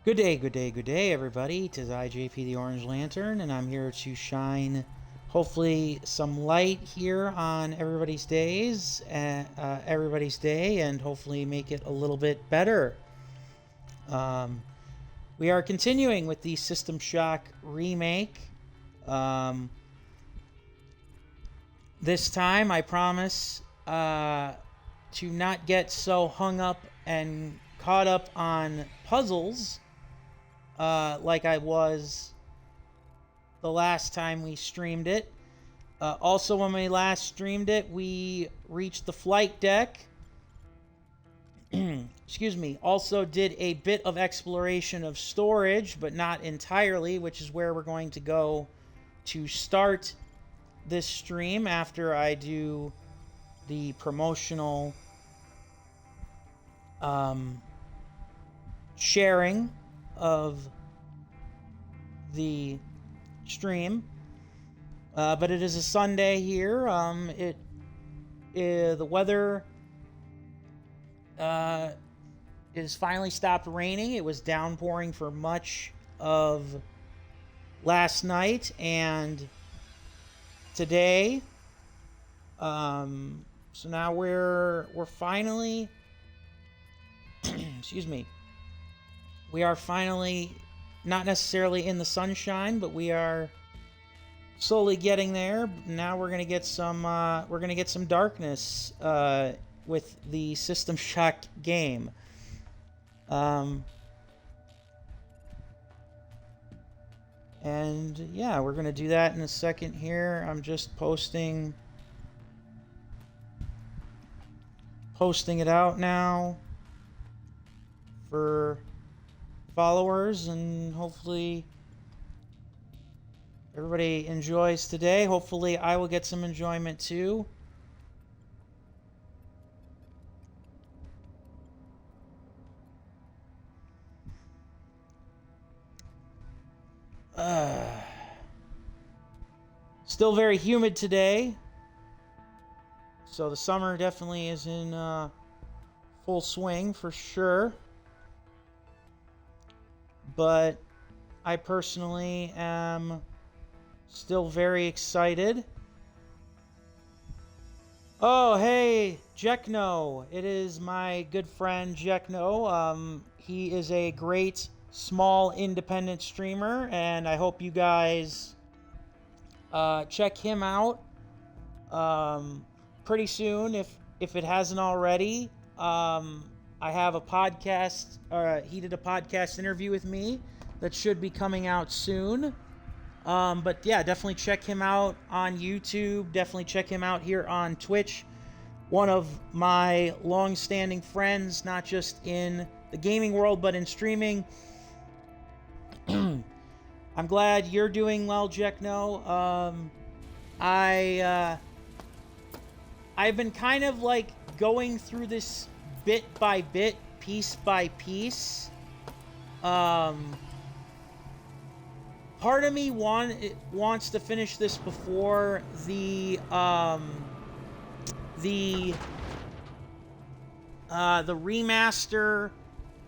Good day, good day, good day, everybody. 'Tis I, JPtheOrangeLantern, and I'm here to shine, hopefully, some light here on everybody's day, and hopefully make it a little bit better. We are continuing with the System Shock remake. This time, I promise to not get so hung up and caught up on puzzles like I was the last time we streamed it. Also, when we last streamed it, we reached the flight deck. Excuse me. Also did a bit of exploration of storage, but not entirely, which is where we're going to go to start this stream after I do the promotional sharing of the stream. But it is a Sunday here. The weather is finally stopped raining. It was downpouring for much of last night and today. So now we're finally excuse me. We are finally not necessarily in the sunshine, but we are slowly getting there. Now we're gonna get some darkness with the System Shock game. And yeah, we're gonna do that in a second here. I'm just posting it out now for followers, and hopefully everybody enjoys today. Hopefully I will get some enjoyment too. Still very humid today, so the summer definitely is in full swing for sure. But I personally am still very excited. Oh, hey, Jekno. It is my good friend Jekno. He is a great small independent streamer, and I hope you guys check him out pretty soon if it hasn't already. I have a podcast, he did a podcast interview with me that should be coming out soon. But yeah, definitely check him out on YouTube. Definitely check him out here on Twitch. One of my long-standing friends, not just in the gaming world, but in streaming. I'm glad you're doing well, Jekno. I've been kind of like going through this bit by bit, piece by piece. Part of me wants to finish this before the remaster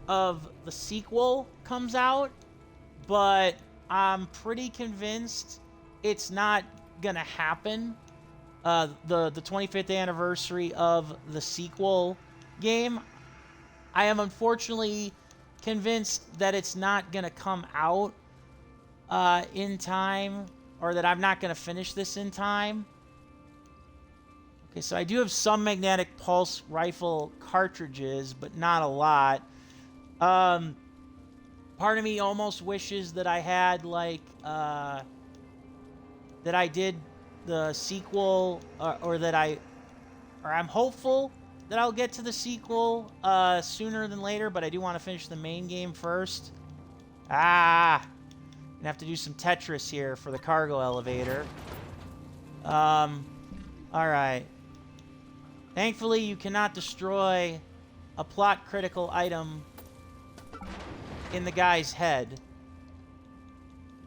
of the sequel comes out, but I'm pretty convinced it's not gonna happen. The 25th anniversary of the sequel game, I am unfortunately convinced that it's not gonna come out in time, or that I'm not gonna finish this in time. Okay, so I do have some magnetic pulse rifle cartridges, but not a lot. Part of me almost wishes that I had like that I did the sequel, or I'm hopeful that I'll get to the sequel sooner than later, but I do want to finish the main game first. Gonna have to do some Tetris here for the cargo elevator. Alright. Thankfully, you cannot destroy a plot critical item in the guy's head.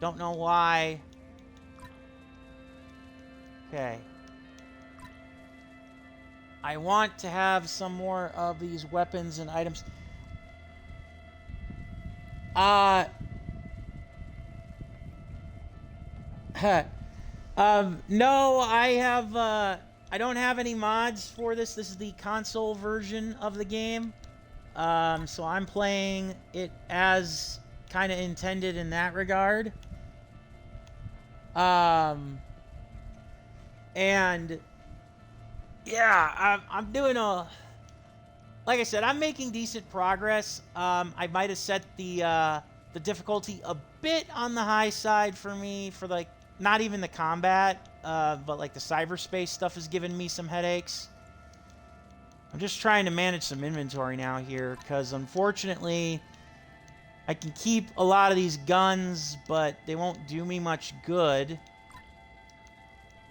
Don't know why. Okay. I want to have some more of these weapons and items. Uh, no, I don't have any mods for this. This is the console version of the game. So I'm playing it as kind of intended in that regard. And yeah, I'm doing like I said, I'm making decent progress. I might have set the difficulty a bit on the high side for me, for like not even the combat, but like the cyberspace stuff is giving me some headaches. I'm just trying to manage some inventory now here, because unfortunately I can keep a lot of these guns, but they won't do me much good.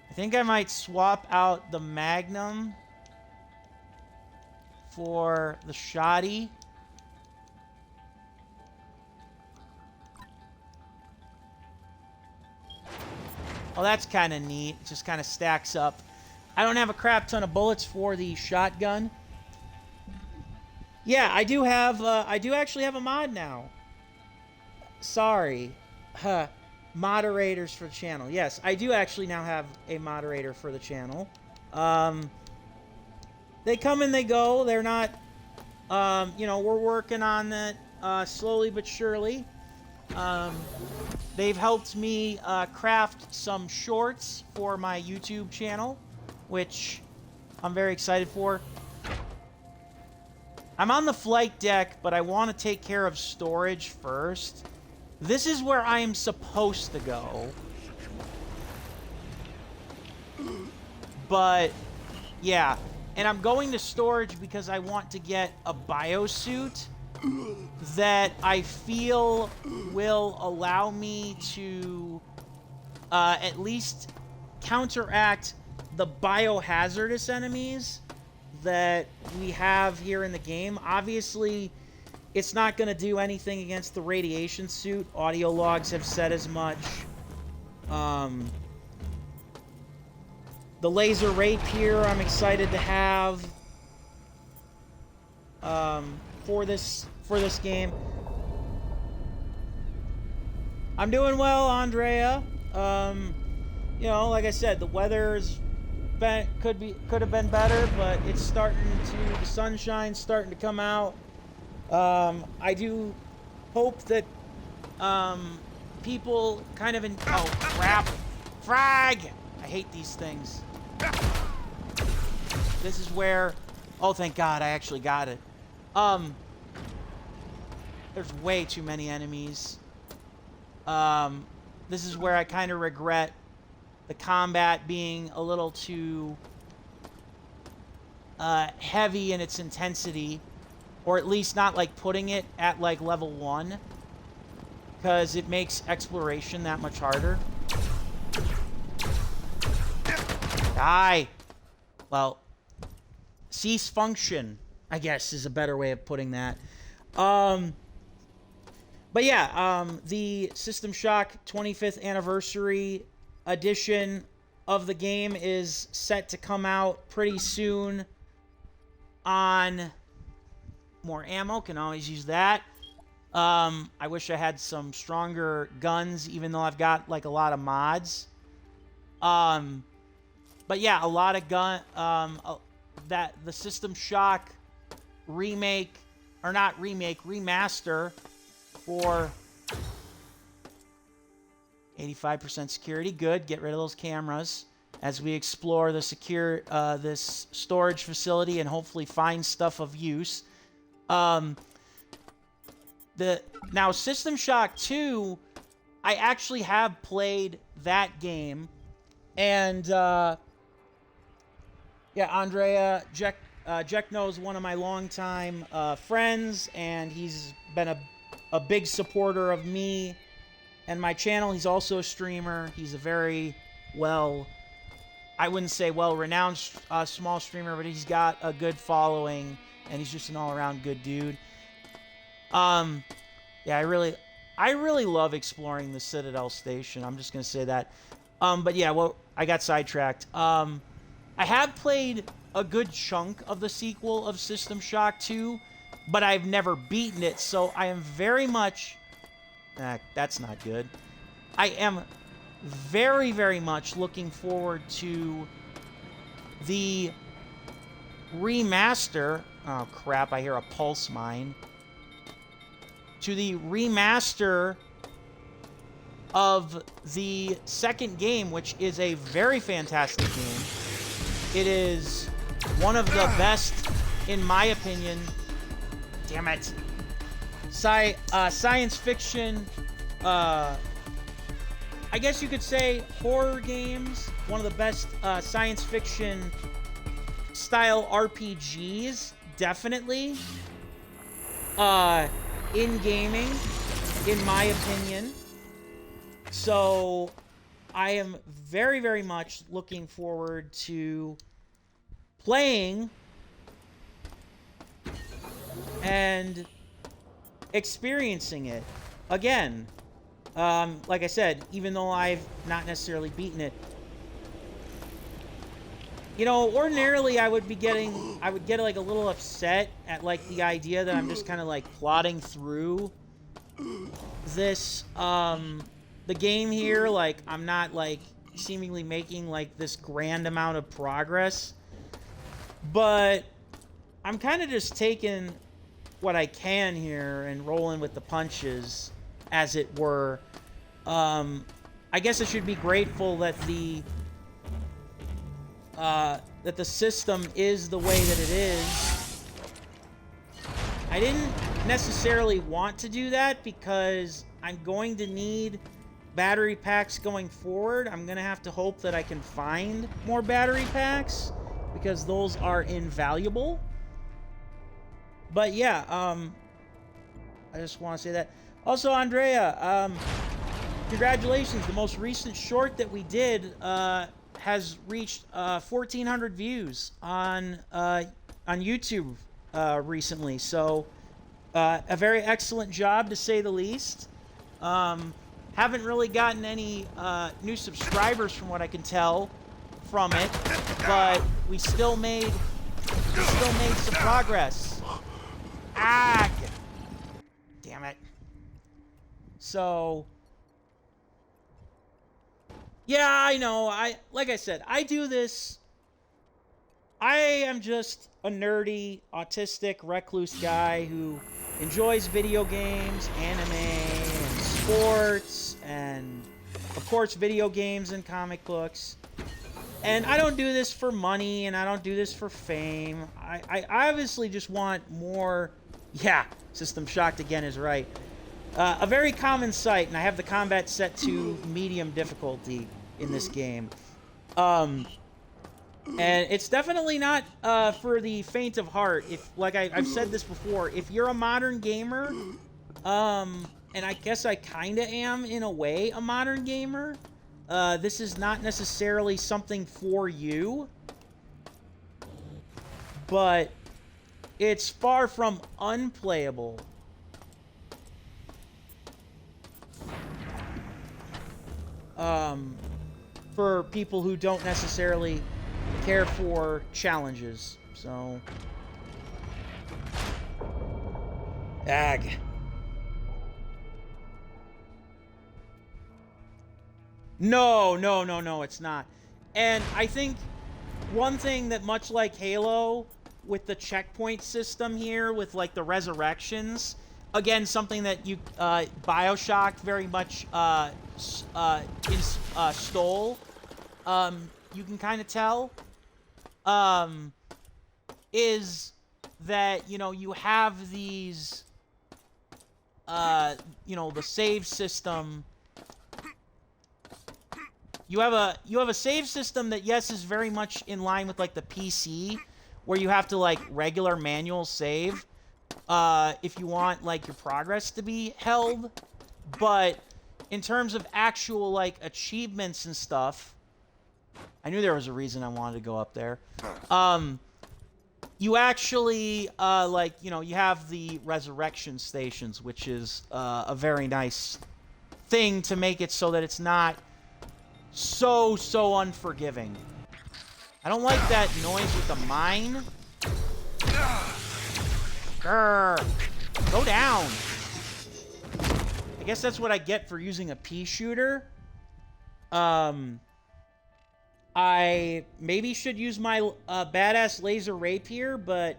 I think I might swap out the Magnum for the Shoddy. Oh, that's kind of neat. It just kind of stacks up. I don't have a crap ton of bullets for the shotgun. Yeah, I do actually have a mod now. Sorry. Moderators for the channel. Yes, I do actually now have a moderator for the channel. They come and they go. They're not, you know, we're working on that slowly but surely. They've helped me craft some shorts for my YouTube channel, which I'm very excited for. I'm on the flight deck, but I want to take care of storage first. This is where I am supposed to go. But, yeah. And I'm going to storage because I want to get a biosuit that I feel will allow me to at least counteract the biohazardous enemies that we have here in the game. Obviously, it's not going to do anything against the radiation suit. Audio logs have said as much. The laser rapier I'm excited to have for this game. I'm doing well, Andrea. You know, like I said, the weather's could have been better, but it's starting to, the sunshine's starting to come out. I do hope that people kind of oh crap, frag! I hate these things. This is where, oh thank God I actually got it. There's way too many enemies. This is where I kind of regret the combat being a little too heavy in its intensity, or at least not like putting it at like level 1, because it makes exploration that much harder. Die! Well, cease function, I guess, is a better way of putting that. But yeah, the System Shock 25th Anniversary edition of the game is set to come out pretty soon on... More ammo, can always use that. I wish I had some stronger guns, even though I've got like a lot of mods. But yeah, a lot of that the System Shock remake, or not remake, remaster for 85% security. Good, get rid of those cameras as we explore the this storage facility and hopefully find stuff of use. Now System Shock 2, I actually have played that game, and yeah, Andrea, Jekno is one of my longtime friends, and he's been a big supporter of me and my channel. He's also a streamer. He's a very I wouldn't say well-renowned small streamer, but he's got a good following, and he's just an all-around good dude. Yeah, I really love exploring the Citadel Station. I'm just gonna say that. But yeah, well, I got sidetracked. I have played a good chunk of the sequel of System Shock 2, but I've never beaten it, so I am very much That's not good. I am very, very much looking forward to the remaster. Oh, crap. I hear a pulse mine. To the remaster of the second game, which is a very fantastic game. It is one of the best, in my opinion. Damn it. Science fiction, I guess you could say horror games. One of the best science fiction style RPGs, definitely. In gaming, in my opinion. So I am very, very much looking forward to playing and experiencing it again. Like I said, even though I've not necessarily beaten it, you know, ordinarily I would get like a little upset at like the idea that I'm just kind of like plodding through this, the game here. Like, I'm not like seemingly making like this grand amount of progress, but I'm kind of just taking what I can here and rolling with the punches, as it were. I guess I should be grateful that the system is the way that it is. I didn't necessarily want to do that because I'm going to need battery packs going forward. I'm going to have to hope that I can find more battery packs because those are invaluable. But yeah, I just want to say that. Also, Andrea, congratulations. The most recent short that we did has reached 1,400 views on YouTube recently. So, a very excellent job, to say the least. Haven't really gotten any new subscribers from what I can tell from it, but we still made some progress. Ah! Damn it. So, yeah, I know. Like I said, I do this. I am just a nerdy, autistic, recluse guy who enjoys video games, anime, and sports, and of course video games and comic books. And I don't do this for money, and I don't do this for fame. I obviously just want more. Yeah, System Shocked again is right. A very common sight, and I have the combat set to medium difficulty in this game. And it's definitely not for the faint of heart. If, like I've said this before, if you're a modern gamer, and I guess I kind of am in a way a modern gamer, this is not necessarily something for you. But it's far from unplayable. For people who don't necessarily care for challenges. So, ag. No, it's not. And I think one thing that, much like Halo, with the checkpoint system here, with like the resurrections, again, something that you BioShock very much stole. You can kind of tell. Is that, you know, you have these, you know, the save system. You have a save system that, yes, is very much in line with like the PC, where you have to like regular manual save if you want like your progress to be held. But in terms of actual like achievements and stuff, I knew there was a reason I wanted to go up there. You actually like, you know, you have the resurrection stations, which is a very nice thing to make it so that it's not so unforgiving. I don't like that noise with the mine. Grr. Go down. I guess that's what I get for using a pea shooter. I maybe should use my badass laser rapier, but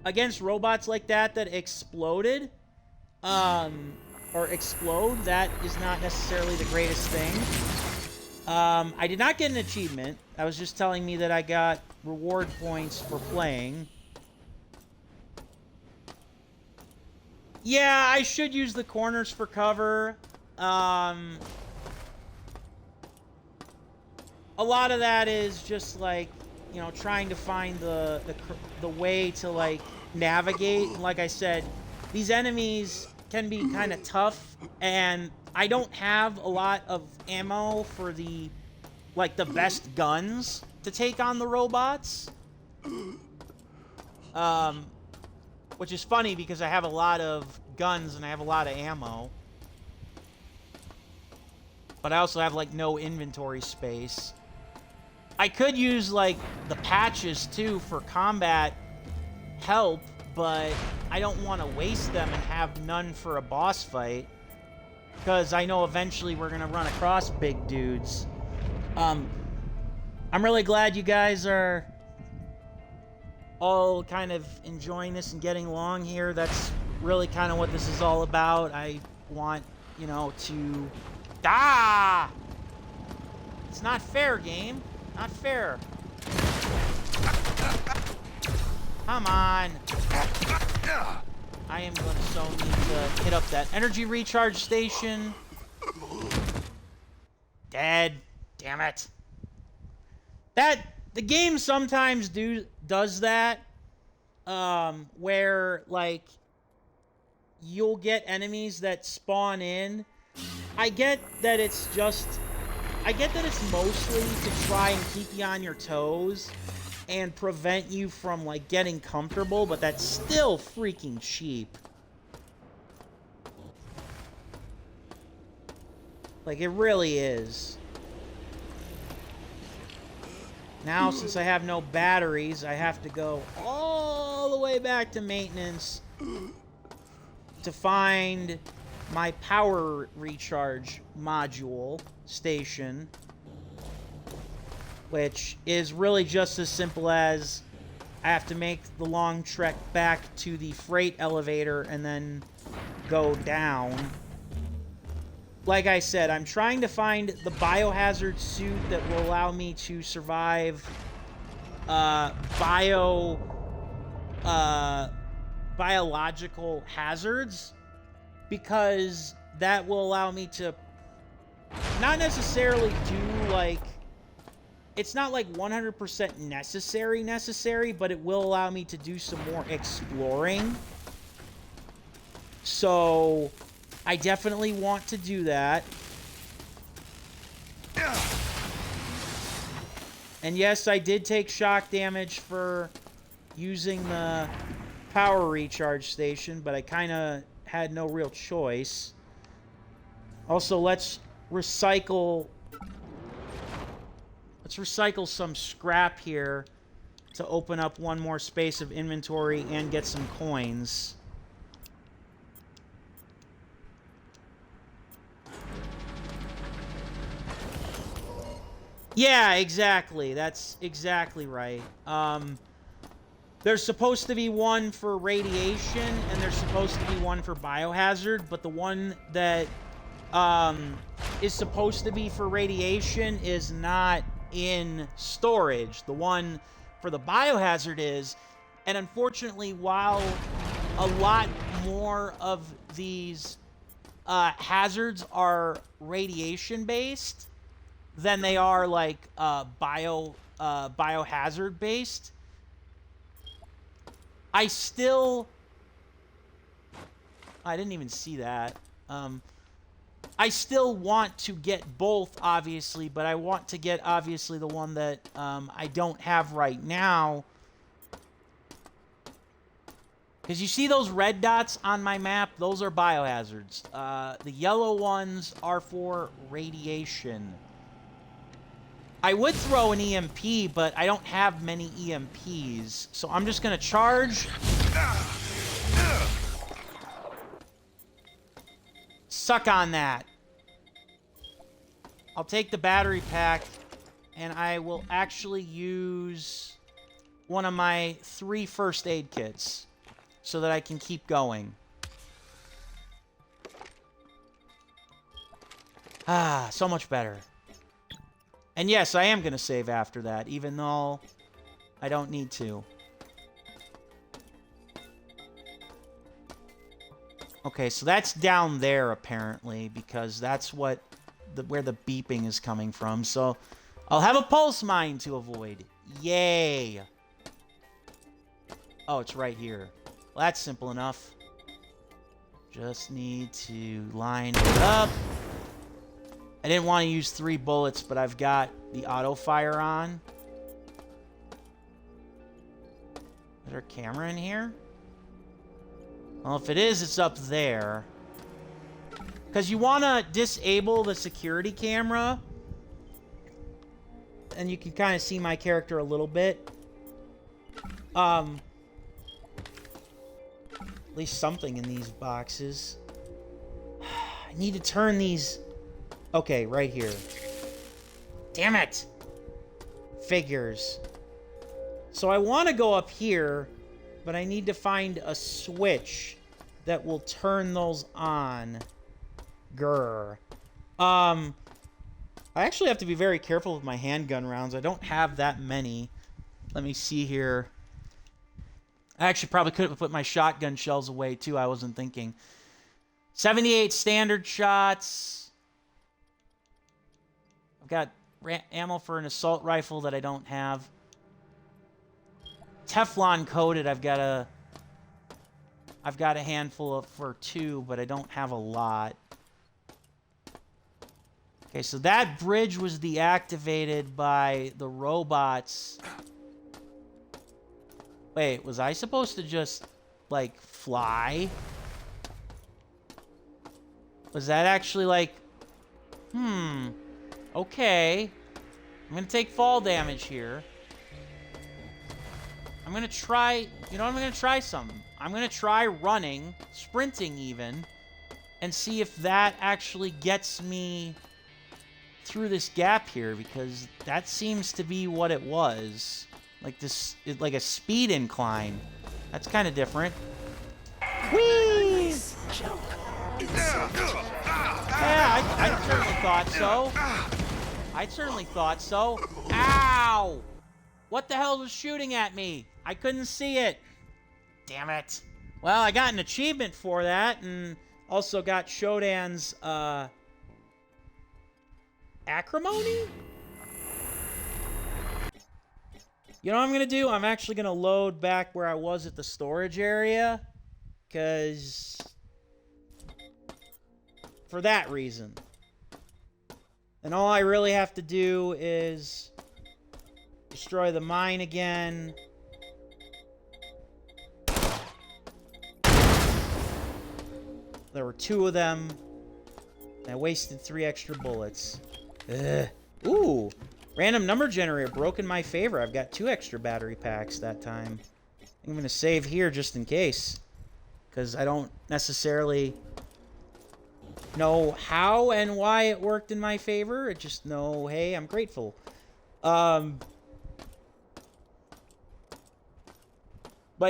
against robots like that exploded, or explode, that is not necessarily the greatest thing. I did not get an achievement. I was just telling me that I got reward points for playing. Yeah, I should use the corners for cover. A lot of that is just like, you know, trying to find the way to like navigate. Like I said, these enemies can be kind of tough, and I don't have a lot of ammo for the best guns to take on the robots. Which is funny because I have a lot of guns and I have a lot of ammo. But I also have like no inventory space. I could use like the patches too for combat help, but I don't want to waste them and have none for a boss fight, because I know eventually we're gonna run across big dudes. I'm really glad you guys are all kind of enjoying this and getting along here. That's really kind of what this is all about. I want, you know, to... Ah! It's not fair, game. Not fair. Come on. I am going to so need to hit up that energy recharge station. Dead. Damn it. The game sometimes does that, where, like, you'll get enemies that spawn in. I get that it's mostly to try and keep you on your toes and prevent you from, like, getting comfortable, but that's still freaking cheap. Like, it really is. Now, since I have no batteries, I have to go all the way back to maintenance to find my power recharge module station, which is really just as simple as I have to make the long trek back to the freight elevator and then go down. Like I said, I'm trying to find the biohazard suit that will allow me to survive biological hazards, because that will allow me to not necessarily do, like, it's not like 100% necessary, but it will allow me to do some more exploring. So I definitely want to do that. And yes, I did take shock damage for using the power recharge station, but I kind of had no real choice. Also, let's recycle some scrap here to open up one more space of inventory and get some coins. Yeah, exactly. That's exactly right. There's supposed to be one for radiation, and there's supposed to be one for biohazard, but the one that is supposed to be for radiation is not in storage. The one for the biohazard is, and unfortunately, while a lot more of these hazards are radiation-based than they are, like, biohazard-based, I didn't even see that. I still want to get both, obviously, but I want to get, obviously, the one that I don't have right now. Because you see those red dots on my map? Those are biohazards. The yellow ones are for radiation. I would throw an EMP, but I don't have many EMPs. So I'm just going to charge. Suck on that. I'll take the battery pack, and I will actually use one of my 3 first aid kits so that I can keep going. Ah, so much better. And yes, I am going to save after that, even though I don't need to. Okay, so that's down there, apparently, because that's what where the beeping is coming from. So I'll have a pulse mine to avoid. Yay! Oh, it's right here. Well, that's simple enough. Just need to line it up. I didn't want to use 3 bullets, but I've got the auto fire on. Is there a camera in here? Well, if it is, it's up there. Because you want to disable the security camera. And you can kind of see my character a little bit. At least something in these boxes. I need to turn these... Okay, right here. Damn it! Figures. So I want to go up here, but I need to find a switch that will turn those on. Grr. I actually have to be very careful with my handgun rounds. I don't have that many. Let me see here. I actually probably could have put my shotgun shells away, too. I wasn't thinking. 78 standard shots. I've got ammo for an assault rifle that I don't have. Teflon coated, I've got a handful of for 2, but I don't have a lot. Okay, so that bridge was deactivated by the robots. Wait, was I supposed to just, like, fly? Was that actually, like... Okay. I'm gonna take fall damage here. I'm gonna try... You know what? I'm gonna try something. I'm gonna try running, sprinting even, and see if that actually gets me through this gap here, because that seems to be what it was. Like this, like a speed incline. That's kind of different. Whee! Yeah, I certainly thought so. I certainly thought so. Ow! What the hell was shooting at me? I couldn't see it. Damn it. Well, I got an achievement for that, and also got Shodan's, acrimony? You know what I'm going to do? I'm actually going to load back where I was at the storage area. Because... for that reason. And all I really have to do is... destroy the mine again. There were 2 of them. I wasted 3 extra bullets. Ugh. Ooh! Random number generator broke in my favor. I've got 2 extra battery packs that time. I'm going to save here just in case. Because I don't necessarily know how and why it worked in my favor. I just know, hey, I'm grateful. But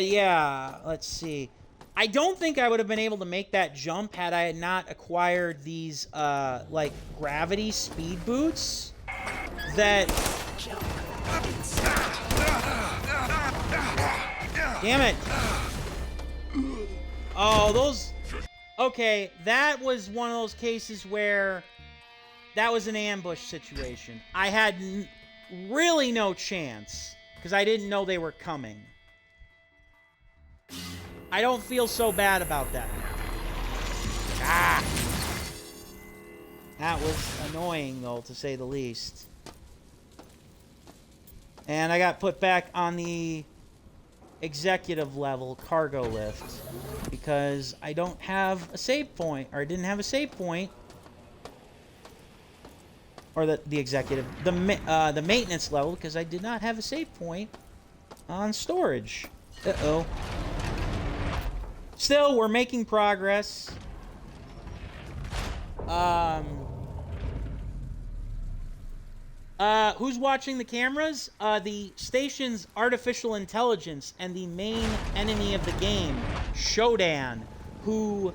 yeah, let's see. I don't think I would have been able to make that jump had I not acquired these, like, gravity speed boots that... Damn it! Oh, those... Okay, that was one of those cases where that was an ambush situation. I had really no chance, because I didn't know they were coming. I don't feel so bad about that now. Ah! That was annoying, though, to say the least. And I got put back on the executive level cargo lift because I don't have a save point, or I didn't have a save point. Or the executive, the maintenance level, because I did not have a save point on storage. Uh-oh. Still, we're making progress. Who's watching the cameras? The station's artificial intelligence and the main enemy of the game, Shodan, who,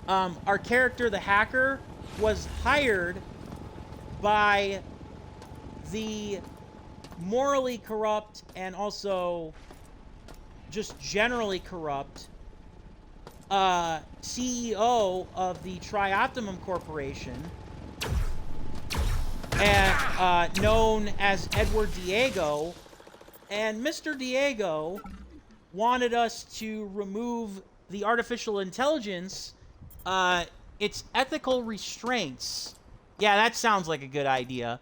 our character, the hacker, was hired by the morally corrupt and also just generally corrupt CEO of the Trioptimum Corporation, and known as Edward Diego. And Mr. Diego wanted us to remove the artificial intelligence, its ethical restraints. Yeah, that sounds like a good idea.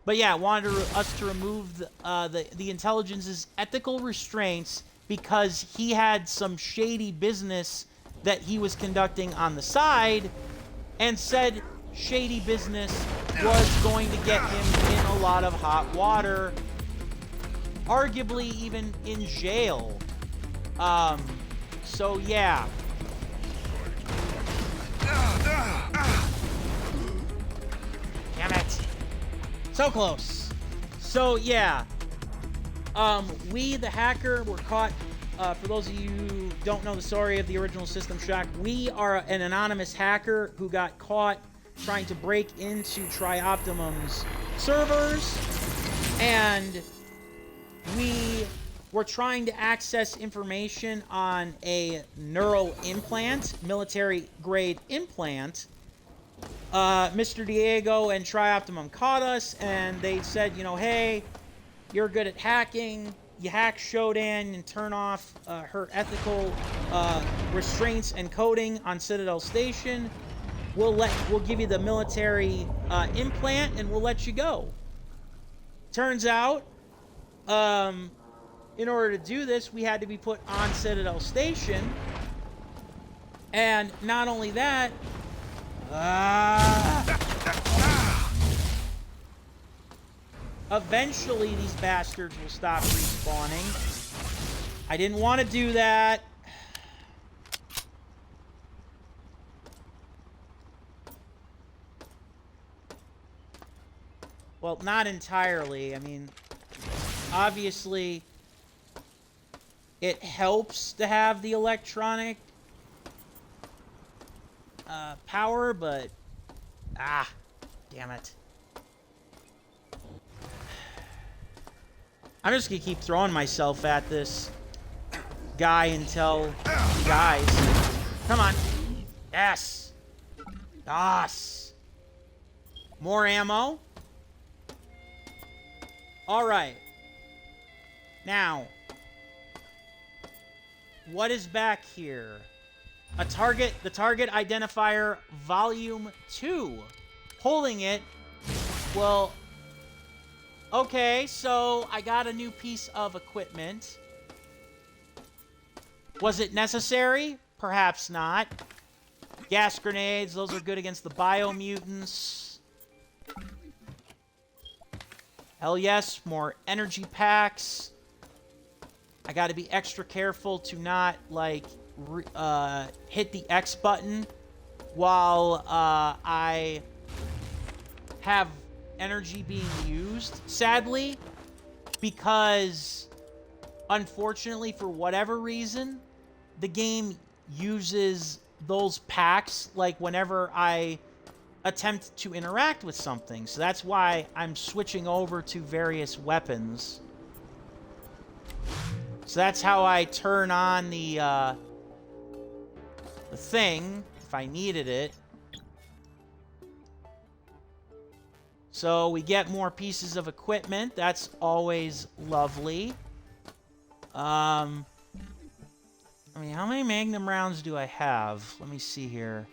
But yeah, wanted us to remove the intelligence's ethical restraints because he had some shady business that he was conducting on the side, and said shady business was going to get him in a lot of hot water, arguably even in jail. So yeah. Damn it. So close. So yeah. We, the hacker, were caught. For those of you who don't know the story of the original System Shock, we are an anonymous hacker who got caught trying to break into Trioptimum's servers, and we were trying to access information on a neural implant, military-grade implant. Mr. Diego and Trioptimum caught us, and they said, you know, hey, you're good at hacking. You hack Shodan and turn off her ethical restraints and coding on Citadel Station. We'll give you the military implant and we'll let you go. Turns out, in order to do this, we had to be put on Citadel Station. And not only that, eventually these bastards will stop respawning. I didn't want to do that. Well, not entirely. I mean, obviously, it helps to have the electronic power, but... damn it. I'm just gonna keep throwing myself at this guy until he dies. Come on. Yes. Yes. More ammo. Alright. Now, what is back here? The target identifier volume 2. Holding it. Well, okay, so I got a new piece of equipment. Was it necessary? Perhaps not. Gas grenades, those are good against the biomutants. Hell yes, more energy packs. I gotta be extra careful to not, like, hit the X button while I have energy being used, sadly, because unfortunately, for whatever reason, the game uses those packs like whenever I attempt to interact with something. So that's why I'm switching over to various weapons. So that's how I turn on the thing if I needed it. So we get more pieces of equipment. That's always lovely. I mean, how many Magnum rounds do I have? Let me see here.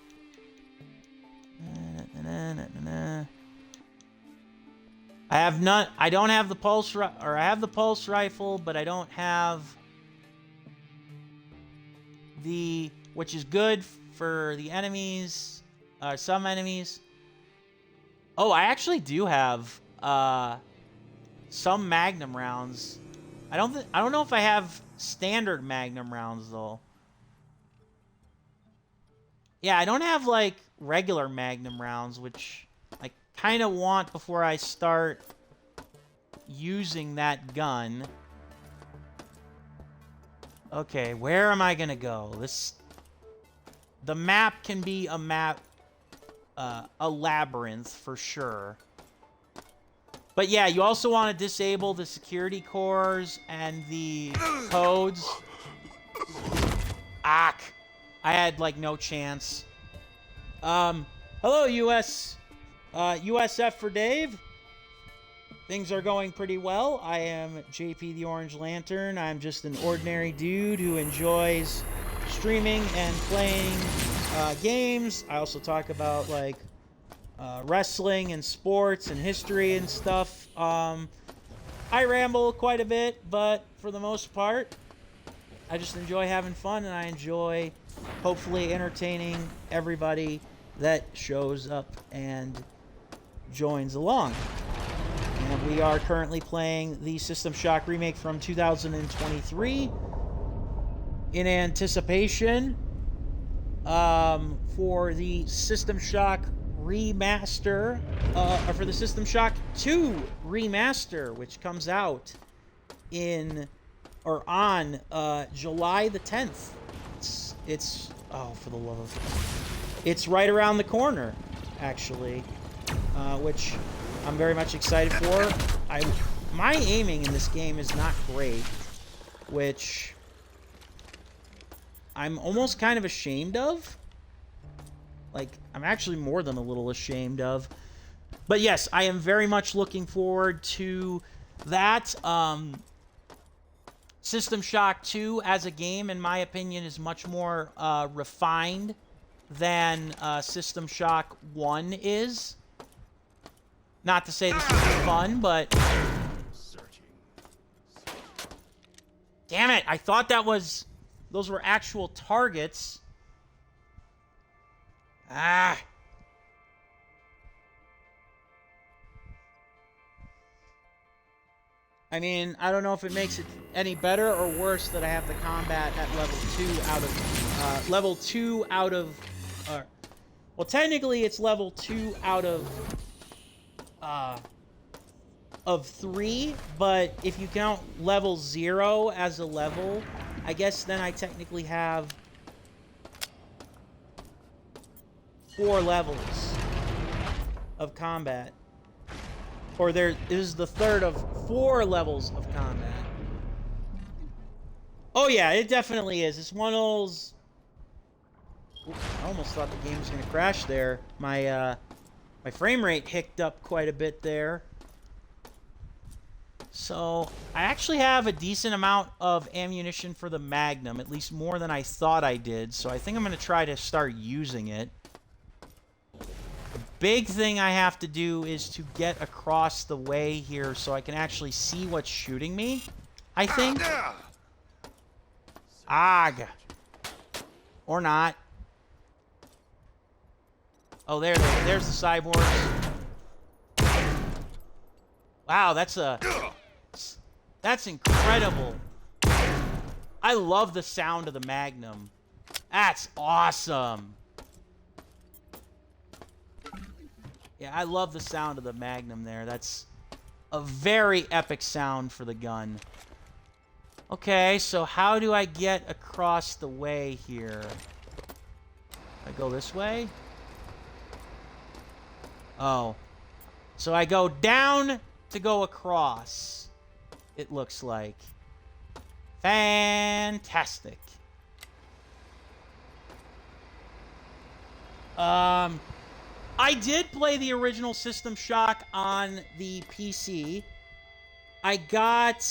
I have none. I don't have the pulse or I have the pulse rifle, but I don't have the, which is good for the enemies, some enemies. Oh, I actually do have some Magnum rounds. I don't know if I have standard Magnum rounds though. Yeah, I don't have like regular Magnum rounds, which I kind of want before I start using that gun. Okay, where am I gonna go? The map can be a labyrinth for sure. But yeah, you also want to disable the security cores and the codes. Ack. I had, like, no chance. Hello, USF for Dave. Things are going pretty well. I am JPtheOrangeLantern. I'm just an ordinary dude who enjoys streaming and playing games. I also talk about, like, wrestling and sports and history and stuff. I ramble quite a bit, but for the most part, I just enjoy having fun, and I enjoy hopefully entertaining everybody that shows up and joins along. And we are currently playing the System Shock remake from 2023 in anticipation for the System Shock remaster, or for the System Shock 2 remaster, which comes out on July the 10th. It's oh, for the love of... It's right around the corner, actually, which I'm very much excited for. My aiming in this game is not great, which I'm almost kind of ashamed of. Like, I'm actually more than a little ashamed of. But yes, I am very much looking forward to that. System Shock 2 as a game, in my opinion, is much more refined than System Shock 1 is. Not to say this is fun, but... Damn it! I thought those were actual targets. Ah! I mean, I don't know if it makes it any better or worse that I have the combat at level 2 out of... well, technically it's level 2 out of 3, but if you count level 0 as a level, I guess then I technically have 4 levels of combat. Or there is the third of 4 levels of combat. Oh yeah, it definitely is. It's one of those... Ooh, I almost thought the game was going to crash there. My frame rate hicked up quite a bit there. So, I actually have a decent amount of ammunition for the Magnum, at least more than I thought I did, so I think I'm going to try to start using it. The big thing I have to do is to get across the way here so I can actually see what's shooting me, I think. Ag. Or not. Oh, there's the cyborgs. Wow, that's incredible. I love the sound of the Magnum. That's awesome. Yeah, I love the sound of the Magnum there. That's a very epic sound for the gun. Okay, so how do I get across the way here? I go this way? Oh. So I go down to go across, it looks like. Fantastic. I did play the original System Shock on the PC. I got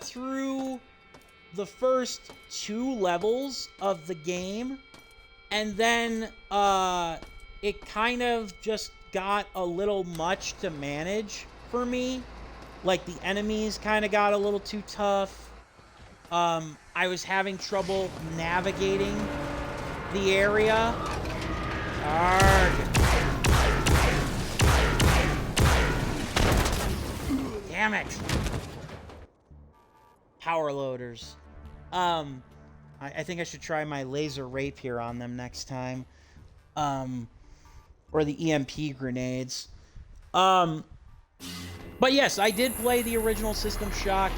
through the first 2 levels of the game, and then it kind of just got a little much to manage for me. Like, the enemies kind of got a little too tough. I was having trouble navigating the area. Arrgh. Damn it. Power loaders. I think I should try my laser rapier on them next time. Or the EMP grenades. But yes, I did play the original System Shock.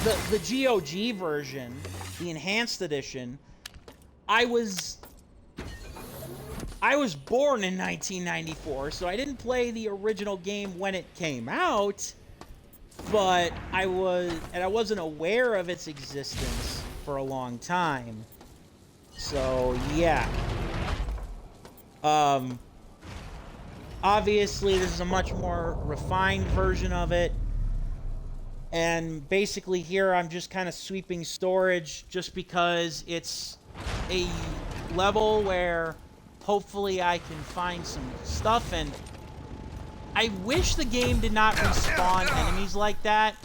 The GOG version, the Enhanced Edition, I was born in 1994, so I didn't play the original game when it came out, but I wasn't aware of its existence for a long time. So, yeah. Obviously, this is a much more refined version of it. And basically here, I'm just kind of sweeping storage just because it's a level where hopefully I can find some stuff. And I wish the game did not respawn enemies like that.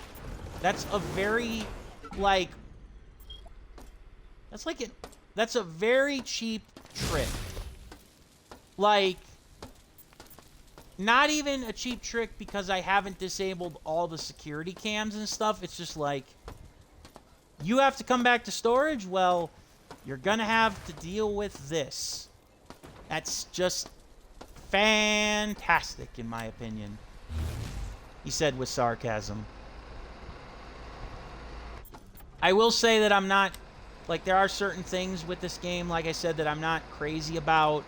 That's a very, like... That's a very cheap trick. Like... Not even a cheap trick because I haven't disabled all the security cams and stuff. It's just like, you have to come back to storage? Well, you're gonna have to deal with this. That's just fantastic, in my opinion. He said with sarcasm. I will say that I'm not, like, there are certain things with this game, like I said, that I'm not crazy about.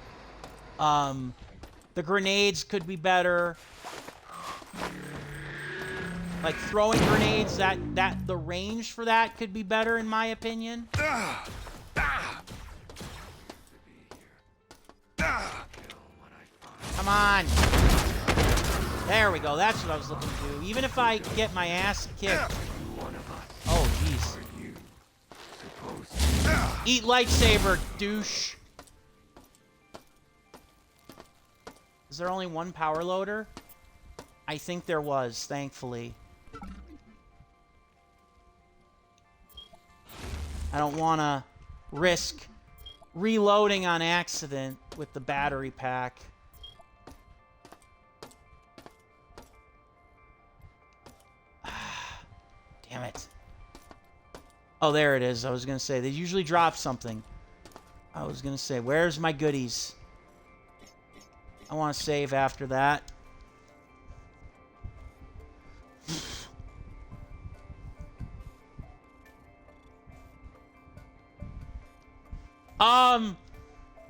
The grenades could be better. Like, throwing grenades, the range for that could be better, in my opinion. Come on. There we go. That's what I was looking to do. Even if I get my ass kicked. Oh, jeez. Eat lightsaber, douche. Is there only one power loader? I think there was, thankfully. I don't want to risk reloading on accident with the battery pack. Damn it. Oh, there it is. I was going to say, they usually drop something. I was going to say, where's my goodies? I want to save after that.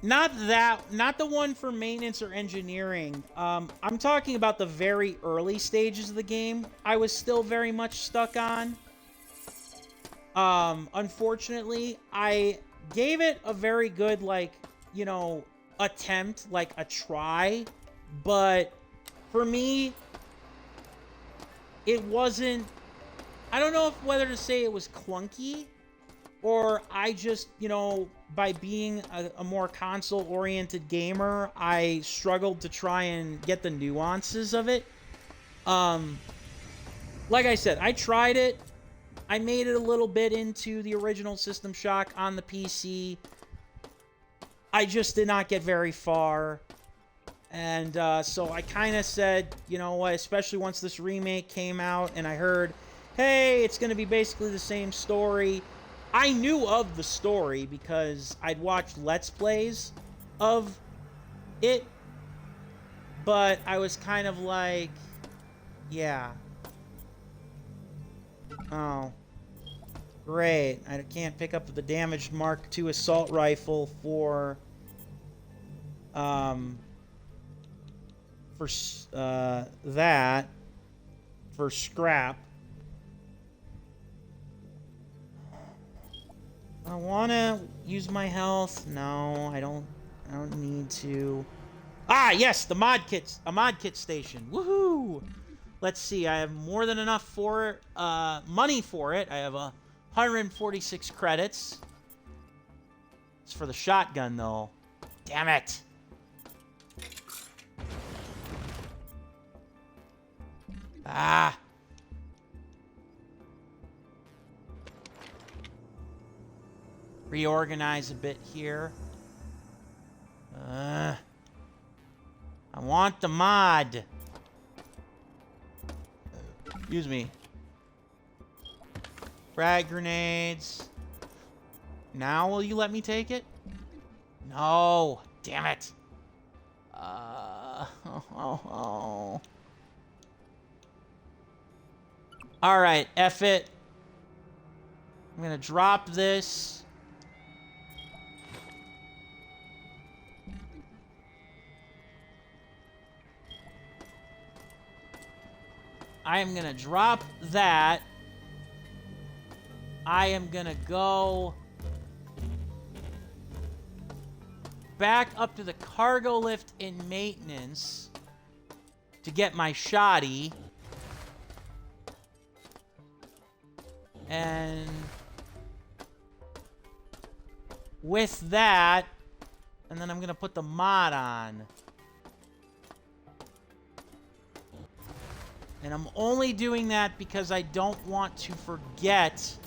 Not the one for maintenance or engineering. I'm talking about the very early stages of the game. I was still very much stuck on. Unfortunately, I gave it a very good, like, you know, attempt, like a try, but for me, it wasn't, I don't know whether to say it was clunky, or I just, you know, by being a more console-oriented gamer, I struggled to try and get the nuances of it. Like I said, I tried it. I made it a little bit into the original System Shock on the PC. I just did not get very far. And so I kind of said, you know what, especially once this remake came out and I heard, hey, it's going to be basically the same story. I knew of the story because I'd watched Let's Plays of it. But I was kind of like, yeah. Oh. Great. I can't pick up the damaged Mark II assault rifle for that. For scrap. I want to use my health. No, I don't need to. Ah, yes, the mod kits. A mod kit station. Woohoo! Let's see. I have more than enough for it. Money for it. I have 146 credits. It's for the shotgun, though. Damn it. Ah. Reorganize a bit here. I want the mod. Excuse me. Frag grenades. Now will you let me take it? No. Damn it. Oh. Alright, F it. I'm gonna drop this. I am gonna drop that. I am gonna go back up to the cargo lift in maintenance to get my shoddy. And with that, and then I'm gonna put the mod on. And I'm only doing that because I don't want to forget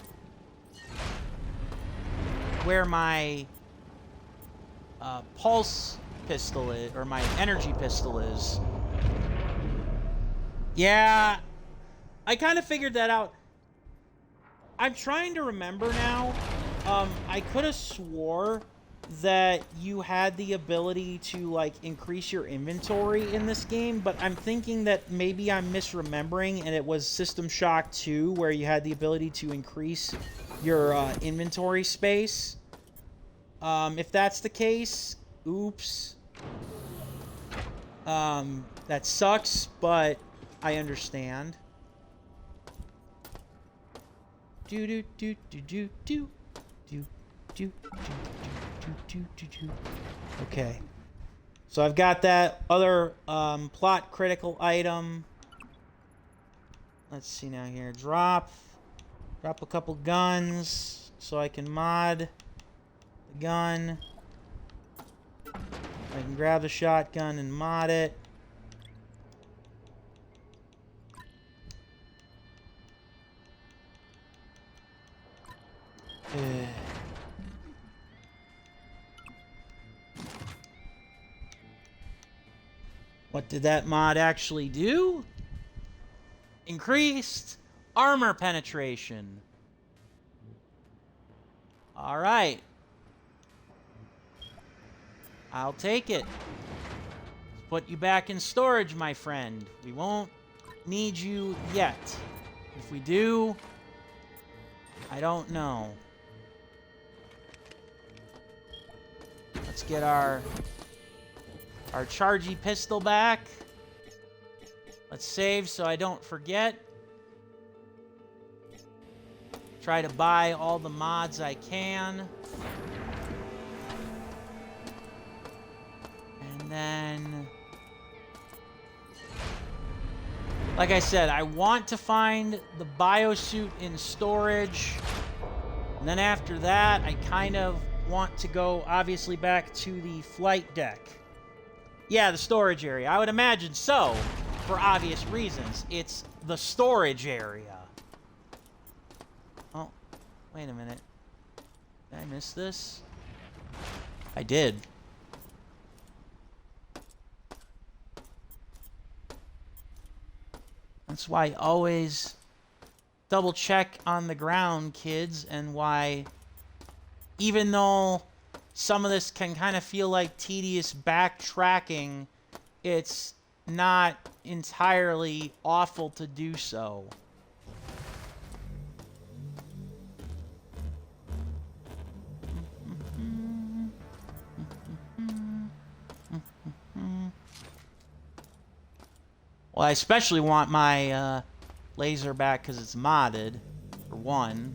where my pulse pistol is, or my energy pistol is. Yeah, I kind of figured that out. I'm trying to remember now. I could have swore that you had the ability to, like, increase your inventory in this game, but I'm thinking that maybe I'm misremembering, and it was System Shock 2, where you had the ability to increase your inventory space. If that's the case, oops. That sucks, but I understand. Okay. So I've got that other plot critical item. Let's see now here. Drop a couple guns so I can mod the gun. I can grab the shotgun and mod it. What did that mod actually do? Increased armor penetration. Alright. I'll take it. Let's put you back in storage, my friend. We won't need you yet. If we do, I don't know. Let's get our chargy pistol back. Let's save so I don't forget. Try to buy all the mods I can. And then, like I said, I want to find the biosuit in storage. And then after that, I kind of want to go, obviously, back to the flight deck. Yeah, the storage area. I would imagine so, for obvious reasons. It's the storage area. Oh, wait a minute. Did I miss this? I did. That's why I always double check on the ground, kids, and why, even though some of this can kind of feel like tedious backtracking, it's not entirely awful to do so. Well, I especially want my laser back because it's modded, for one.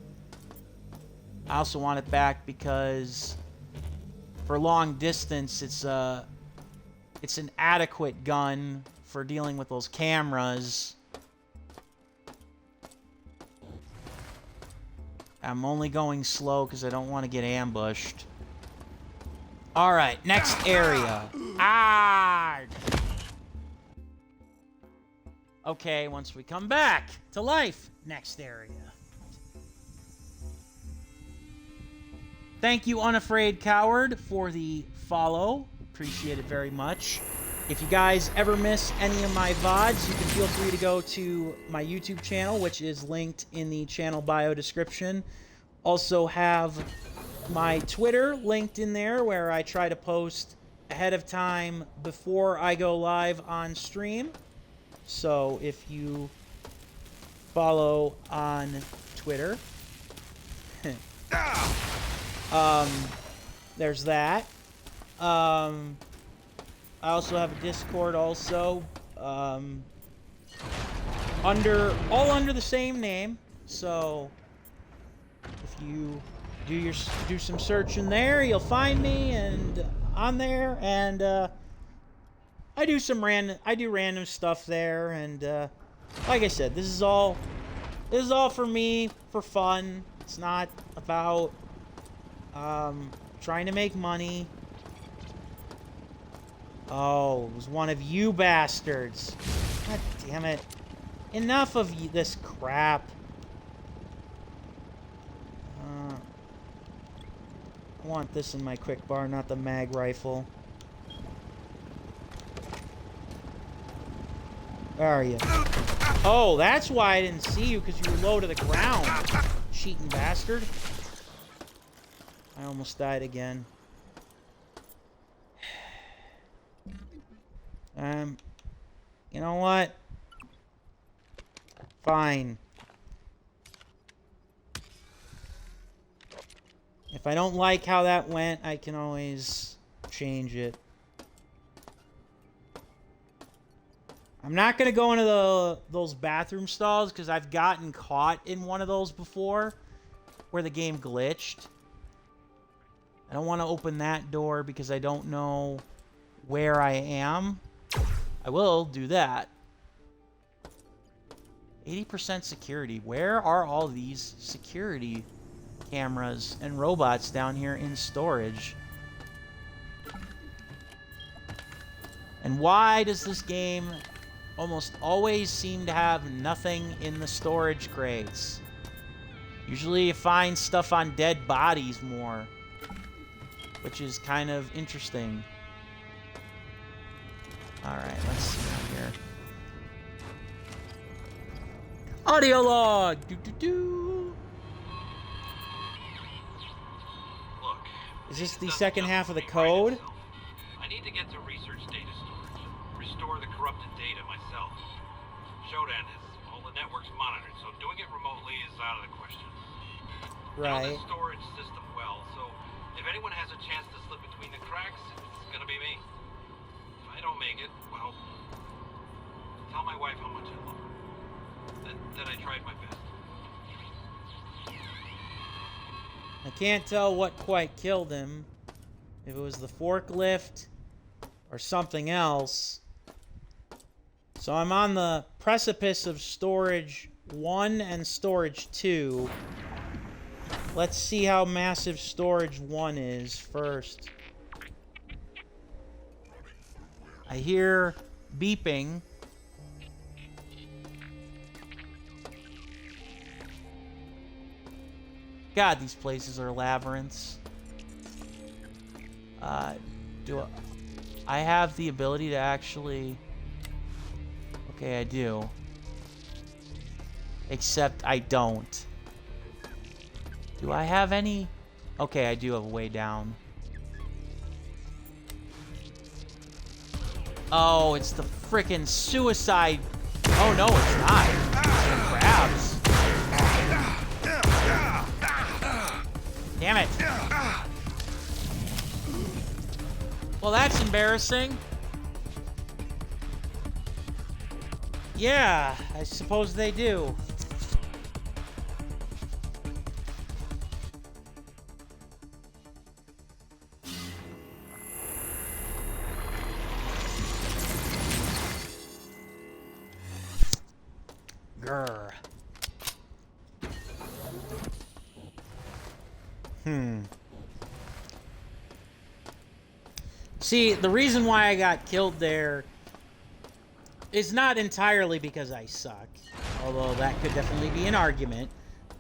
I also want it back because for long distance, it's an adequate gun for dealing with those cameras. I'm only going slow because I don't want to get ambushed. Alright, next area. Ah! Okay, once we come back to life, next area. Thank you, Unafraid Coward, for the follow. Appreciate it very much. If you guys ever miss any of my VODs, you can feel free to go to my YouTube channel, which is linked in the channel bio description. Also have my Twitter linked in there, where I try to post ahead of time before I go live on stream. So if you follow on Twitter, there's that. I also have a Discord also, under the same name. So if you do some searching there, you'll find me and on there, and I do random stuff there, and like I said, this is all for me, for fun. It's not about trying to make money. Oh, it was one of you bastards. God damn it. Enough of this crap. I want this in my quick bar, not the mag rifle. Where are you? Oh, that's why I didn't see you, because you were low to the ground. Cheating bastard. I almost died again. You know what? Fine. If I don't like how that went, I can always change it. I'm not going to go into those bathroom stalls, because I've gotten caught in one of those before where the game glitched. I don't want to open that door because I don't know where I am. I will do that. 80% security. Where are all these security cameras and robots down here in storage? And why does this game almost always seem to have nothing in the storage crates? Usually you find stuff on dead bodies more, which is kind of interesting. Alright, let's see here. Audio log! Doo-doo-doo! Look, is this the second half of the code? I need to get to research data storage. Restore the corrupted data myself. Shodan has all the networks monitored, so doing it remotely is out of the question. I know the storage system well, so if anyone has a chance to slip between the cracks, it's gonna be me. If I don't make it, well, tell my wife how much I love her. That I tried my best. I can't tell what quite killed him. If it was the forklift or something else. So I'm on the precipice of storage 1 and storage 2. Let's see how massive storage 1 is first. I hear beeping. God, these places are labyrinths. Do I have the ability to actually... Okay, I do. Except I don't. Do I have any? Okay, I do have a way down. Oh, it's the frickin' suicide. Oh, no, it's not. It's the crabs. Damn it. Well, that's embarrassing. Yeah, I suppose they do. Grr. See, the reason why I got killed there is not entirely because I suck, although that could definitely be an argument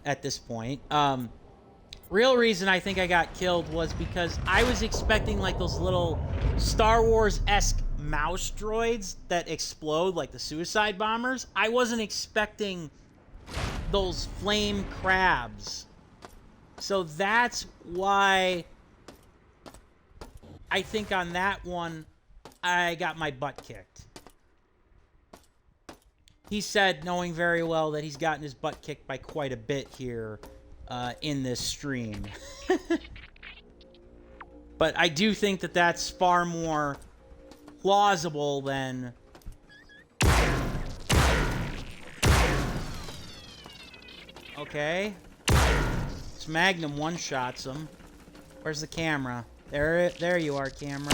at this point. Real reason I think I got killed was because I was expecting like those little Star Wars-esque mouse droids that explode like the suicide bombers. I wasn't expecting those flame crabs. So that's why I think on that one, I got my butt kicked. He said, knowing very well that he's gotten his butt kicked by quite a bit here in this stream. But I do think that that's far more plausible than... Okay. This Magnum one-shots him. Where's the camera? There you are, camera.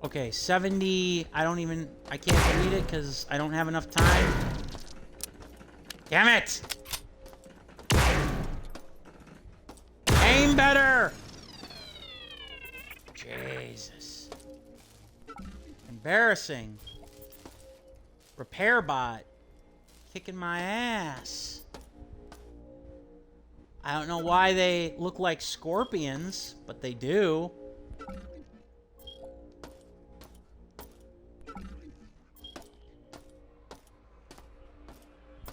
Okay, 70... I can't read it because I don't have enough time. Damn it! Aim better! Jesus. Embarrassing. Repair bot. Kicking my ass. I don't know why they look like scorpions, but they do.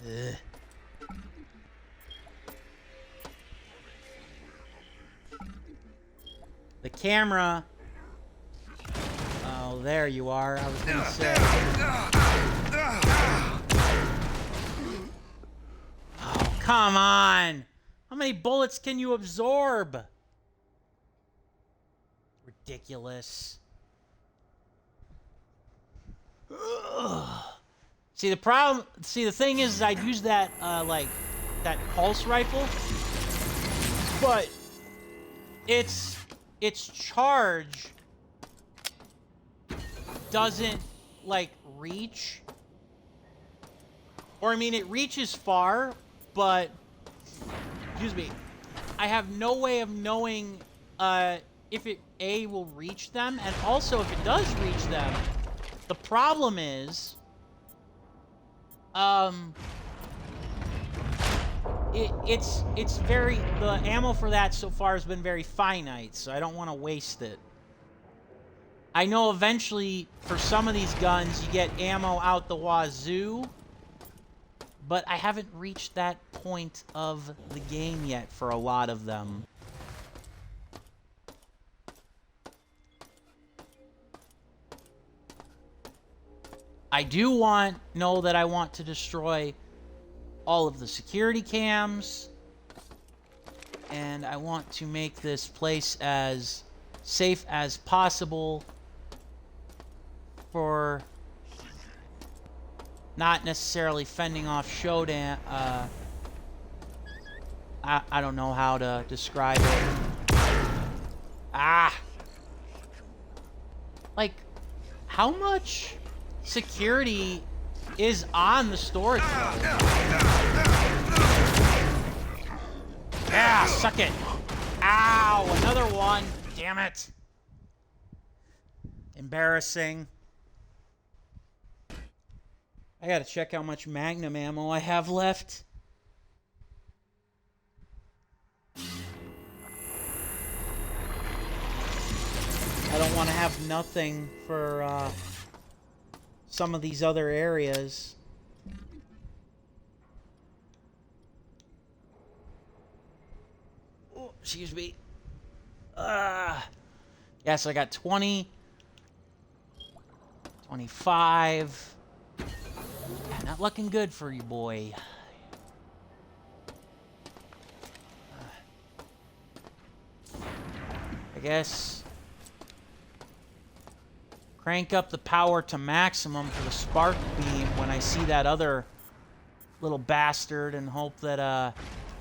Ugh. The camera. Oh, there you are. I was gonna say. Oh, come on. How many bullets can you absorb? Ridiculous. Ugh. See, the thing is I'd use that, that pulse rifle, but its charge doesn't, reach. Or, I mean, it reaches far, but, excuse me, I have no way of knowing, if it, A, will reach them, and also if it does reach them, the problem is... It's very... The ammo for that so far has been very finite, so I don't want to waste it. I know eventually, for some of these guns, you get ammo out the wazoo, but I haven't reached that point of the game yet for a lot of them. I do know that I want to destroy all of the security cams, and I want to make this place as safe as possible for not necessarily fending off Shodan. I don't know how to describe it. Ah! Like, how much security is on the storage room? Yeah, suck it. Ow, another one. Damn it. Embarrassing. I gotta check how much Magnum ammo I have left. I don't want to have nothing for some of these other areas. Oh, excuse me. Yes, I got 20. 25. Yeah, not looking good for you, boy. I guess crank up the power to maximum for the spark beam when I see that other little bastard and hope that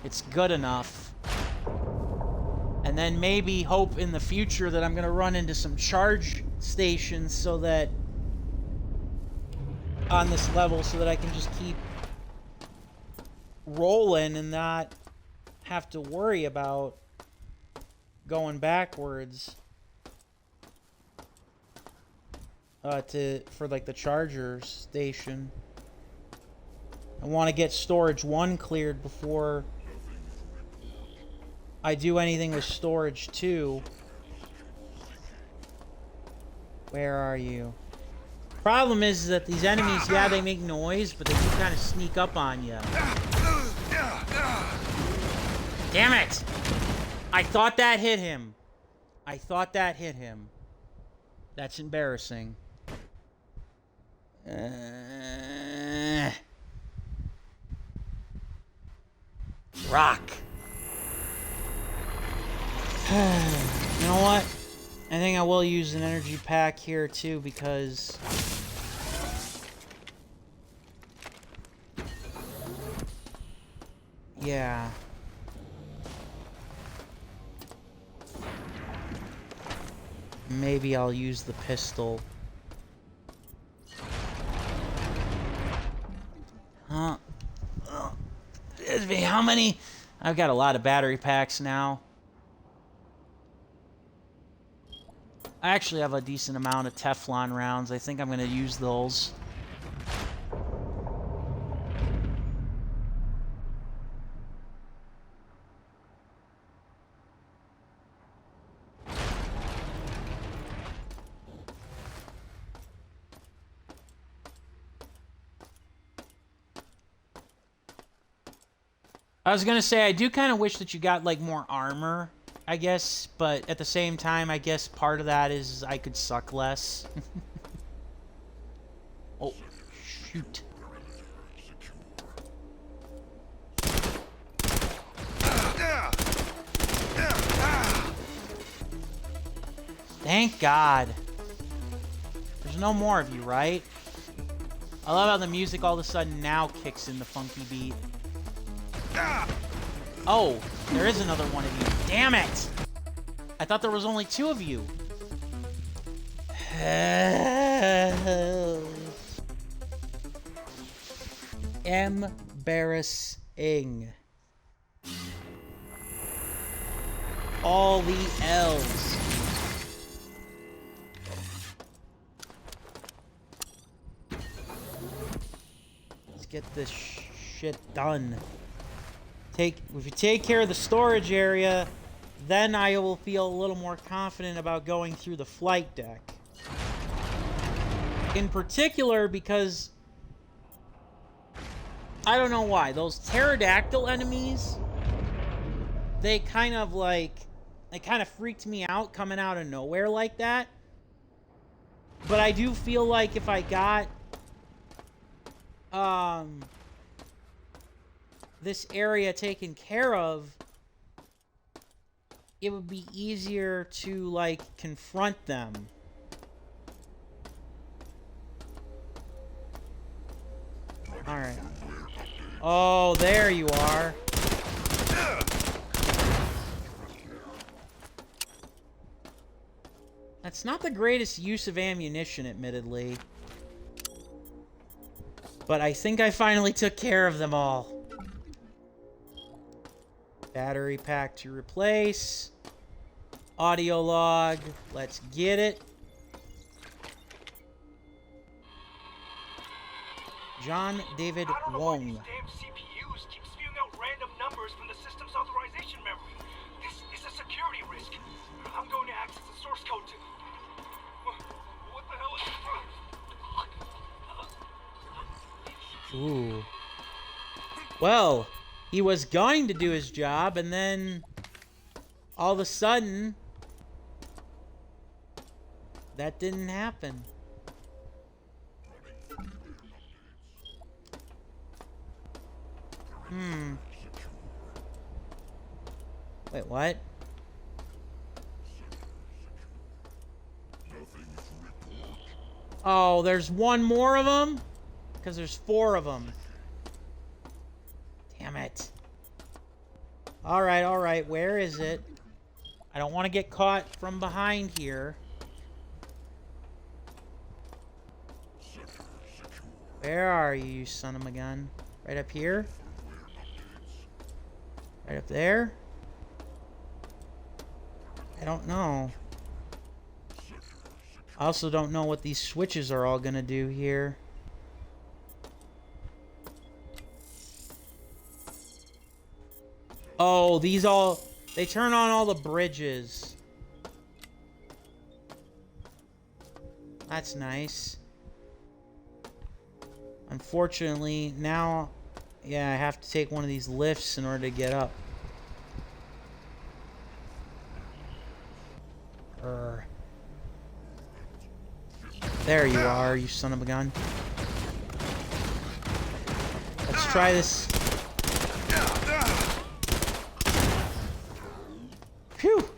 it's good enough. And then maybe hope in the future that I'm going to run into some charge stations so that on this level so that I can just keep rolling and not have to worry about going backwards for like the charger station. I want to get storage 1 cleared before I do anything with storage 2. Where are you? Problem is that these enemies, yeah, they make noise, but they do kind of sneak up on you. Damn it! I thought that hit him. I thought that hit him. That's embarrassing. Rock. You know what? I think I will use an energy pack here too because... yeah. Maybe I'll use the pistol. Huh? How many? I've got a lot of battery packs now. I actually have a decent amount of Teflon rounds. I think I'm going to use those. I was gonna say, I do kind of wish that you got, like, more armor, I guess, but at the same time, I guess part of that is I could suck less. Oh, shoot. Thank God. There's no more of you, right? I love how the music all of a sudden now kicks in the funky beat. Oh, there is another one of you. Damn it! I thought there was only 2 of you. Embarrassing. All the L's. Let's get this shit done. If you take care of the storage area, then I will feel a little more confident about going through the flight deck. In particular, because I don't know why. Those pterodactyl enemies, they kind of freaked me out coming out of nowhere like that. But I do feel like if I got this area taken care of, it would be easier to, like, confront them. Alright. Oh, there you are. That's not the greatest use of ammunition, admittedly. But I think I finally took care of them all. Battery pack to replace. Audio log. Let's get it. John David Wong. These damn CPUs keep spewing out random numbers from the system's authorization memory. This is a security risk. I'm going to access the source code to... What the hell is this? Ooh. Well, he was going to do his job, and then all of a sudden, that didn't happen. Wait, what? Oh, there's one more of them? Because there's 4 of them. Damn it. Alright, alright. Where is it? I don't want to get caught from behind here. Where are you, you son of a gun? Right up here? Right up there? I don't know. I also don't know what these switches are all gonna do here. Oh, these all... They turn on all the bridges. That's nice. Unfortunately, now... Yeah, I have to take one of these lifts in order to get up. There you are, you son of a gun. Let's try this. Phew!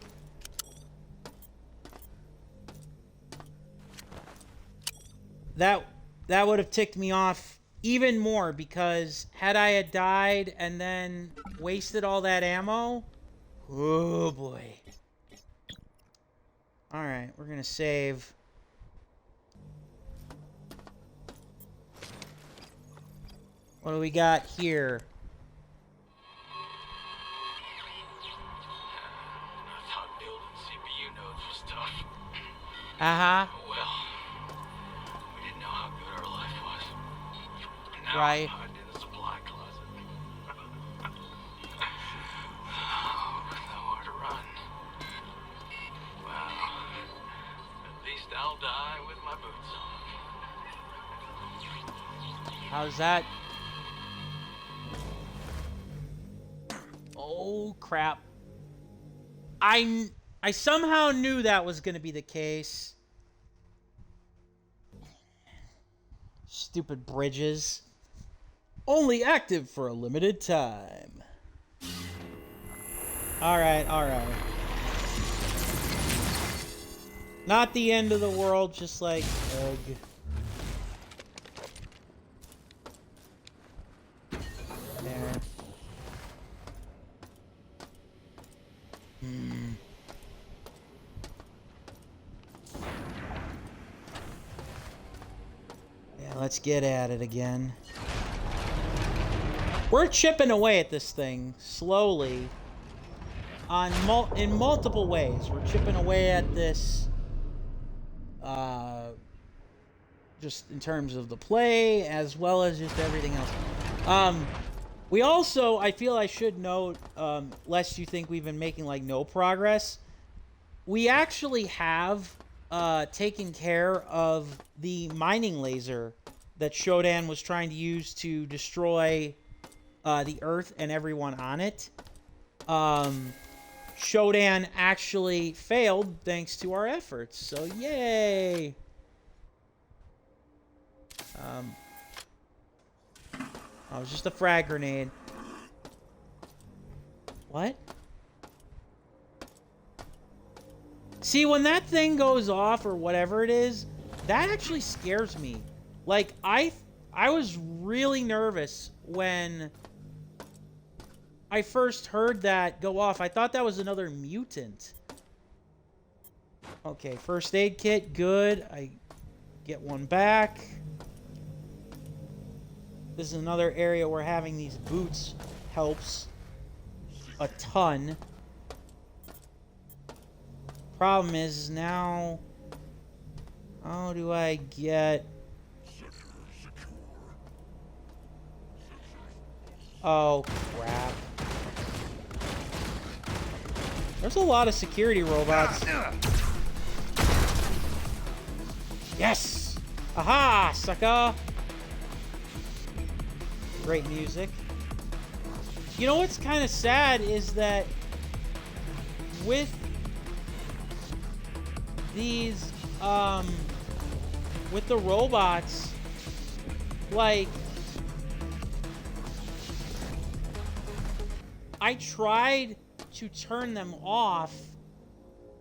That would have ticked me off even more, because had I had died and then wasted all that ammo, oh boy. Alright, we're gonna save. What do we got here? I thought building CPU nodes was tough. Uh-huh. Well, we didn't know how good our life was. Now Right. I'm hiding in the supply closet. Oh, with nowhere to run. Well, at least I'll die with my boots on. How's that? Oh, crap. I somehow knew that was going to be the case. Stupid bridges. Only active for a limited time. Alright, alright. Not the end of the world, just like, ugh. There. Yeah, let's get at it again. We're chipping away at this thing slowly on in multiple ways. We're chipping away at this just in terms of the play as well as just everything else. We also, I feel I should note, lest you think we've been making like no progress, we actually have taken care of the mining laser that Shodan was trying to use to destroy the Earth and everyone on it. Shodan actually failed thanks to our efforts, so yay! Oh, it was just a frag grenade. What? See, when that thing goes off or whatever it is, that actually scares me. Like, I was really nervous when I first heard that go off. I thought that was another mutant. Okay, first aid kit, good. I get one back. This is another area where having these boots helps a ton. Problem is now, how do I get... Oh, crap. There's a lot of security robots. Yes! Aha, sucker! Great music. You know what's kind of sad is that with these, with the robots, like, I tried to turn them off,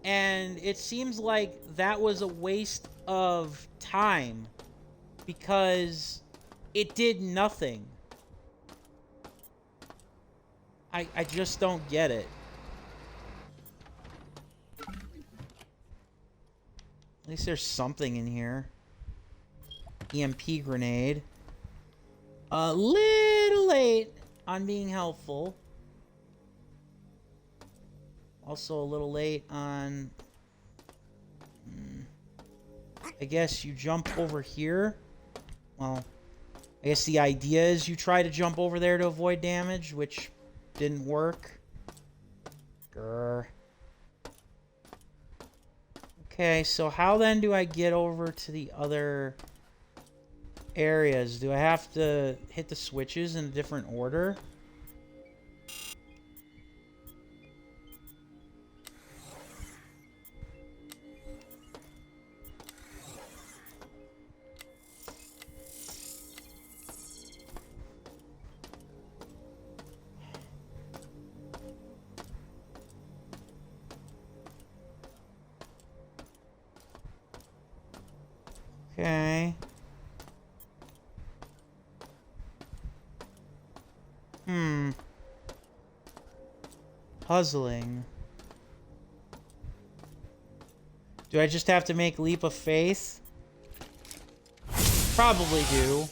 and it seems like that was a waste of time because it did nothing. I just don't get it. At least there's something in here. EMP grenade. A little late on being helpful. Also a little late on... I guess you jump over here. Well, I guess the idea is you try to jump over there to avoid damage, which didn't work. Grr. Okay, so how then do I get over to the other areas? Do I have to hit the switches in a different order? Okay. Puzzling. Do I just have to make leap of faith? Probably do.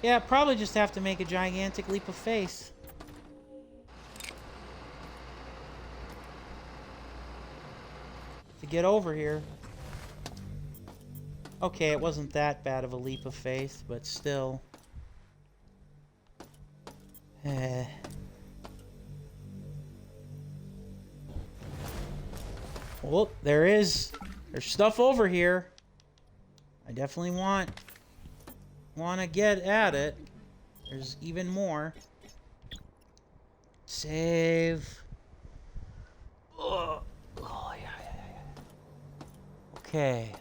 Yeah, probably just have to make a gigantic leap of faith. To get over here. Okay, it wasn't that bad of a leap of faith, but still. Well, there's stuff over here. I definitely want to get at it. There's even more. Save. Oh, yeah. Okay.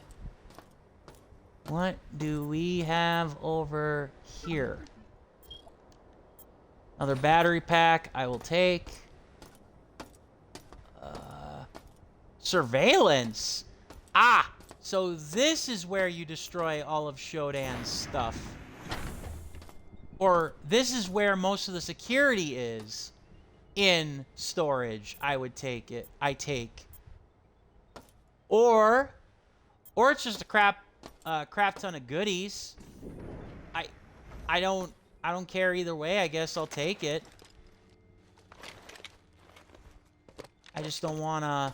What do we have over here? Another battery pack I will take. Surveillance. Ah, so this is where you destroy all of Shodan's stuff. Or this is where most of the security is in storage. I would take it. I take. Or it's just a crap ton of goodies. I don't care either way. I guess I'll take it. I just don't want to...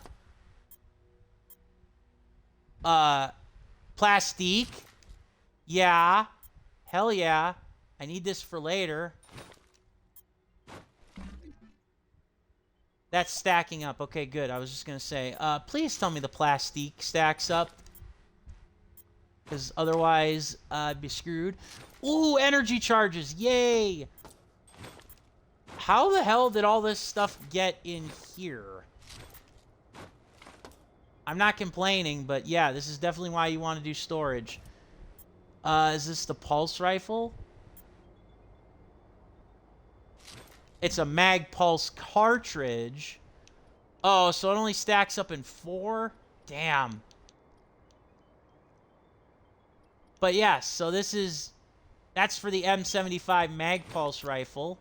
plastique. Yeah. Hell yeah. I need this for later. That's stacking up. Okay, good. I was just going to say, please tell me the plastique stacks up. Because otherwise, I'd be screwed. Ooh, energy charges. Yay. How the hell did all this stuff get in here? I'm not complaining, but yeah, this is definitely why you want to do storage. Is this the pulse rifle? It's a mag pulse cartridge. Oh, so it only stacks up in 4? Damn. But yes, so that's for the M75 mag pulse rifle.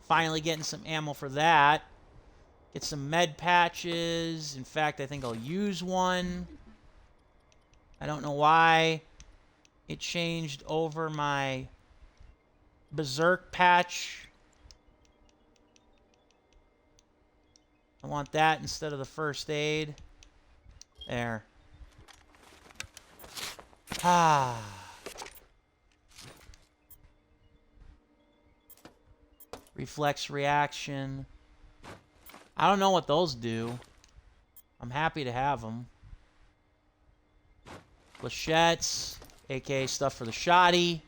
Finally getting some ammo for that. Get some med patches. In fact, I think I'll use one. I don't know why it changed over my berserk patch. I want that instead of the first aid. There. Ah. Reflex reaction. I don't know what those do. I'm happy to have them. Flechettes, aka stuff for the shoddy.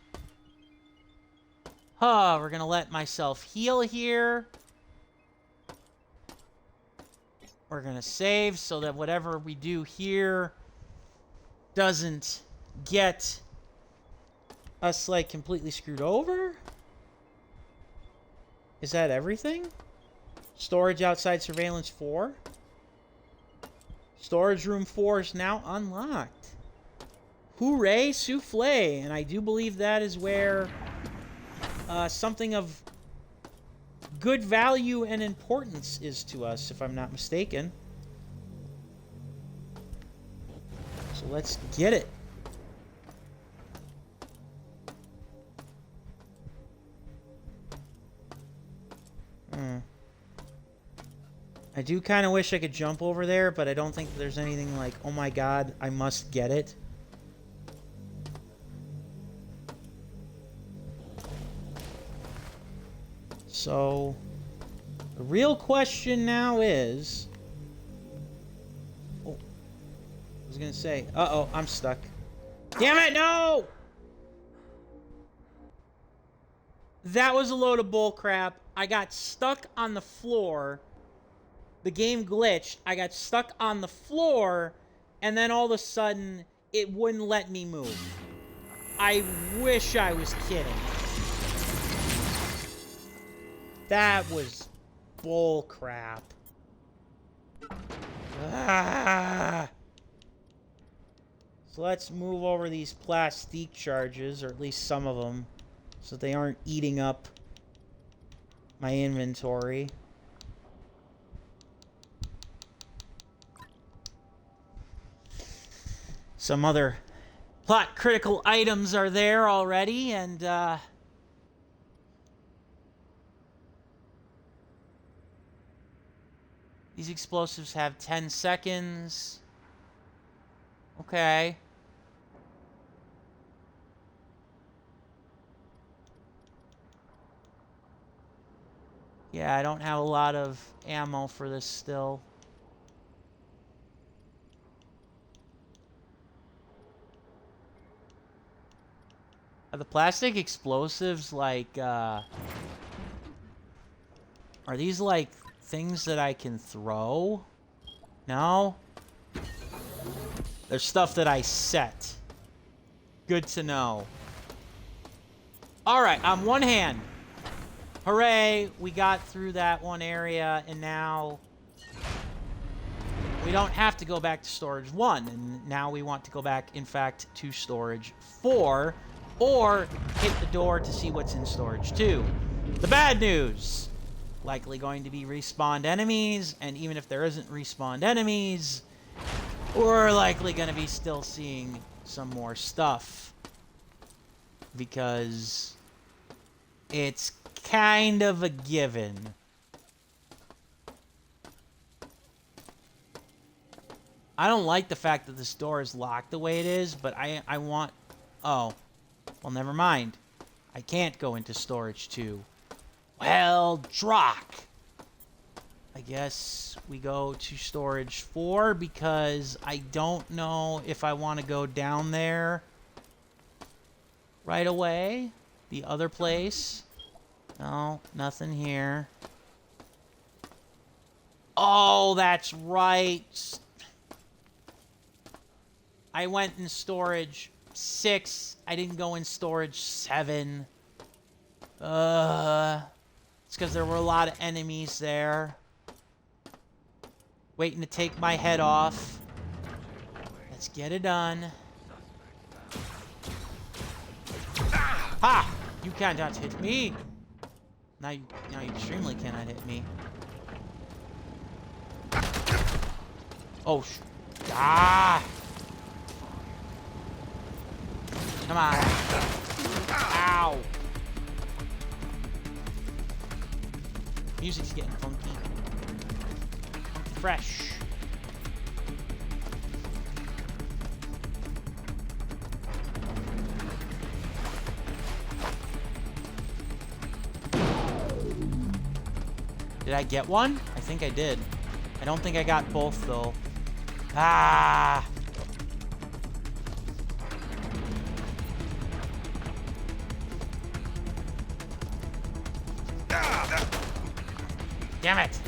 Huh, we're gonna let myself heal here. We're gonna save so that whatever we do here doesn't get us, like, completely screwed over. Is that everything? Storage outside surveillance 4. Storage room 4 is now unlocked. Hooray, souffle. And I do believe that is where something of good value and importance is to us, if I'm not mistaken. So let's get it. I do kind of wish I could jump over there, but I don't think there's anything like, oh my god, I must get it. So, the real question now is... Oh, I was gonna say, uh-oh, I'm stuck. Damn it, no! That was a load of bull crap. I got stuck on the floor. The game glitched. I got stuck on the floor, and then all of a sudden, it wouldn't let me move. I wish I was kidding. That was bull crap. Ah. So let's move over these plastique charges, or at least some of them, so they aren't eating up my inventory. Some other plot critical items are there already, and these explosives have 10 seconds. Okay. Yeah, I don't have a lot of ammo for this still. Are the plastic explosives like, are these like things that I can throw? No? There's stuff that I set. Good to know. Alright, on one hand. Hooray, we got through that one area, and now we don't have to go back to storage 1, and now we want to go back, in fact, to storage 4, or hit the door to see what's in storage 2. The bad news! Likely going to be respawned enemies, and even if there isn't respawned enemies, we're likely going to be still seeing some more stuff. Because it's kind of a given. I don't like the fact that this door is locked the way it is, but I want... Oh. Well, never mind. I can't go into storage 2. Well, Drock. I guess we go to storage 4 because I don't know if I want to go down there right away. The other place. No, nothing here. Oh, that's right. I went in storage 6. I didn't go in storage 7. It's because there were a lot of enemies there. Waiting to take my head off. Let's get it done. Ha! You cannot hit me. Now you extremely cannot hit me. Oh, ah! Come on. Ow. Music's getting funky. Fresh. Did I get one? I think I did. I don't think I got both, though. Ah! Damn it!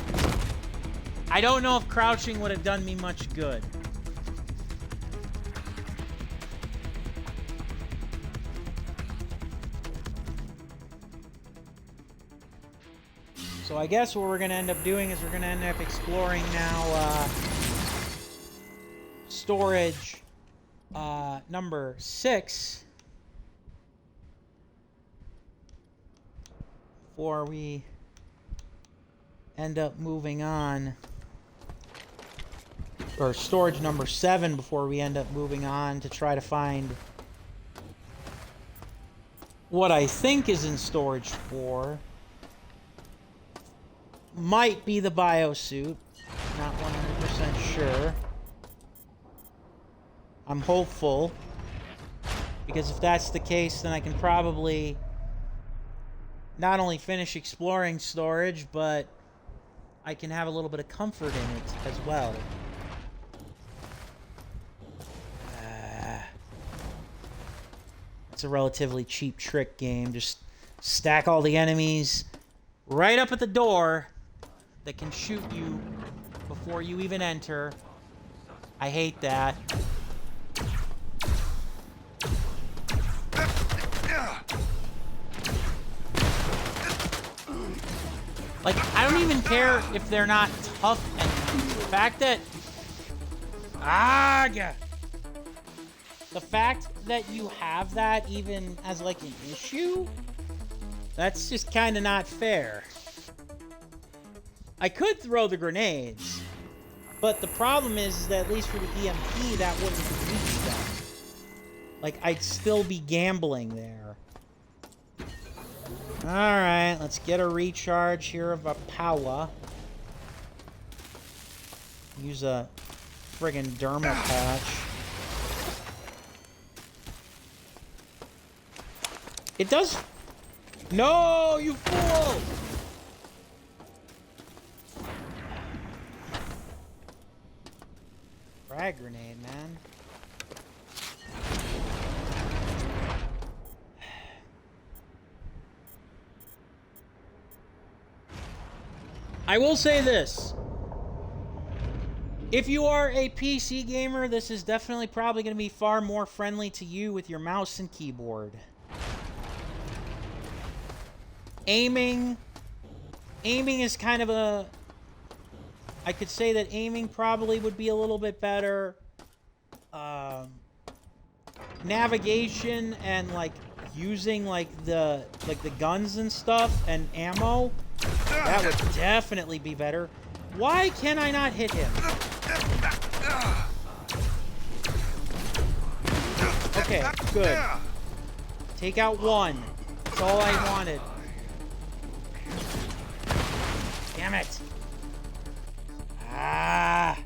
I don't know if crouching would have done me much good. So I guess what we're going to end up doing is we're going to end up exploring now storage number 6 before we end up moving on, or storage number 7 before we end up moving on to try to find what I think is in storage 4. Might be the biosuit. Not 100% sure. I'm hopeful. Because if that's the case, then I can probably not only finish exploring storage, but I can have a little bit of comfort in it as well. It's a relatively cheap trick game. Just stack all the enemies right up at the door that can shoot you before you even enter. I hate that. Like, I don't even care if they're not tough enemies. The fact that... Ah, yeah. the fact that you have that even as like an issue, that's just kind of not fair. I could throw the grenades, but the problem is that at least for the EMP, that wouldn't reach them. Like, I'd still be gambling there. Alright, let's get a recharge here of a power. Use a friggin' dermal patch. It does... No, you fool! Frag grenade, man. I will say this. If you are a PC gamer, this is definitely probably going to be far more friendly to you with your mouse and keyboard. Aiming is kind of a... I could say that aiming probably would be a little bit better. Navigation and like using like the guns and stuff and ammo, that would definitely be better. Why can I not hit him? Okay, good. Take out one. That's all I wanted. Damn it. Ah.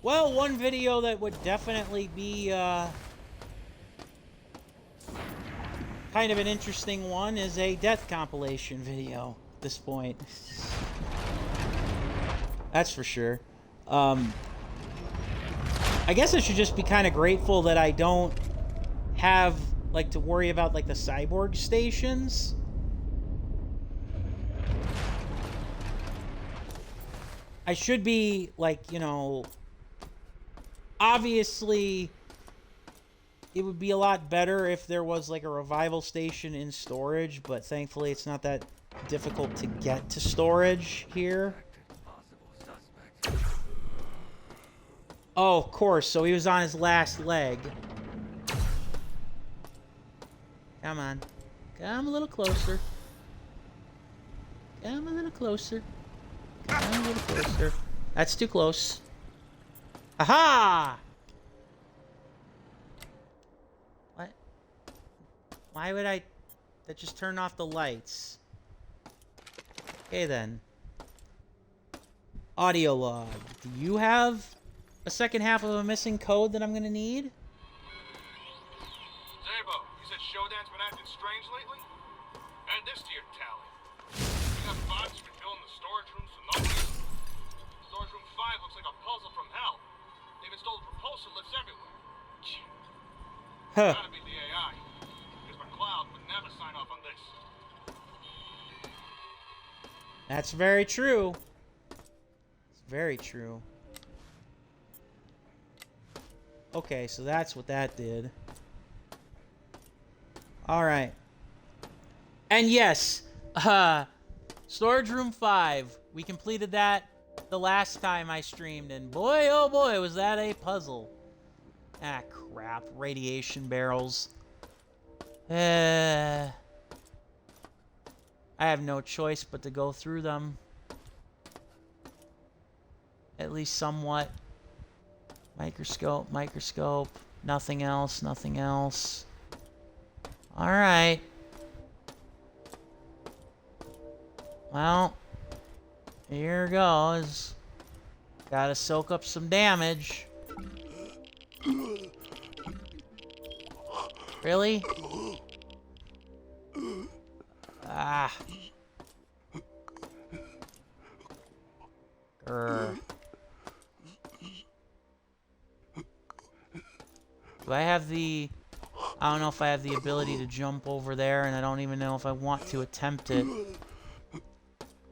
Well, one video that would definitely be kind of an interesting one is a death compilation video at this point. That's for sure. I guess I should just be kind of grateful that I don't have like to worry about like the cyborg stations. I should be like, you know, obviously it would be a lot better if there was like a revival station in storage, but thankfully it's not that difficult to get to storage here. Oh, of course, so he was on his last leg. Come on. Come a little closer. Come a little closer. Come a little closer. That's too close. Aha! What? Why would I... That just turned off the lights. Okay, then. Audio log. Do you have a second half of a missing code that I'm gonna need? Zabo, you said Shodan's been acting strange lately? Add this to your tally. We got bots been filling the storage rooms for no reason. Storage room 5 looks like a puzzle from hell. They've installed propulsion lifts everywhere. Huh. Gotta be the AI. Because McCloud would never sign off on this. That's very true. It's very true. Okay, so that's what that did. Alright. And yes, Storage Room 5. We completed that the last time I streamed, and boy, oh boy, was that a puzzle. Ah, crap. Radiation barrels. I have no choice but to go through them. At least somewhat. Microscope, microscope. Nothing else, nothing else. Alright. Well, here goes. Gotta soak up some damage. Really? Ah. Grr. Do I have the... I don't know if I have the ability to jump over there, and I don't even know if I want to attempt it.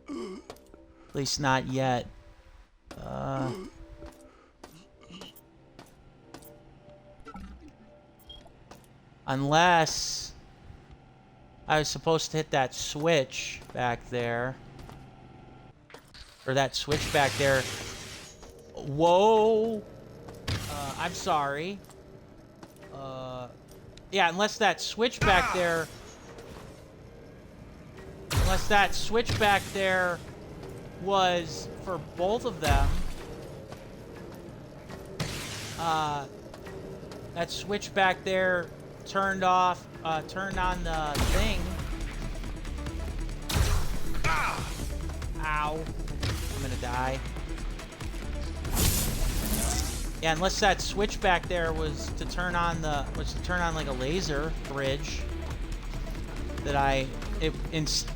At least not yet. Unless I was supposed to hit that switch back there. Or that switch back there. Whoa! I'm sorry. Yeah, unless that switch back there... Unless that switch back there was for both of them. That switch back there turned on the thing. Ow. I'm gonna die. Yeah, unless that switch back there was to turn on like a laser bridge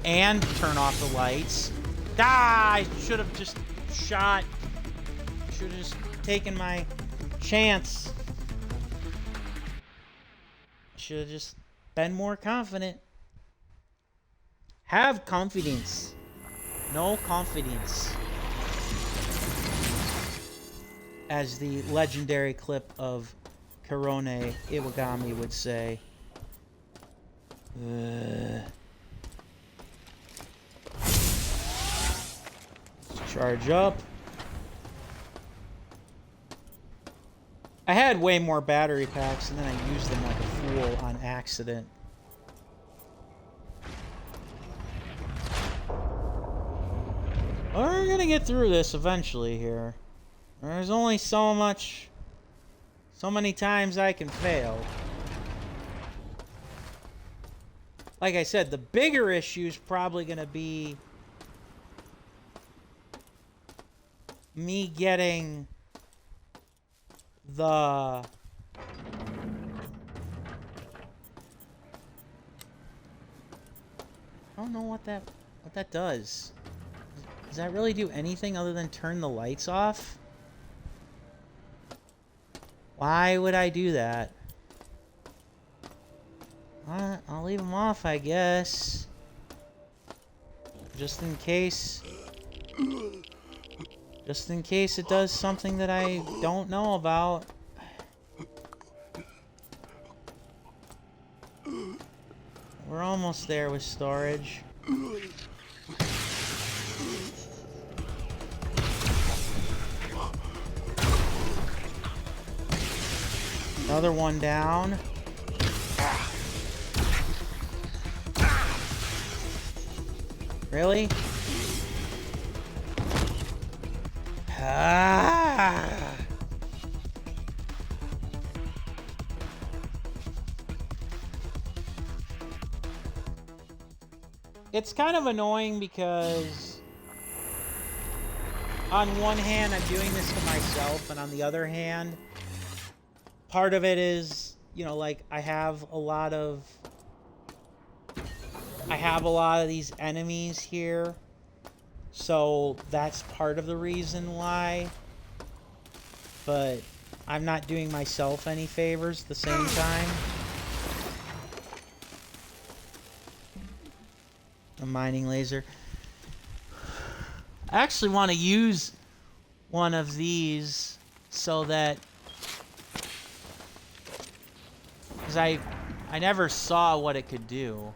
and turn off the lights. Ah, I should have just shot. Should have just taken my chance. Should have just been more confident. Have confidence. No confidence. As the legendary clip of Korone Iwagami would say. Charge up. I had way more battery packs and then I used them like a fool on accident. We're gonna get through this eventually here. There's only so many times I can fail. Like I said, the bigger issue is probably gonna be me getting the... I don't know what that does. Does that really do anything other than turn the lights off? Why would I do that? I'll leave them off, I guess. Just in case. Just in case it does something that I don't know about. We're almost there with storage. Another one down. Really? Ah! It's kind of annoying because on one hand I'm doing this to myself, and on the other hand, part of it is, you know, like I have a lot of these enemies here, so that's part of the reason why. But I'm not doing myself any favors at the same time. A mining laser. I actually want to use one of these so that, because I never saw what it could do.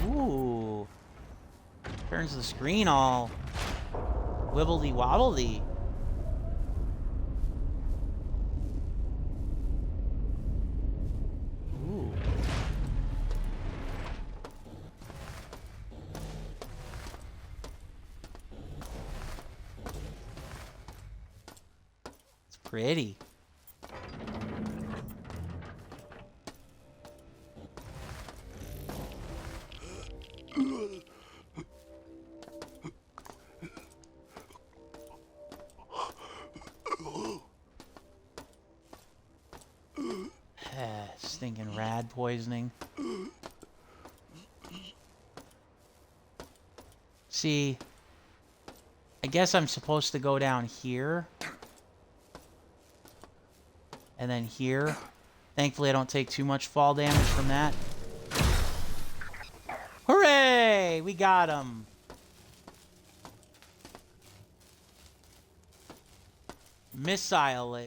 Ooh. Turns the screen all wibbly wobbly. Ooh. It's pretty. Stinking rad poisoning. See, I guess I'm supposed to go down here. And then here. Thankfully, I don't take too much fall damage from that. Hooray! We got him.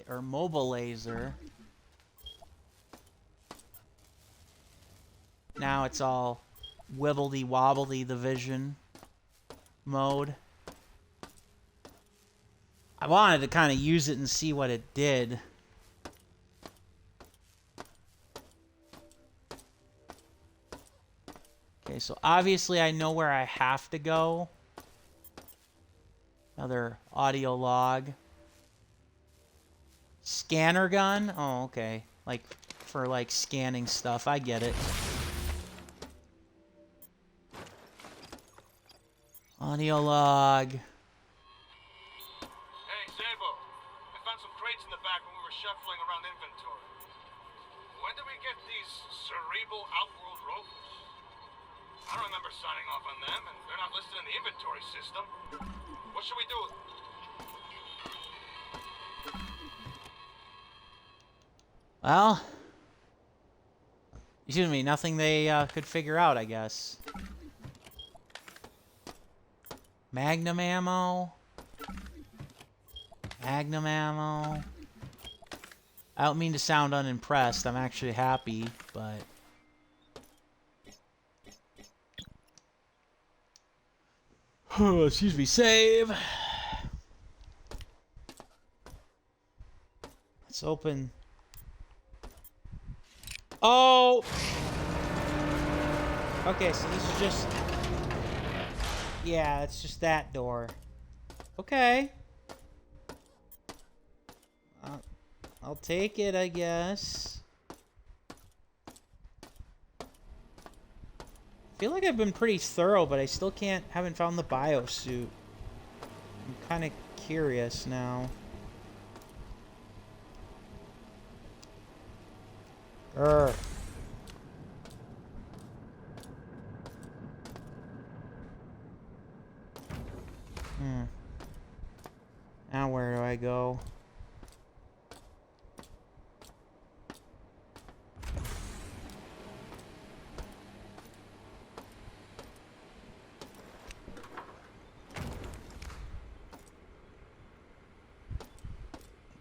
or mobile laser. Now it's all wibbledy wobbly, the vision mode. I wanted to kind of use it and see what it did. Okay, so obviously I know where I have to go. Another audio log. Scanner gun? Oh, okay. Like, for, like, scanning stuff. I get it. Audio log. Hey, Sabo. I found some crates in the back when we were shuffling around inventory. When did we get these cerebral outworld rovers? I don't remember signing off on them, and they're not listed in the inventory system. What should we do with them? Well, excuse me, nothing they could figure out, I guess. Magnum ammo. Magnum ammo. I don't mean to sound unimpressed. I'm actually happy, but... excuse me, save. Let's open... Oh! Okay, so this is just... Yeah, it's just that door. Okay. I'll take it, I guess. I feel like I've been pretty thorough, but I still haven't found the biosuit. I'm kind of curious now. Urgh. Now where do I go?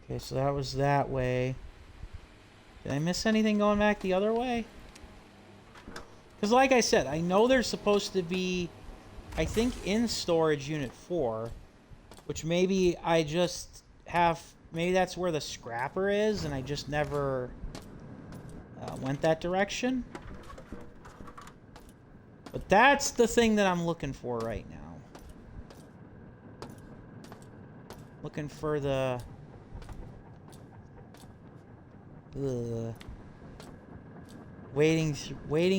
Okay, so that was that way. Did I miss anything going back the other way? Because like I said, I know there's supposed to be, I think, in storage unit 4, which maybe I just have, maybe that's where the scrapper is, and I just never went that direction. But that's the thing that I'm looking for right now. Looking for the... Wading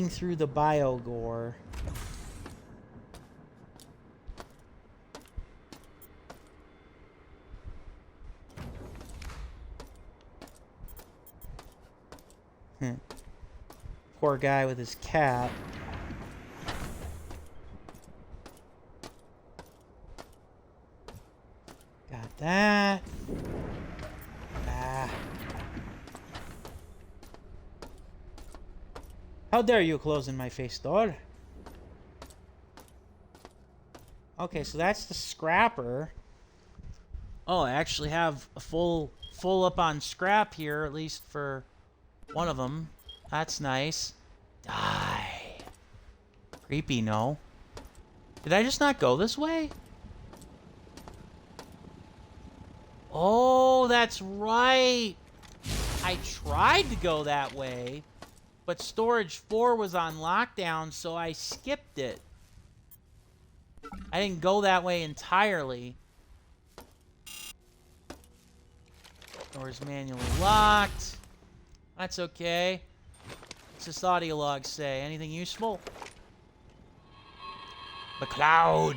through the biogore. Poor guy with his cat. Got that. How dare you close in my face door? Okay, so that's the scrapper. Oh, I actually have a full up on scrap here, at least for one of them. That's nice. Die. Creepy, no? Did I just not go this way? Oh, that's right. I tried to go that way, but storage 4 was on lockdown, so I skipped it. I didn't go that way entirely. Door's manually locked. That's okay. What's this audio log say? Anything useful? The cloud.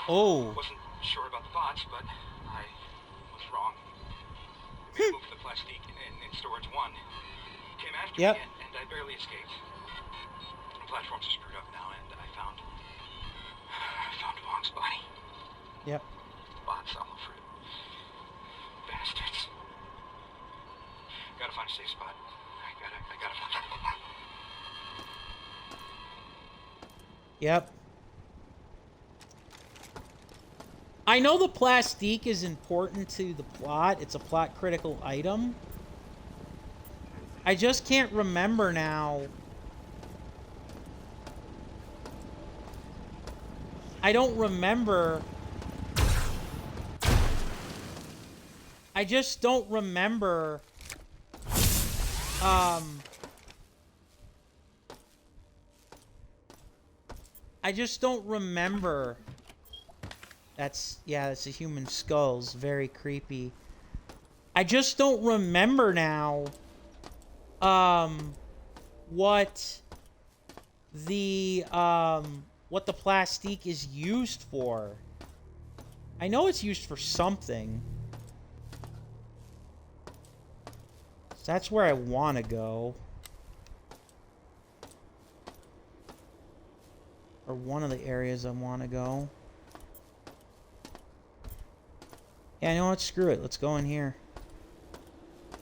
Oh. Wasn't sure about the bots, but I was wrong. We moved the plastique in storage 1. Came after me, and I barely escaped. The platforms are screwed up now, and I found Wong's body. Yep. Bots all over it. Bastards. Gotta find a safe spot. I gotta find it. Yep. I know the plastique is important to the plot. It's a plot critical item. I just can't remember now. I don't remember. I just don't remember. I just don't remember. That's a human skull's very creepy. I just don't remember now. What the plastique is used for. I know it's used for something. So that's where I want to go. Or one of the areas I want to go. Yeah, you know what? Screw it. Let's go in here.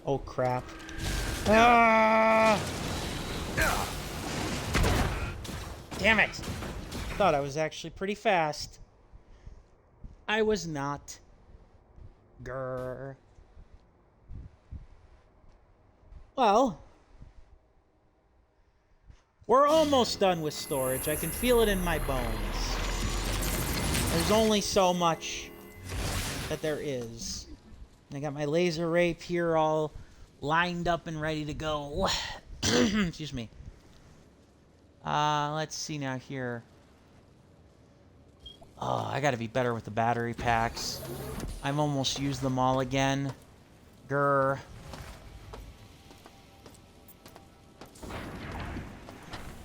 Oh, crap. Ah! Damn it! I thought I was actually pretty fast. I was not. Grr. Well, we're almost done with storage. I can feel it in my bones. There's only so much that there is. And I got my laser rape here all lined up and ready to go. Excuse me. Let's see now here. Oh, I gotta be better with the battery packs. I've almost used them all again. Grr.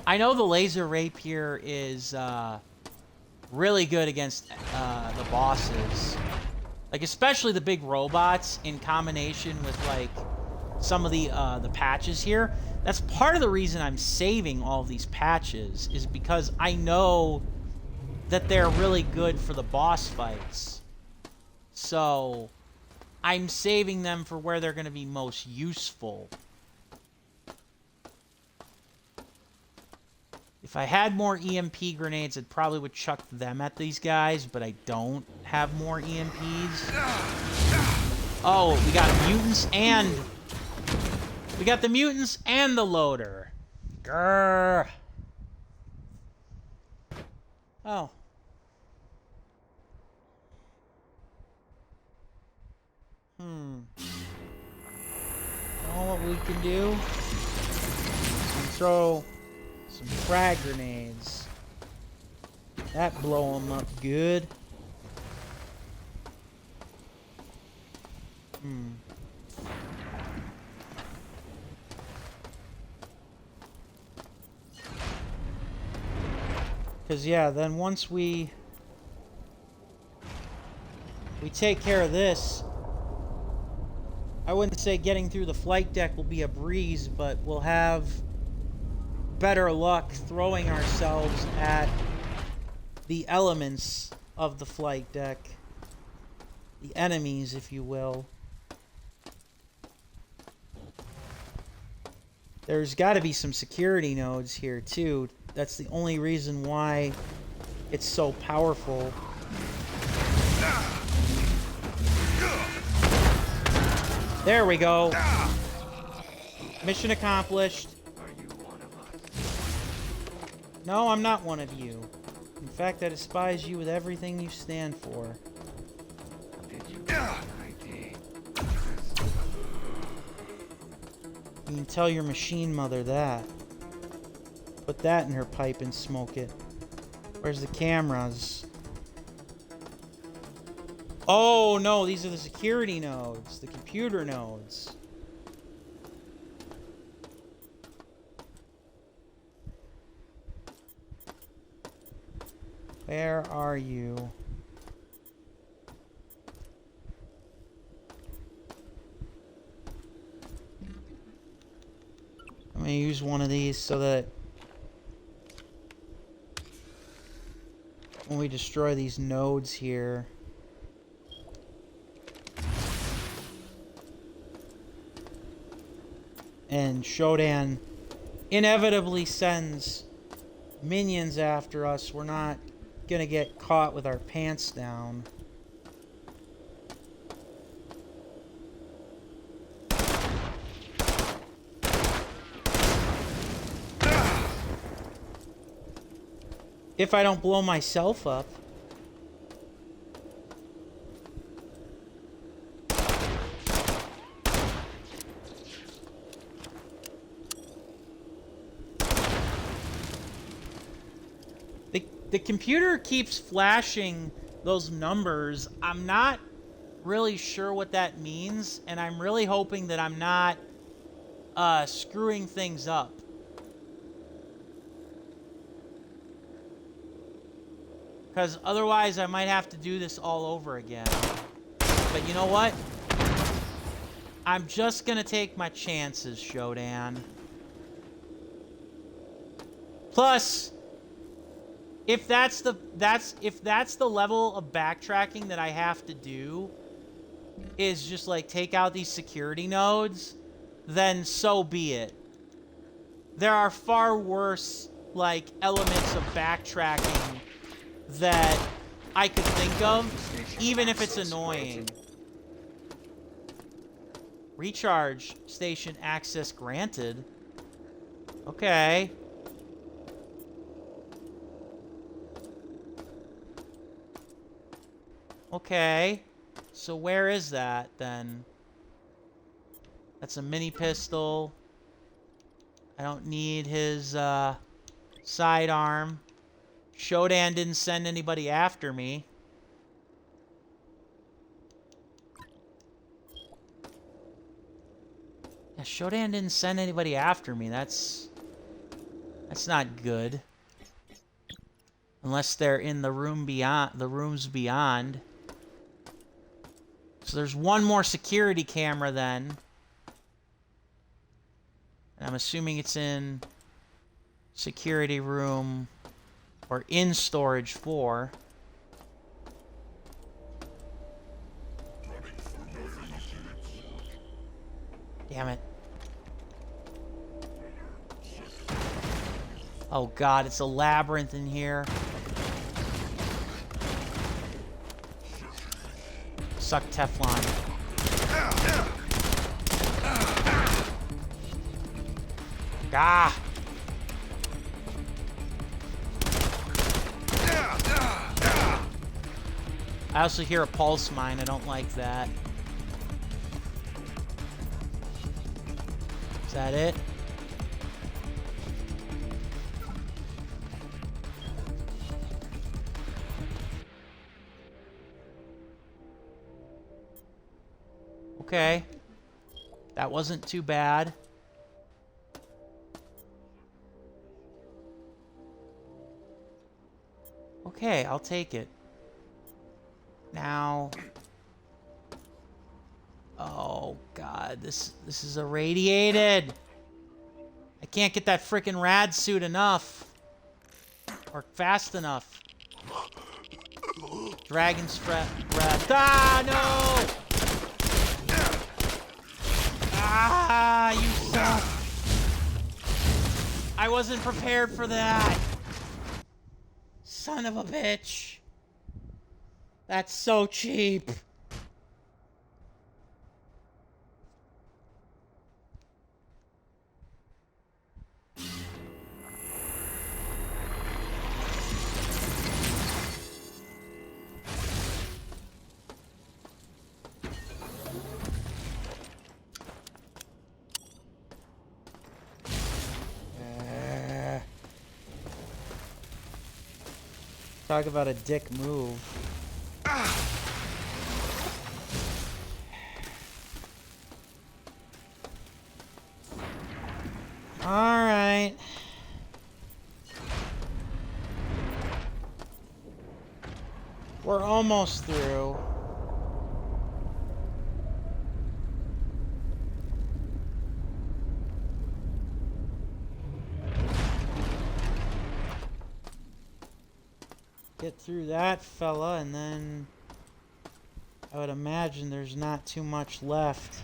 I know the laser rapier is really good against the bosses. Like, especially the big robots in combination with, like, some of the patches here. That's part of the reason I'm saving all of these patches, is because I know that they're really good for the boss fights. So, I'm saving them for where they're going to be most useful. If I had more EMP grenades, I probably would chuck them at these guys, but I don't have more EMPs. Oh, we got mutants and... We got the mutants and the loader. Grrr. Oh. You know what we can do? We can throw some frag grenades. That blow them up good. Because, yeah, then once we take care of this, I wouldn't say getting through the flight deck will be a breeze, but we'll have better luck throwing ourselves at the elements of the flight deck. The enemies, if you will. There's got to be some security nodes here, too. That's the only reason why it's so powerful. There we go. Mission accomplished. No, I'm not one of you. In fact, I despise you with everything you stand for. You can tell your machine mother that. Put that in her pipe and smoke it. Where's the cameras? Oh, no, these are the security nodes. The computer nodes. Where are you? I'm going to use one of these so that when we destroy these nodes here, and Shodan inevitably sends minions after us, we're not gonna get caught with our pants down. If I don't blow myself up. The computer keeps flashing those numbers. I'm not really sure what that means, and I'm really hoping that I'm not screwing things up. Because otherwise I might have to do this all over again. But you know what? I'm just gonna take my chances, Shodan. Plus, if that's the level of backtracking that I have to do, is just like take out these security nodes, then so be it. There are far worse like elements of backtracking that I could think of, even if it's annoying. Recharge station access granted. Okay. Okay. So where is that then? That's a mini pistol. I don't need his sidearm. Shodan didn't send anybody after me. Yeah, Shodan didn't send anybody after me. That's not good. Unless they're in the room beyond, the rooms beyond. So there's one more security camera then. And I'm assuming it's in security room or in storage 4. Damn it. Oh god, it's a labyrinth in here. Suck Teflon. Ah! I also hear a pulse mine. I don't like that. Is that it? Okay. That wasn't too bad. Okay, I'll take it. Now... Oh, God. This is irradiated. I can't get that frickin' rad suit enough. Or fast enough. Dragon's breath. Ah, no! Ah, you suck. I wasn't prepared for that. Son of a bitch. That's so cheap. Talk about a dick move. Alright. We're almost through. Get through that fella, and then I would imagine there's not too much left.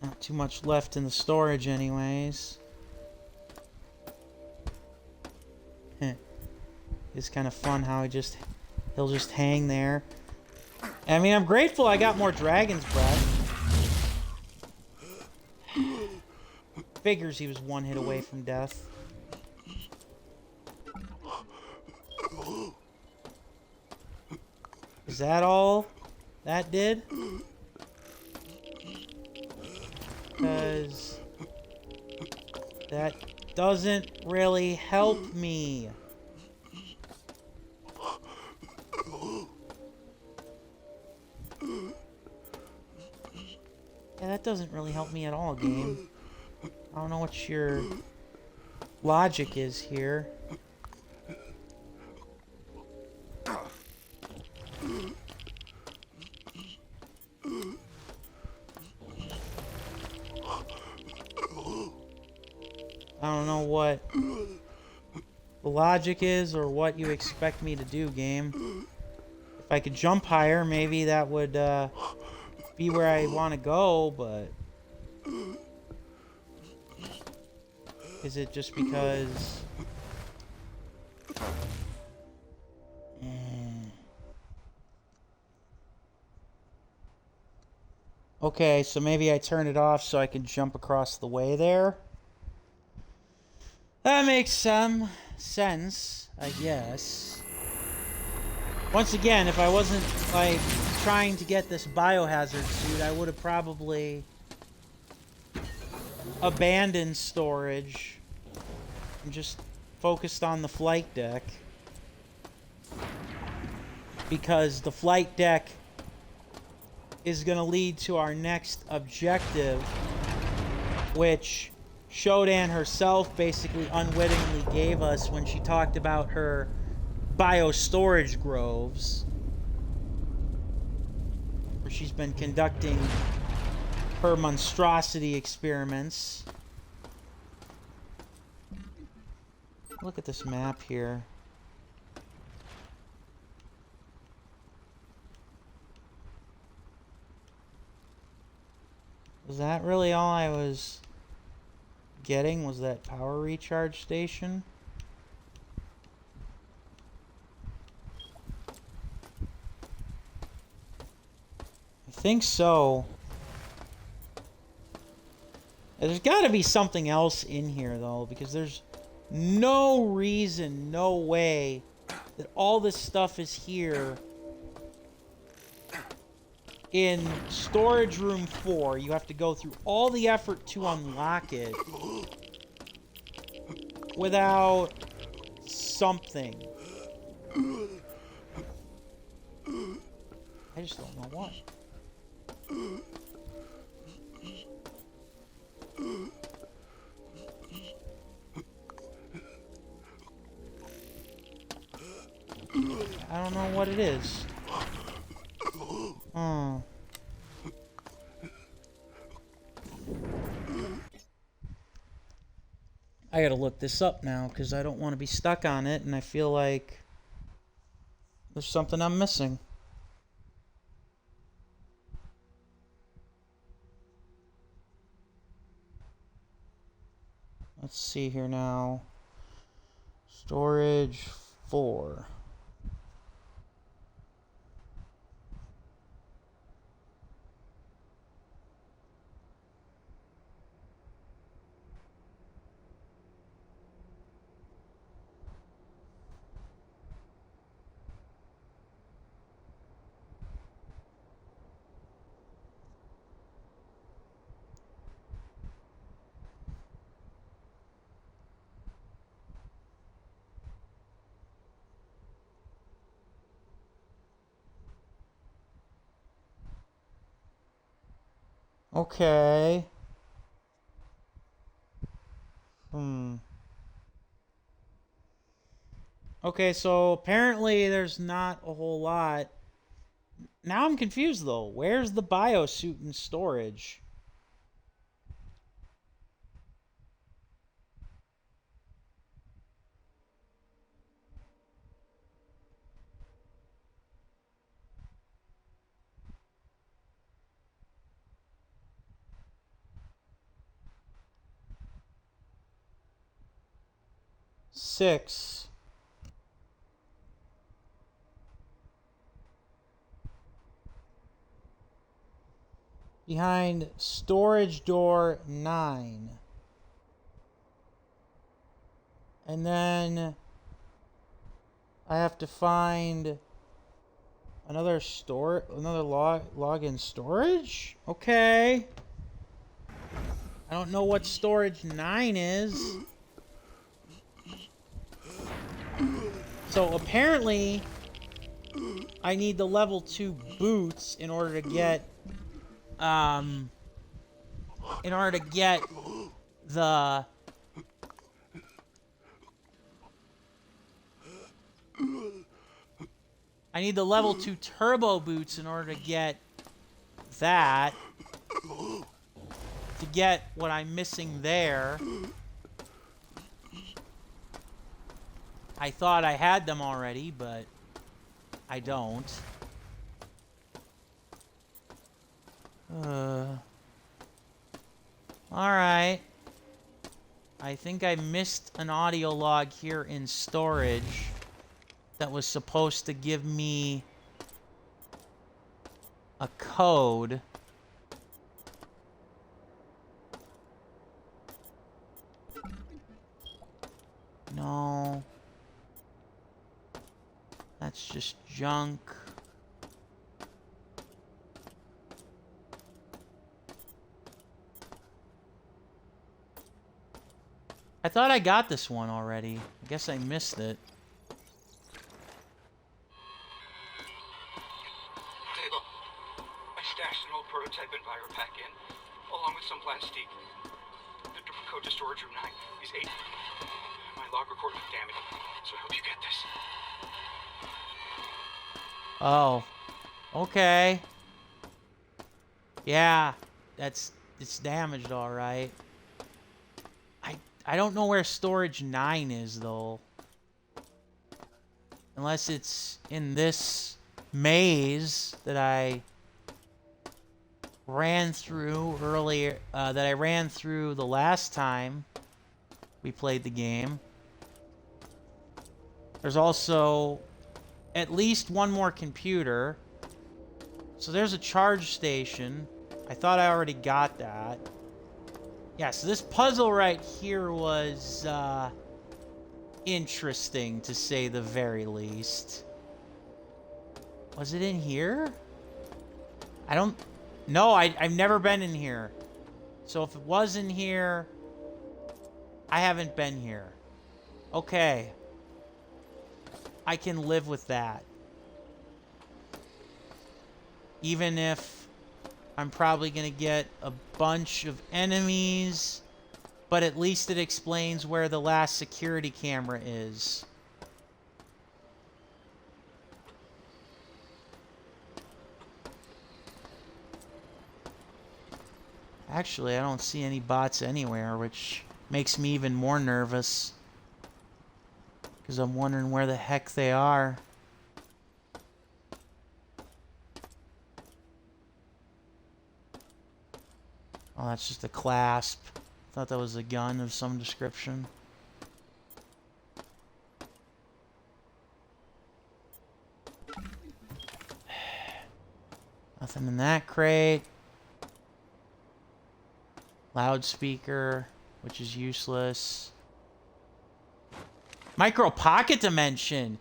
Not too much left in the storage anyways. It's kind of fun how he'll just hang there. I mean, I'm grateful I got more dragon's breath. Figures he was one hit away from death. Is that all that did? Because that doesn't really help me. Yeah, that doesn't really help me at all, game. I don't know what your logic is here. I don't know what the logic is or what you expect me to do, game. If I could jump higher, maybe that would be where I want to go, but... Is it just because... Okay, so maybe I turn it off so I can jump across the way there. That makes some sense, I guess. Once again, if I wasn't, like, trying to get this biohazard suit, I would have probably abandoned storage and just focused on the flight deck. Because the flight deck is going to lead to our next objective, which Shodan herself basically unwittingly gave us when she talked about her biostorage groves, where she's been conducting her monstrosity experiments. Look at this map here. Was that really all I was getting? Was that power recharge station? I think so. There's got to be something else in here, though, because there's no reason, no way that all this stuff is here in storage room 4. You have to go through all the effort to unlock it without something. I just don't know what. I don't know what it is. Oh. I gotta look this up now because I don't want to be stuck on it, and I feel like there's something I'm missing. Let's see here now. Storage 4. Okay. Okay, so apparently there's not a whole lot. Now I'm confused, though. Where's the biosuit in storage? Six. Behind storage door 9. And then I have to find another login storage? Okay. I don't know what storage 9 is. So apparently I need the level 2 boots in order to get the I need the level 2 turbo boots in order to get that. To get what I'm missing there. I thought I had them already, but I don't. Alright. I think I missed an audio log here in storage that was supposed to give me a code. No. That's just junk. I thought I got this one already. I guess I missed it. Table. I stashed an old prototype EnviroPack in, along with some plastique. The code to storage room 9 is 8. My log recorder was damaged, so I hope you get this. Oh. Okay. Yeah. It's damaged, alright. I don't know where storage 9 is, though. Unless it's in this maze that I ran through earlier, that I ran through the last time we played the game. There's also at least one more computer. So there's a charge station. I thought I already got that. Yeah, so this puzzle right here was interesting, to say the very least. Was it in here? I don't... No, I've never been in here. So if it was in here, I haven't been here. Okay. I can live with that. Even if I'm probably going to get a bunch of enemies, but at least it explains where the last security camera is. Actually, I don't see any bots anywhere, which makes me even more nervous. Because I'm wondering where the heck they are. Oh, that's just a clasp. Thought that was a gun of some description. Nothing in that crate. Loudspeaker, which is useless. Micro pocket dimension.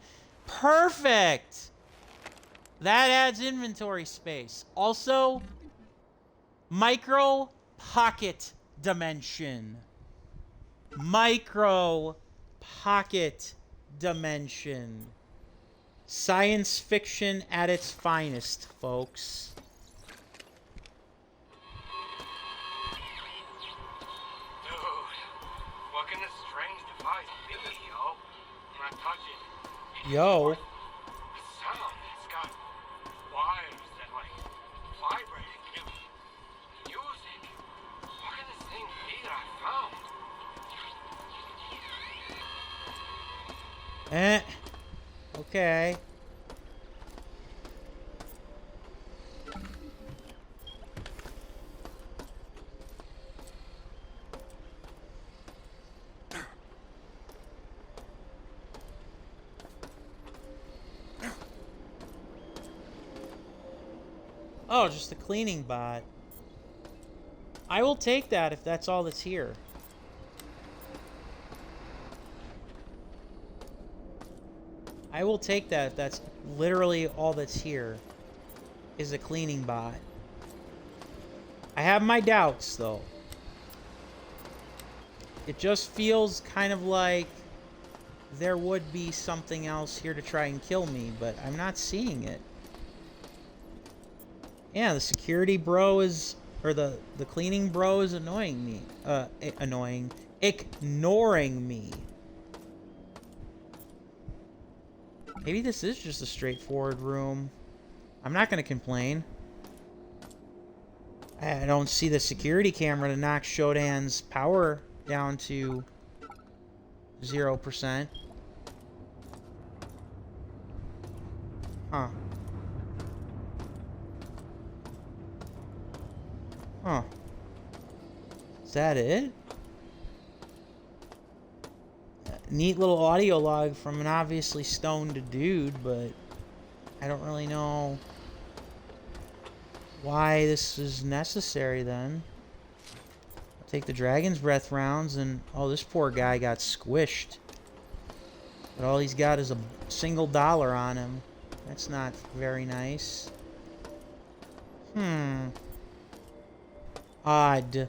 Perfect! That adds inventory space. Also, micro pocket dimension. Micro pocket dimension. Science fiction at its finest, folks. Dude, what kind of strange device be, yo? When I touch it, Yo. a sound. It's got wires that like vibrate and give music. What kind of thing be that I found? Okay. Oh, just a cleaning bot. I will take that if that's all that's here. I will take that if that's literally all that's here. Is a cleaning bot. I have my doubts, though. It just feels kind of like there would be something else here to try and kill me, but I'm not seeing it. Yeah, the security bro is... Or the cleaning bro is annoying me. Ignoring me. Maybe this is just a straightforward room. I'm not going to complain. I don't see the security camera to knock Shodan's power down to 0%. Huh. Huh. Is that it? Neat little audio log from an obviously stoned dude, but I don't really know why this is necessary then. I'll take the Dragon's Breath rounds and... Oh, this poor guy got squished. But all he's got is a single dollar on him. That's not very nice. Odd.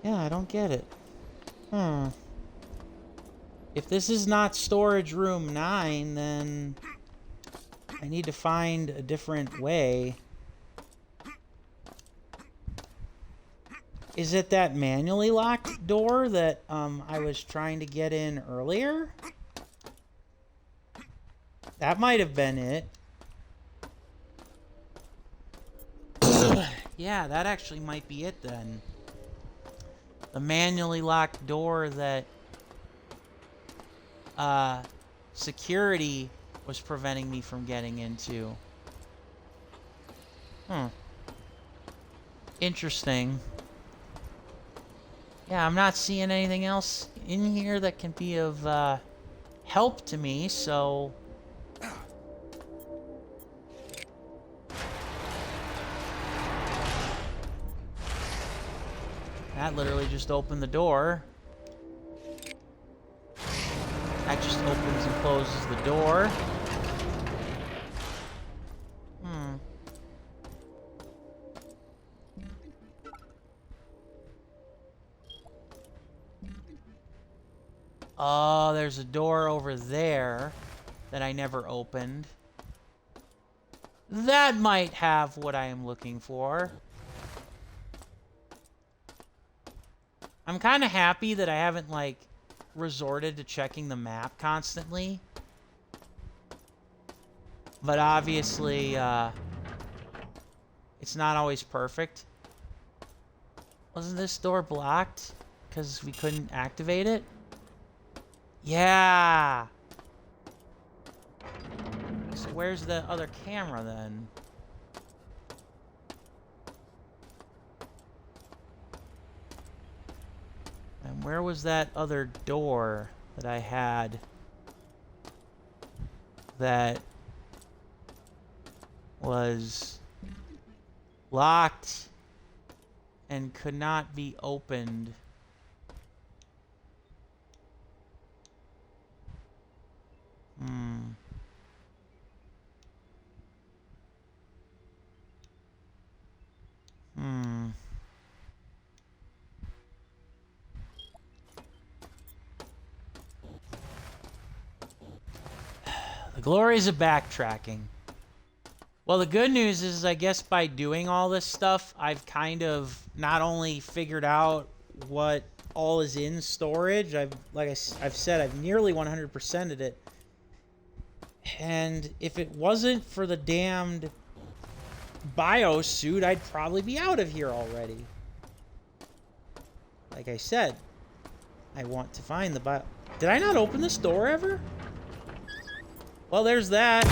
Yeah, I don't get it. If this is not storage room 9, then I need to find a different way. Is it that manually locked door that I was trying to get in earlier? That might have been it. Yeah, that actually might be it then. The manually locked door that security was preventing me from getting into. Interesting. Yeah, I'm not seeing anything else in here that can be of help to me, so... That literally just opened the door. That just opens and closes the door. Oh, there's a door over there that I never opened. That might have what I am looking for. I'm kind of happy that I haven't, like, resorted to checking the map constantly. But obviously, it's not always perfect. Wasn't this door blocked because we couldn't activate it? Yeah! So where's the other camera then? And where was that other door that I had that was locked and could not be opened? The glories of backtracking. Well, the good news is, I guess by doing all this stuff, I've kind of not only figured out what all is in storage, I've said, I've nearly 100%ed it. And if it wasn't for the damned biosuit, I'd probably be out of here already. Like I said, I want to find the bio... Did I not open this door ever? Well, there's that.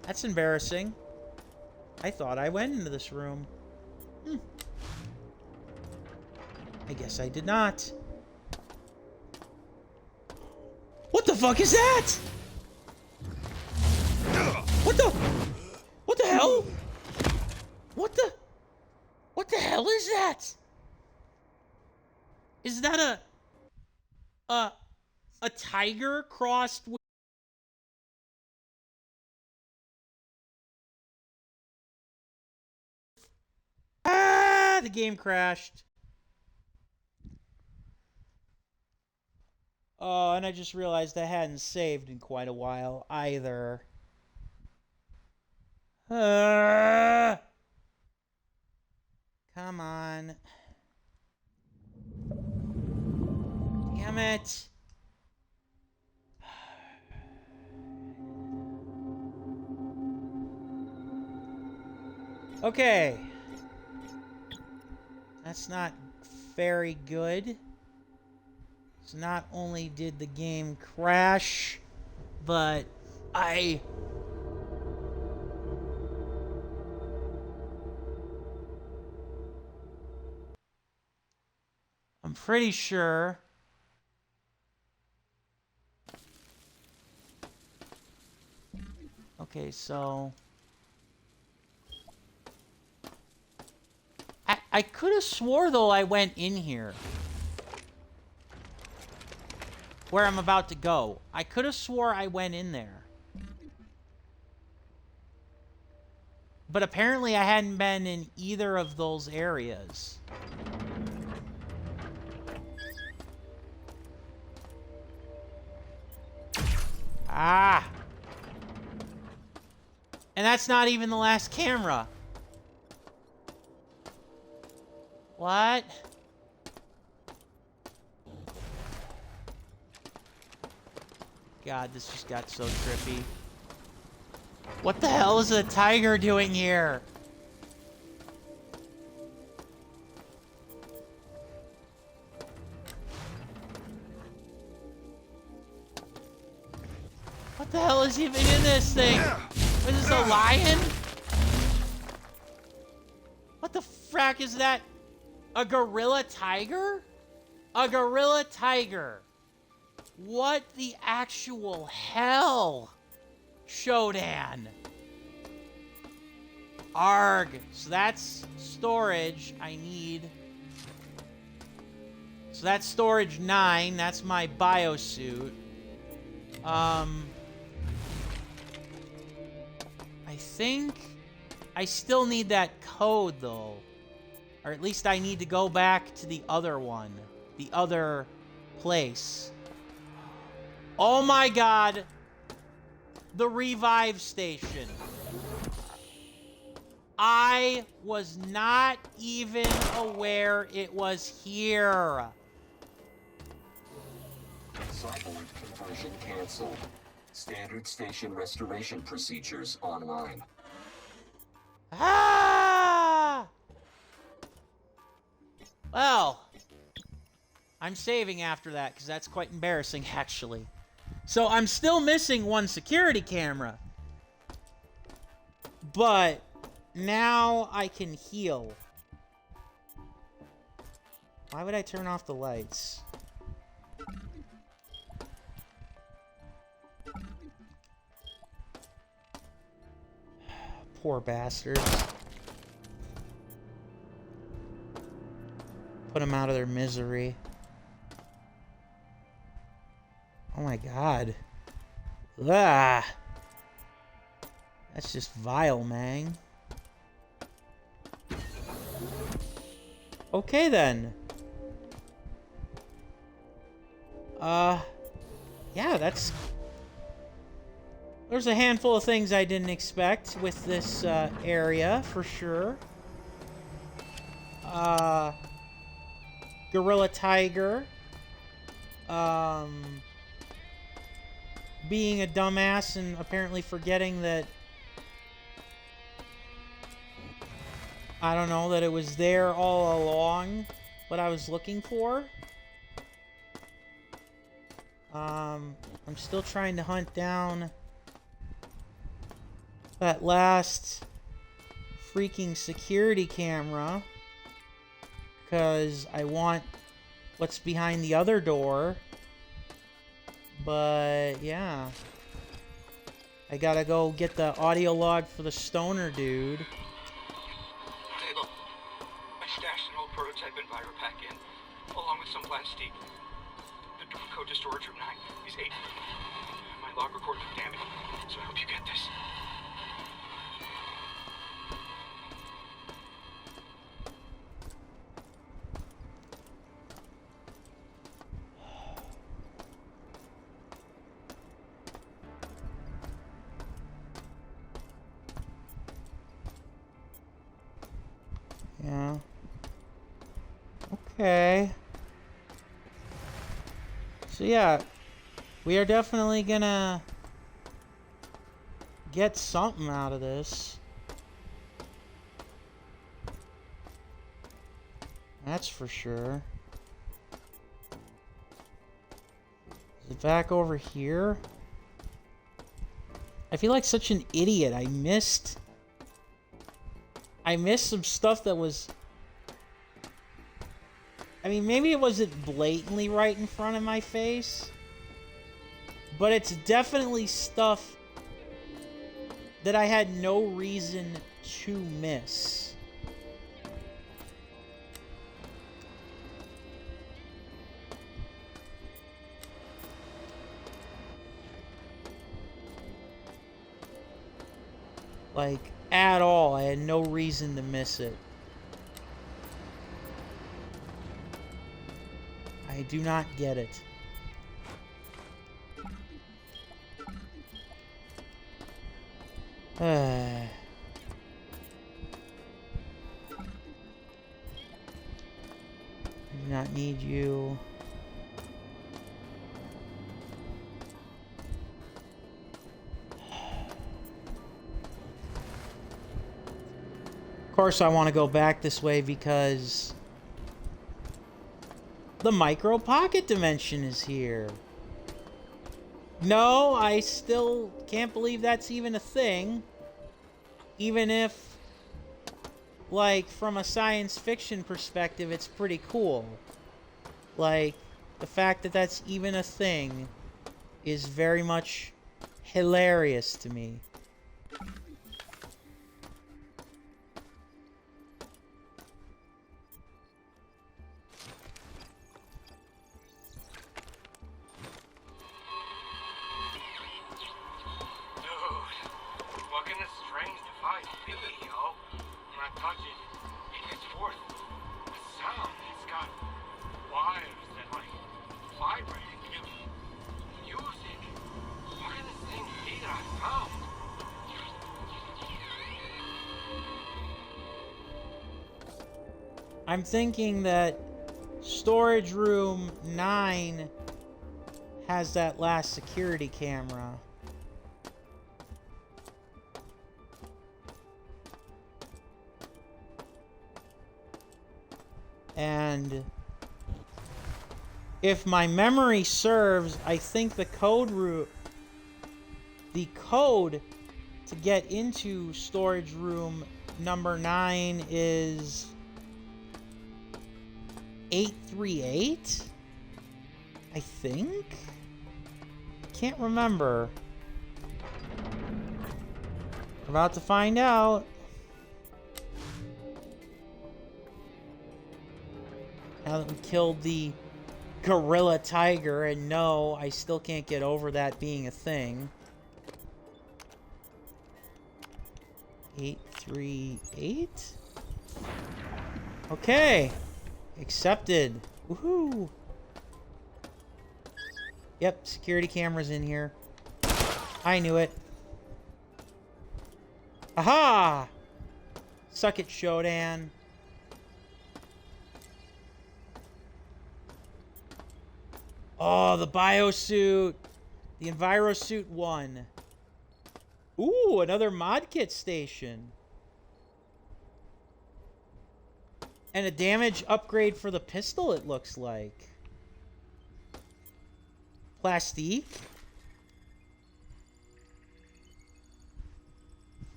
That's embarrassing. I thought I went into this room. I guess I did not. What the fuck is that? What the? What the hell? What the? What the hell is that? Is that a tiger crossed with... Ah, the game crashed. Oh, and I just realized I hadn't saved in quite a while either. Come on. Damn it. Okay. That's not very good. So not only did the game crash, but I'm pretty sure okay, so I could have swore though I went in here. Where I'm about to go. I could have swore I went in there. But apparently I hadn't been in either of those areas. Ah! And that's not even the last camera. What? God, this just got so trippy. What the hell is a tiger doing here? What the hell is even in this thing? Is this a lion? What the frack is that? A gorilla tiger? A gorilla tiger. What the actual hell? Shodan. Arg. So that's storage I need. So that's storage 9. That's my biosuit. I think I still need that code though. Or at least I need to go back to the other one. The other place. Oh my god! The revive station. I was not even aware it was here. Cyborg conversion canceled. Standard station restoration procedures online. Ah! Well, I'm saving after that because that's quite embarrassing actually. So I'm still missing one security camera. But now I can heal. Why would I turn off the lights? Poor bastards. Put them out of their misery. Oh my god. Ah. That's just vile, man. Okay then. Yeah, that's... There's a handful of things I didn't expect with this area, for sure. Gorilla Tiger. Being a dumbass and apparently forgetting that... I don't know, that it was there all along, what I was looking for. I'm still trying to hunt down that last freaking security camera because I want what's behind the other door. But yeah, I gotta go get the audio log for the stoner dude. Hey, look. I stashed an old prototype Enviro pack in, along with some plastique. The code to storage room 9 is 8. My log recorder's damaged, so I hope you get this. Yeah. Okay. So yeah, we are definitely gonna get something out of this. That's for sure. Is it back over here? I feel like such an idiot. I missed some stuff that was... I mean, maybe it wasn't blatantly right in front of my face, but it's definitely stuff that I had no reason to miss. Like, at all. I had no reason to miss it. I do not get it. I do not need you. Of course, I want to go back this way because the micro pocket dimension is here. No, I still can't believe that's even a thing. Even if, like, from a science fiction perspective, it's pretty cool. Like, the fact that that's even a thing is very much hilarious to me. I'm thinking that storage room 9 has that last security camera. And if my memory serves, I think the code to get into storage room number 9 is 838, I think? Can't remember. We're about to find out. Now that we killed the gorilla tiger, and no, I still can't get over that being a thing. 838? Okay. Accepted. Woohoo! Yep, security camera's in here. I knew it. Aha! Suck it, Shodan. Oh, the biosuit. The EnviroSuit 1. Ooh, another mod kit station. And a damage upgrade for the pistol, it looks like. Plastique.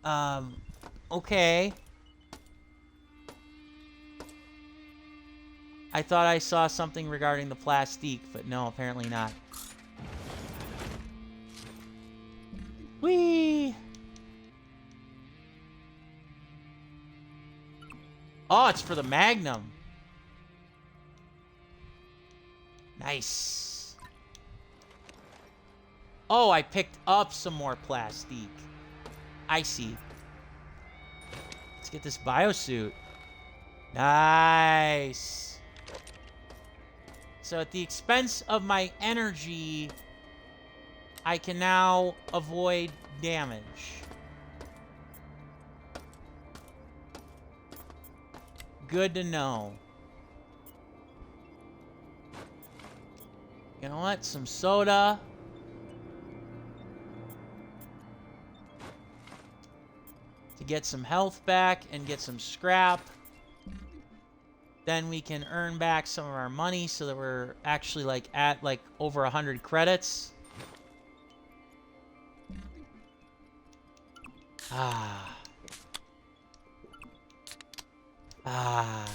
Okay. I thought I saw something regarding the plastique, but no, apparently not. Whee! Oh, it's for the Magnum. Nice. Oh, I picked up some more plastique. I see. Let's get this biosuit. Nice. So at the expense of my energy, I can now avoid damage. Good to know. You know what? Some soda. To get some health back and get some scrap. Then we can earn back some of our money so that we're actually like at like over 100 credits. Ah. Ah.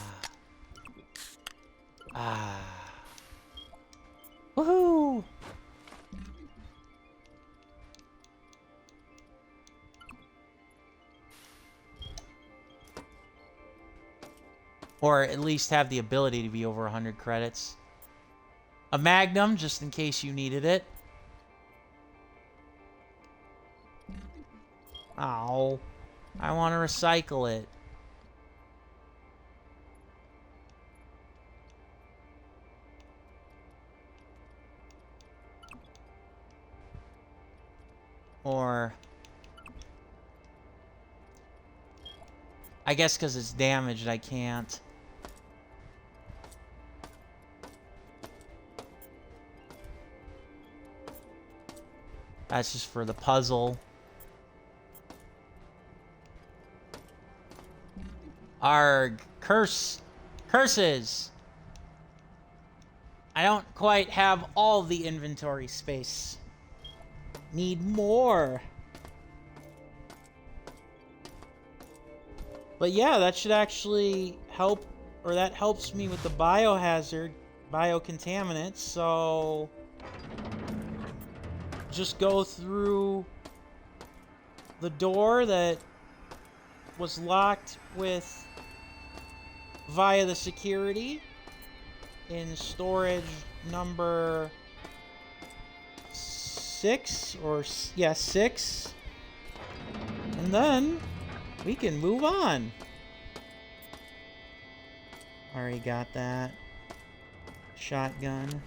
Ah. Woohoo! Or at least have the ability to be over 100 credits. A Magnum, just in case you needed it. Oh, I want to recycle it. Or I guess because it's damaged, I can't. That's just for the puzzle. Arg. Curses. I don't quite have all the inventory space. Need more. But yeah, that should actually help, or that helps me with the biohazard, biocontaminants, so just go through the door that was locked with via the security in storage number 6, or yeah, 6, and then we can move on. Already got that. Shotgun.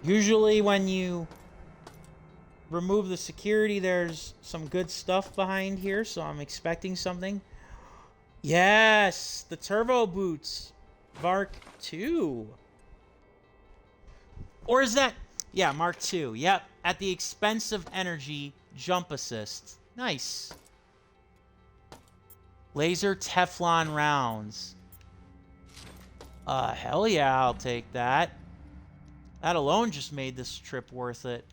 Usually when you remove the security, there's some good stuff behind here, so I'm expecting something. Yes! The turbo boots. Mark II. Or is that... Yeah, Mark II. Yep. At the expense of energy, jump assist. Nice. Laser Teflon rounds. Hell yeah, I'll take that. That alone just made this trip worth it.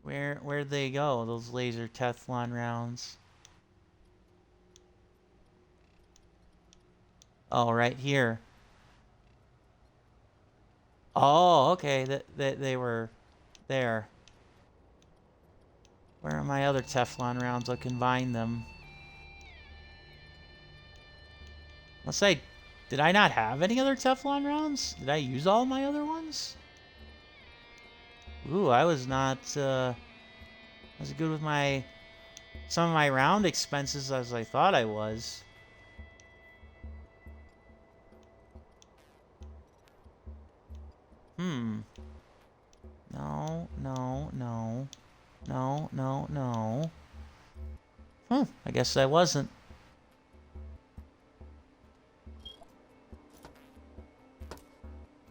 Where'd they go, those laser Teflon rounds? Oh, right here. Oh, okay. They were there. Where are my other Teflon rounds? I'll combine them. Did I not have any other Teflon rounds? Did I use all my other ones? Ooh, I was not as good with some of my round expenses as I thought I was. No. I guess I wasn't.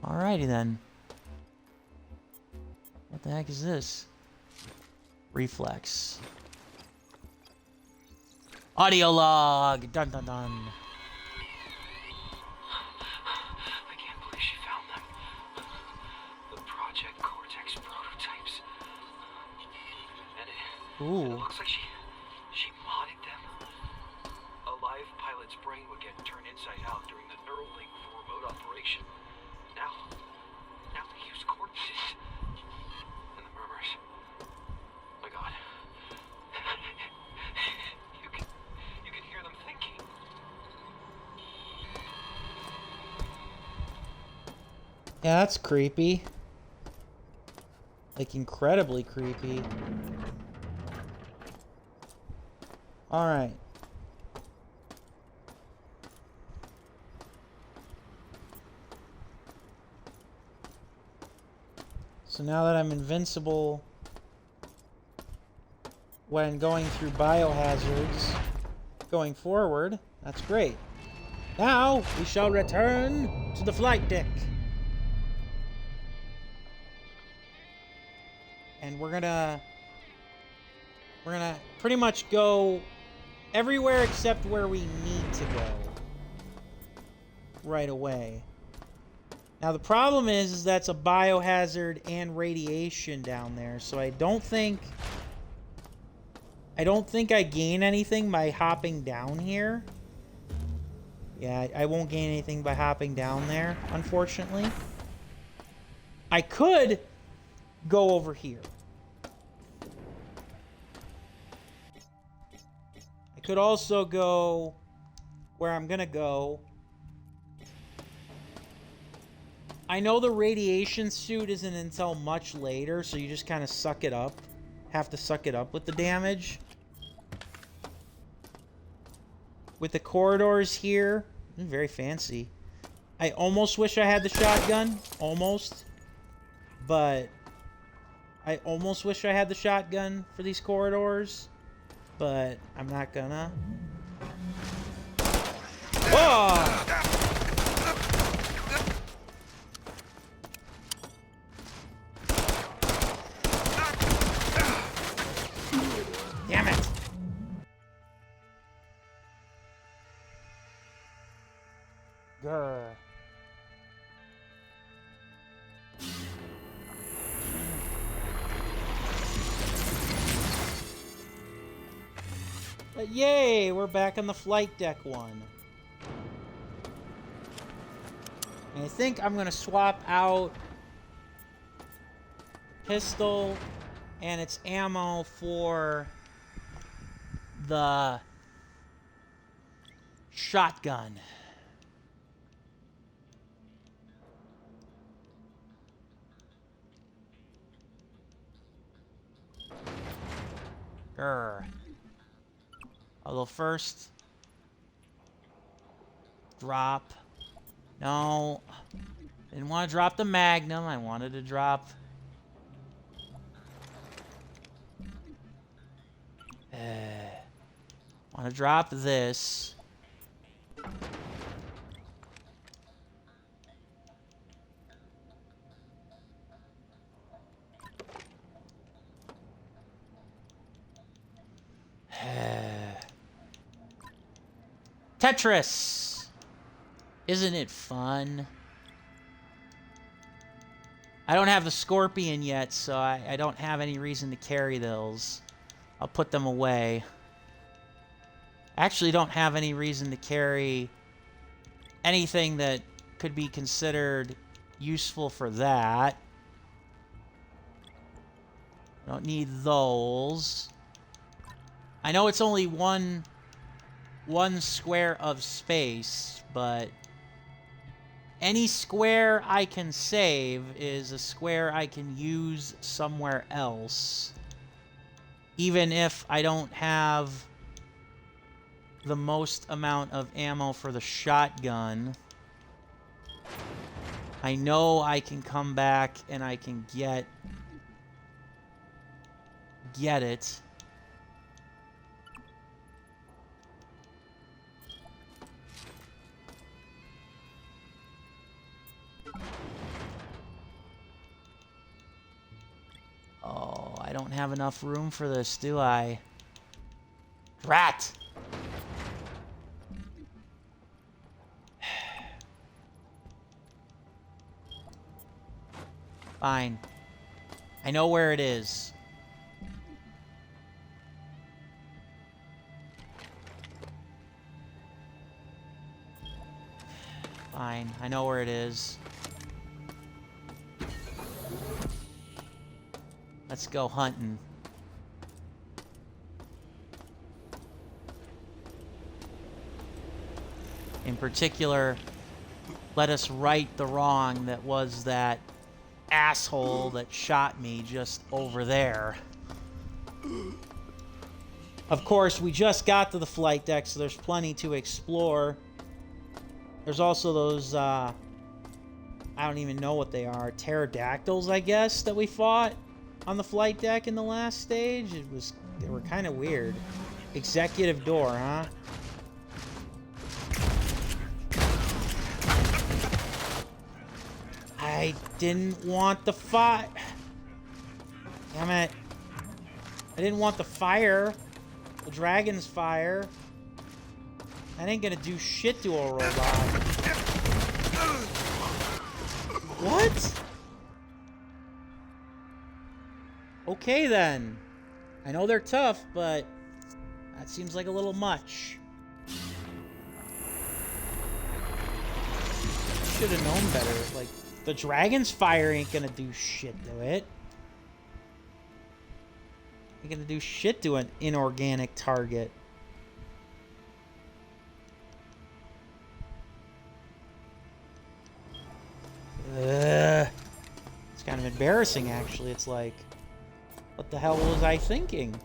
Alrighty then. What the heck is this? Reflex. Audio log! Dun dun dun. I can't believe she found them. The Project Cortex prototypes. And it Ooh. looks like she modded them. brain would get turned inside out during the Neuralink for remote operation. Now they use corpses. And the murmurs. My God. You can hear them thinking. Yeah, that's creepy. Like, incredibly creepy. Alright. So now that I'm invincible when going through biohazards going forward, that's great. Now we shall return to the flight deck. And we're gonna pretty much go everywhere except where we need to go right away. Now the problem is that's a biohazard and radiation down there, so I don't think I gain anything by hopping down here. Yeah, I won't gain anything by hopping down there, unfortunately. I could go over here. I could also go where I'm gonna go. I know the radiation suit isn't until much later, so you just kind of suck it up. Have to suck it up with the damage. With the corridors here, very fancy. I almost wish I had the shotgun. Almost. But I almost wish I had the shotgun for these corridors. But I'm not gonna. Oh! Damn it! Grr. But yay, we're back on the flight deck one. And I think I'm gonna swap out pistol and its ammo for the shotgun. Grr. Although first, drop. No, didn't want to drop the Magnum. I wanted to drop. Want to drop this. Tetris! Isn't it fun? I don't have the Scorpion yet, so I don't have any reason to carry those. I'll put them away. I actually don't have any reason to carry anything that could be considered useful for that. Don't need those. I know it's only one square of space, but any square I can save is a square I can use somewhere else. Even if I don't have the most amount of ammo for the shotgun, I know I can come back and I can get it. Oh, I don't have enough room for this, do I? Rat! Fine. I know where it is. Fine, I know where it is. Let's go hunting. In particular, let us right the wrong that was that asshole that shot me just over there. Of course, we just got to the flight deck, so there's plenty to explore. There's also those, I don't even know what they are. Pterodactyls, I guess, that we fought on the flight deck in the last stage. They were kind of weird. Executive door, huh? I didn't want the fight. Damn it. I didn't want the fire. The dragon's fire. That ain't gonna do shit to a robot. What? Okay then. I know they're tough, but that seems like a little much. Should have known better. Like, the dragon's fire ain't gonna do shit to it. Ain't gonna do shit to an inorganic target. It's kind of embarrassing, actually. It's like, what the hell was I thinking?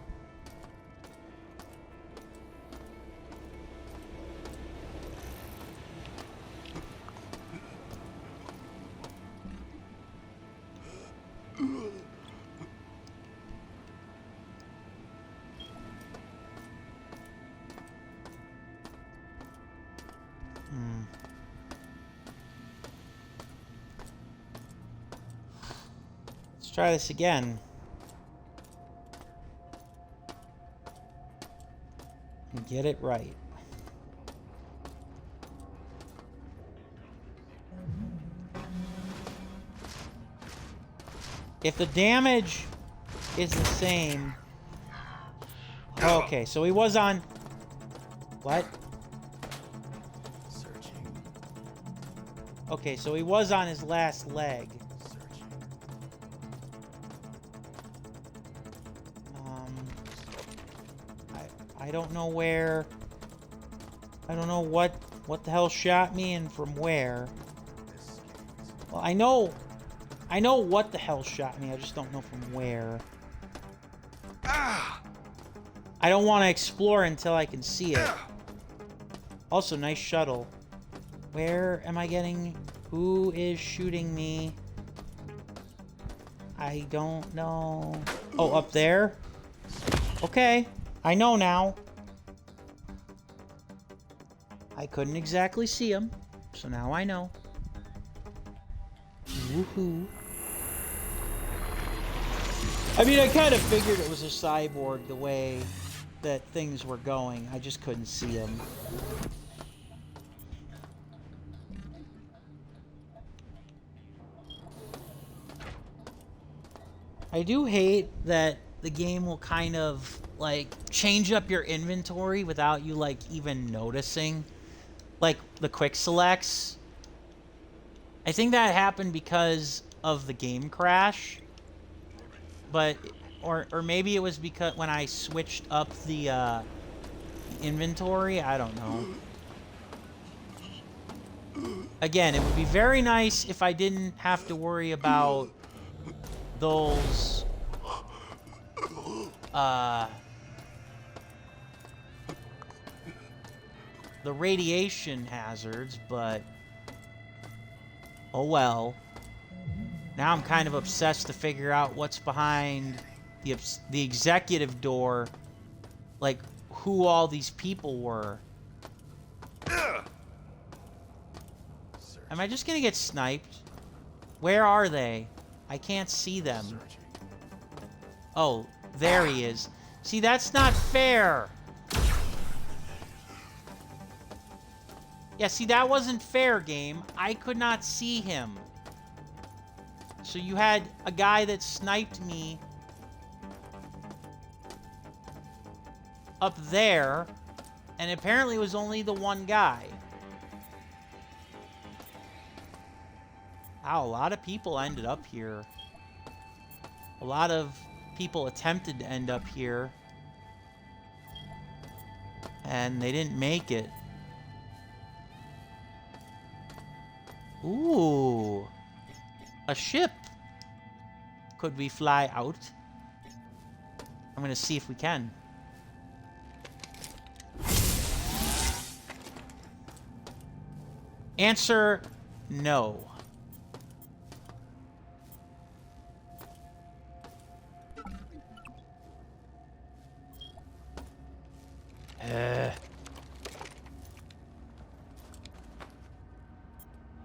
Let's try this again. And get it right. If the damage is the same... Okay, so he was on... What? Okay, so he was on his last leg. I don't know where... I don't know what the hell shot me and from where. Well, I know what the hell shot me, I just don't know from where. I don't want to explore until I can see it. Also, nice shuttle. Where am I getting... Who is shooting me? I don't know. Oh, up there? Okay. I know now. I couldn't exactly see him, so now I know. Woohoo. I mean, I kind of figured it was a cyborg the way that things were going. I just couldn't see him. I do hate that the game will kind of, like, change up your inventory without you, like, even noticing. Like, the quick selects. I think that happened because of the game crash. But, or maybe it was because when I switched up the inventory. I don't know. Again, it would be very nice if I didn't have to worry about those the radiation hazards, but oh well. Now I'm kind of obsessed to figure out what's behind the executive door, like who all these people were. Am I just gonna get sniped? Where are they? I can't see them. Oh, there he is. See, that's not fair. Yeah, see, that wasn't fair, game. I could not see him. So you had a guy that sniped me up there, and apparently it was only the one guy. Wow, a lot of people ended up here. A lot of people attempted to end up here. And they didn't make it. Ooh. A ship. Could we fly out? I'm gonna see if we can. Answer, no.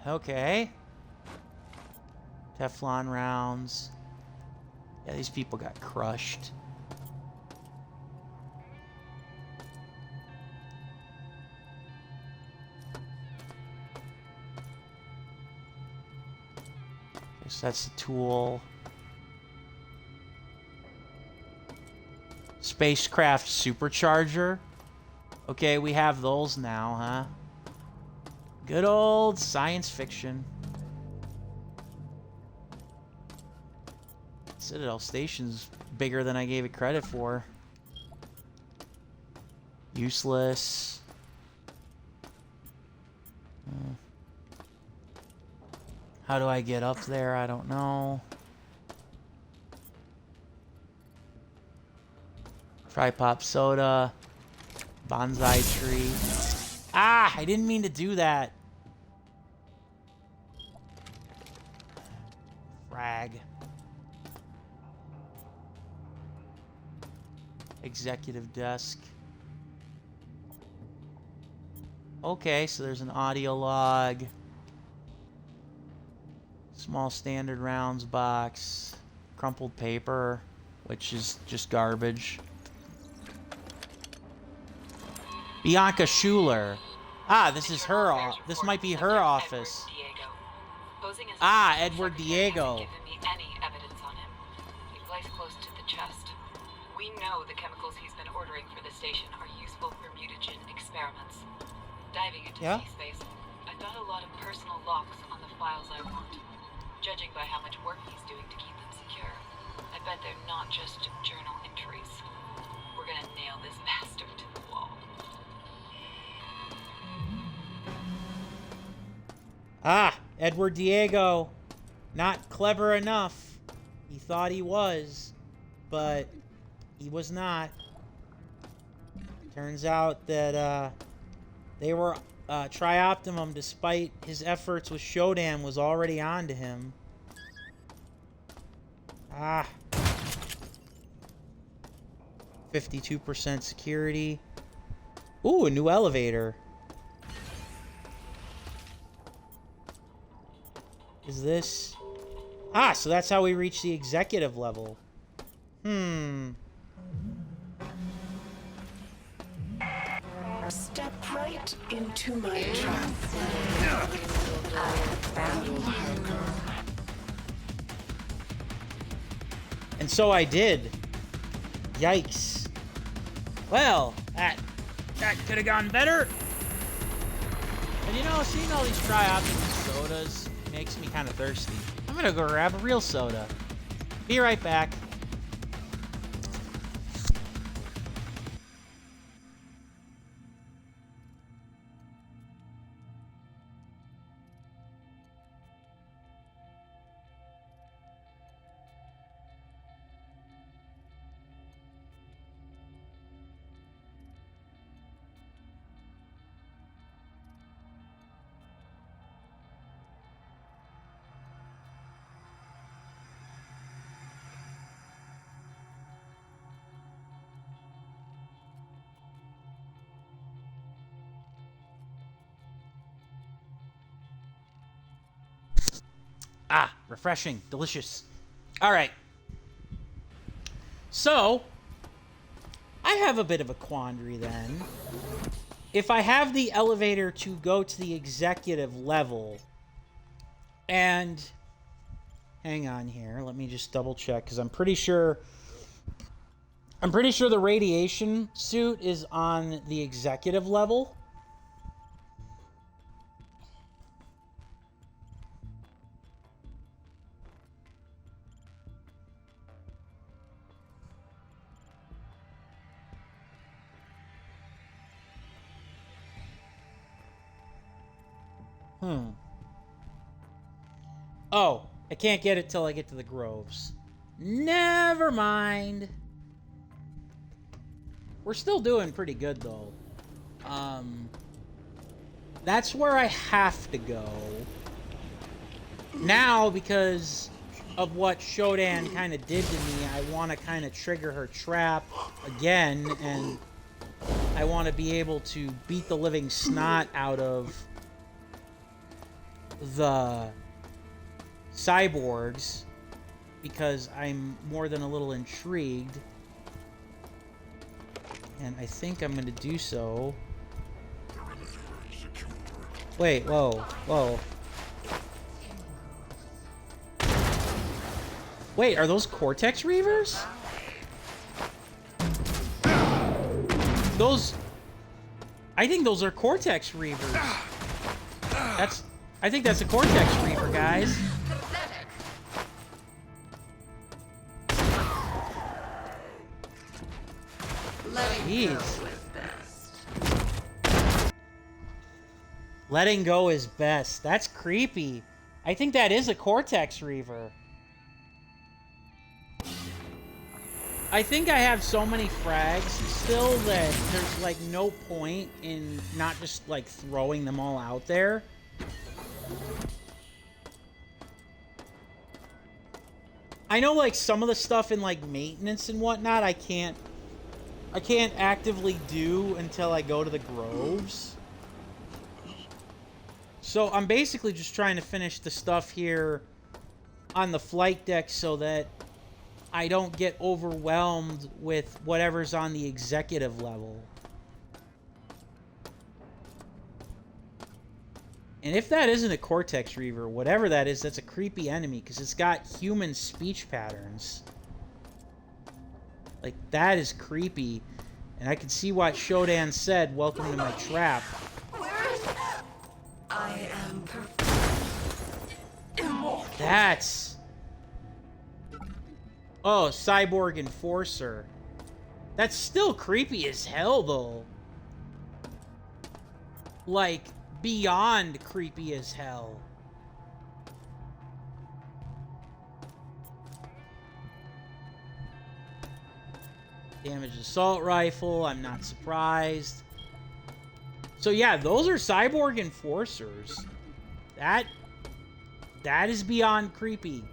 Okay. Teflon rounds. Yeah, these people got crushed. Guess that's the tool. Spacecraft supercharger. Okay, we have those now, huh? Good old science fiction. Citadel Station's bigger than I gave it credit for. Useless. How do I get up there? I don't know. Tri-pop soda. Bonsai tree. Ah! I didn't mean to do that. Frag. Executive desk. Okay, so there's an audio log. Small standard rounds box. Crumpled paper, which is just garbage. Bianca Schuler. Ah, this is her. This might be her office. Ah, Edward Diego. Any evidence on him. He plays close to the chest. We know the chemicals he's been ordering for the station are useful for mutagen experiments. Diving into C-space, I found a lot of personal locks on the files I want. Judging by how much work he's doing to keep them secure, I bet they're not just journal entries. We're gonna nail this bastard to the wall. Ah, Edward Diego. Not clever enough. He thought he was, but he was not. Turns out that they were Trioptimum, despite his efforts with Shodan, was already on to him. Ah. 52% security. Ooh, a new elevator. Is this... Ah, so that's how we reach the executive level. Step right into my trap. And so I did. Yikes. Well, that could have gone better. And you know, seeing all these Trioptimum sodas makes me kind of thirsty. I'm gonna go grab a real soda. Be right back. Ah, refreshing, delicious. All right. So, I have a bit of a quandary then. If I have the elevator to go to the executive level, and hang on here, let me just double check, because I'm pretty sure the radiation suit is on the executive level. Oh, I can't get it till I get to the groves. Never mind. We're still doing pretty good, though. That's where I have to go. Now, because of what Shodan kind of did to me, I want to kind of trigger her trap again, and I want to be able to beat the living snot out of the cyborgs, because I'm more than a little intrigued. And I think I'm going to do so. Wait, whoa, whoa. Wait, are those cortex reavers? Those... I think those are cortex reavers. I think that's a cortex reaver, guys. Jeez. Letting go is best. That's creepy. I think that is a cortex reaver. I think I have so many frags still that there's like no point in not just like throwing them all out there. I know like some of the stuff in like maintenance and whatnot I can't actively do until I go to the groves. So I'm basically just trying to finish the stuff here on the flight deck so that I don't get overwhelmed with whatever's on the executive level. And if that isn't a cortex reaver, whatever that is, that's a creepy enemy because it's got human speech patterns. Like, that is creepy. And I can see why Shodan said, "Welcome to my trap." I am That's... Oh, Cyborg Enforcer. That's still creepy as hell, though. Like, beyond creepy as hell. Damaged assault rifle, I'm not surprised. So yeah, those are Cyborg Enforcers. That is beyond creepy.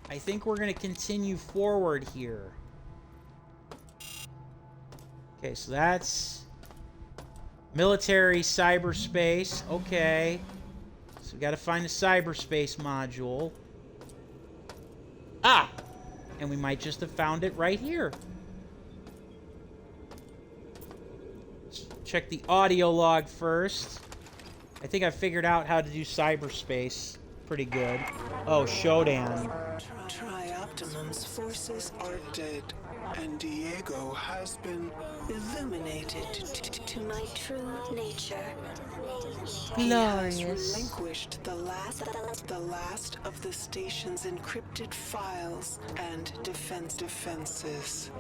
I think we're going to continue forward here. Okay, so that's military cyberspace. Okay. So we got to find a cyberspace module. Ah! And we might just have found it right here. Let's check the audio log first. I think I figured out how to do cyberspace pretty good. Oh, Shodan. Trioptimum's forces are dead, and Diego has been illuminated to my true nature. He has relinquished the last of the station's encrypted files and defenses.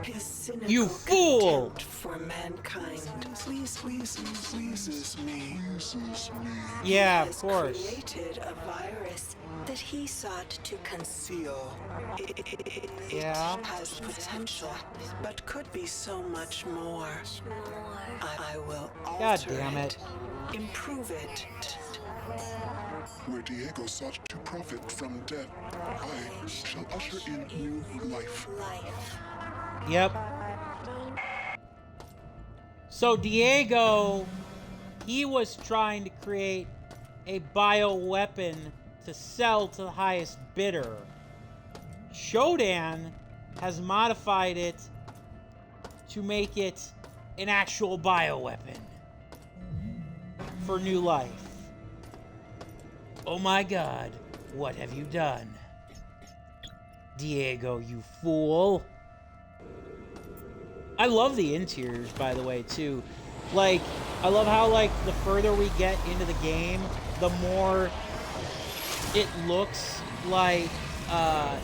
His cynical You fool! contempt for mankind pleases me. Yeah, He of course. has created a virus that he sought to conceal. It has potential, but could be so much more. I will alter God damn it. improve it. Where Diego sought to profit from death, I shall usher in new life. Yep. So Diego, he was trying to create a bioweapon to sell to the highest bidder. Shodan has modified it to make it an actual bioweapon for new life. Oh my God, what have you done? Diego, you fool. I love the interiors, by the way, too. Like, I love how, like, the further we get into the game, the more it looks like,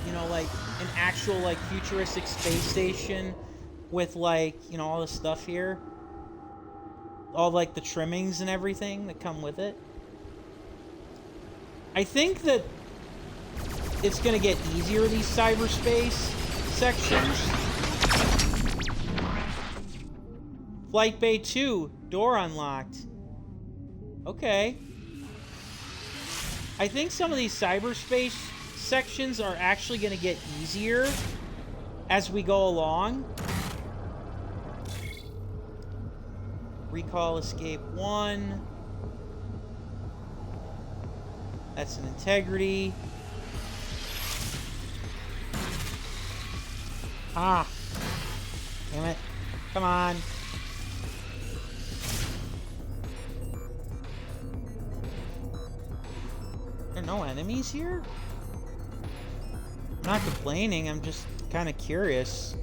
you know, like an actual, like, futuristic space station with, like, you know, all this stuff here. all like the trimmings and everything that come with it. I think that it's gonna get easier, these cyberspace sections. Flight Bay 2, door unlocked. Okay. I think some of these cyberspace sections are actually gonna get easier as we go along. Recall Escape 1. That's an integrity. Ah. Damn it. Come on. There are no enemies here? I'm not complaining, I'm just kind of curious.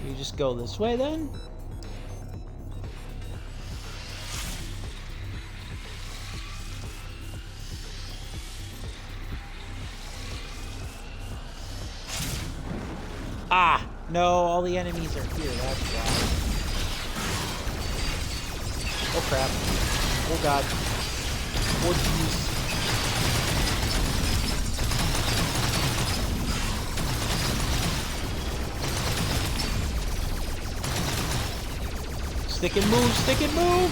You just go this way then? Ah! No, all the enemies are here, that's why. Oh crap. Oh god. Oh jeez. Stick and move, stick and move!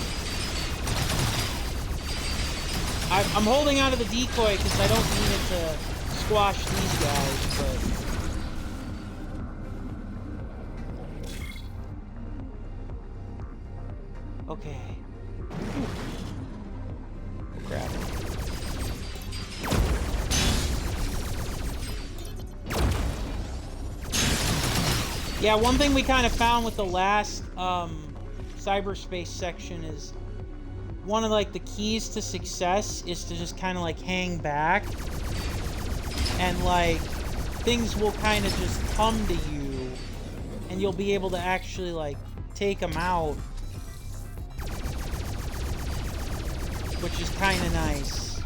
I'm holding on to the decoy because I don't need it to squash these guys, but... Okay. Oh, crap. Yeah, one thing we kind of found with the last, cyberspace section is one of like the keys to success is to just kind of like hang back and like things will kind of just come to you and you'll be able to actually like take them out, which is kind of nice.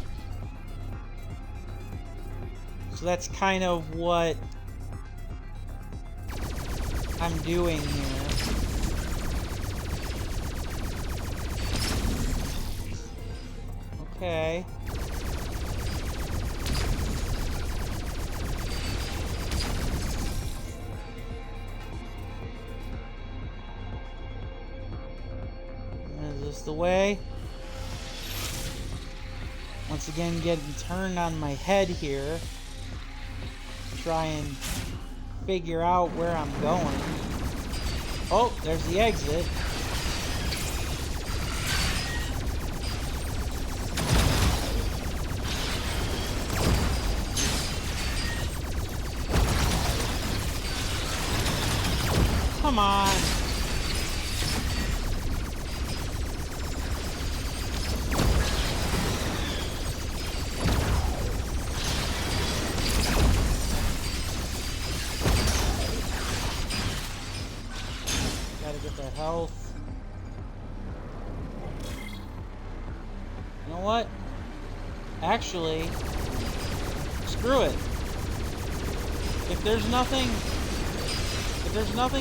So that's kind of what I'm doing here. Okay. Is this the way? Once again, getting turned on my head here. Try and figure out where I'm going. Oh, there's the exit. Come on. Gotta get that health. You know what? Actually, screw it. If there's nothing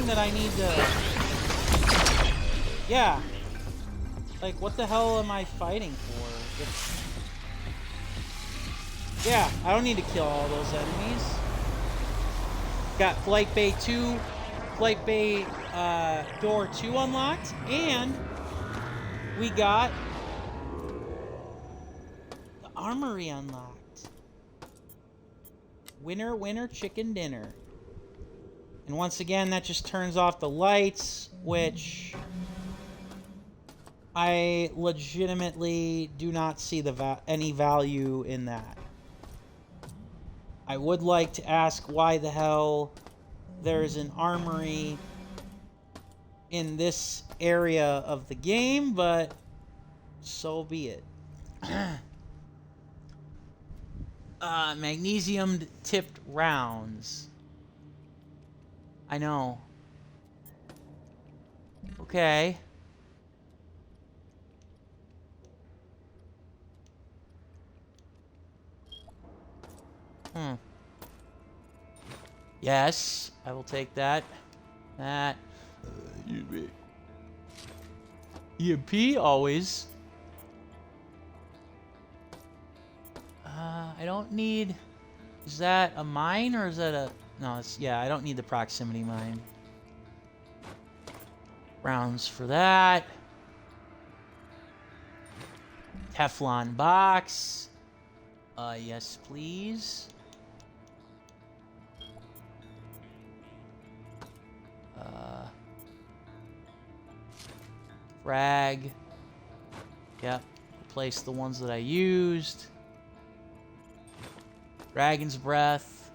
that I need to... Yeah. Like, what the hell am I fighting for? Yeah, I don't need to kill all those enemies. Got Flight Bay 2, Flight Bay Door 2 unlocked, and we got the Armory unlocked. Winner, winner, chicken dinner. And once again, that just turns off the lights, which I legitimately do not see any value in that. I would like to ask why the hell there's an armory in this area of the game, but so be it. Magnesium tipped rounds. I know. Okay. Yes, I will take that. That. EMP always. I don't need... Is that a mine or is that a... No, it's... Yeah, I don't need the proximity mine. Rounds for that. Teflon box. Yes, please. Frag. Yep. Replace the ones that I used. Dragon's Breath.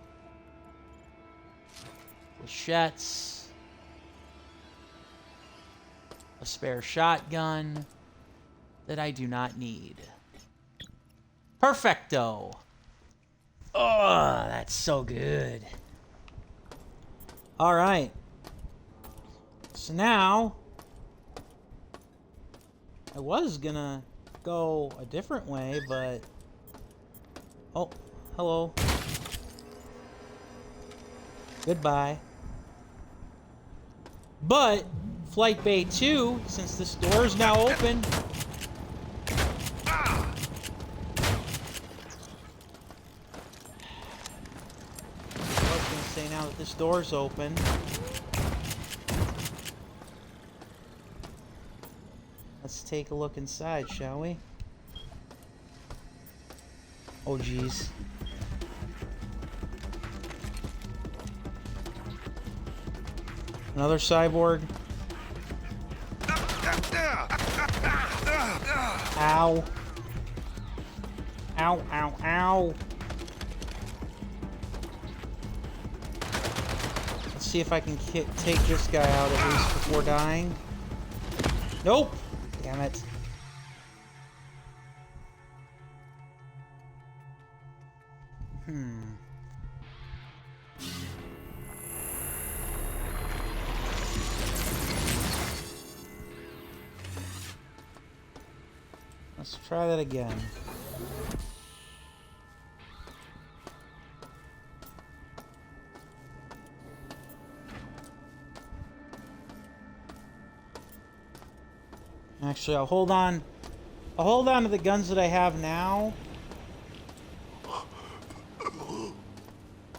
Flechettes. A spare shotgun that I do not need. Perfecto. Oh, that's so good. All right. So now, I was gonna go a different way, but... Oh, hello. Goodbye. But, Flight Bay 2, since this door is now open... Say now that this door's open. Let's take a look inside, shall we? Oh, geez. Another cyborg. Ow. Ow, ow, ow. See if I can take this guy out at least before dying. Nope! Damn it. Let's try that again. Actually, I'll hold on to the guns that I have now.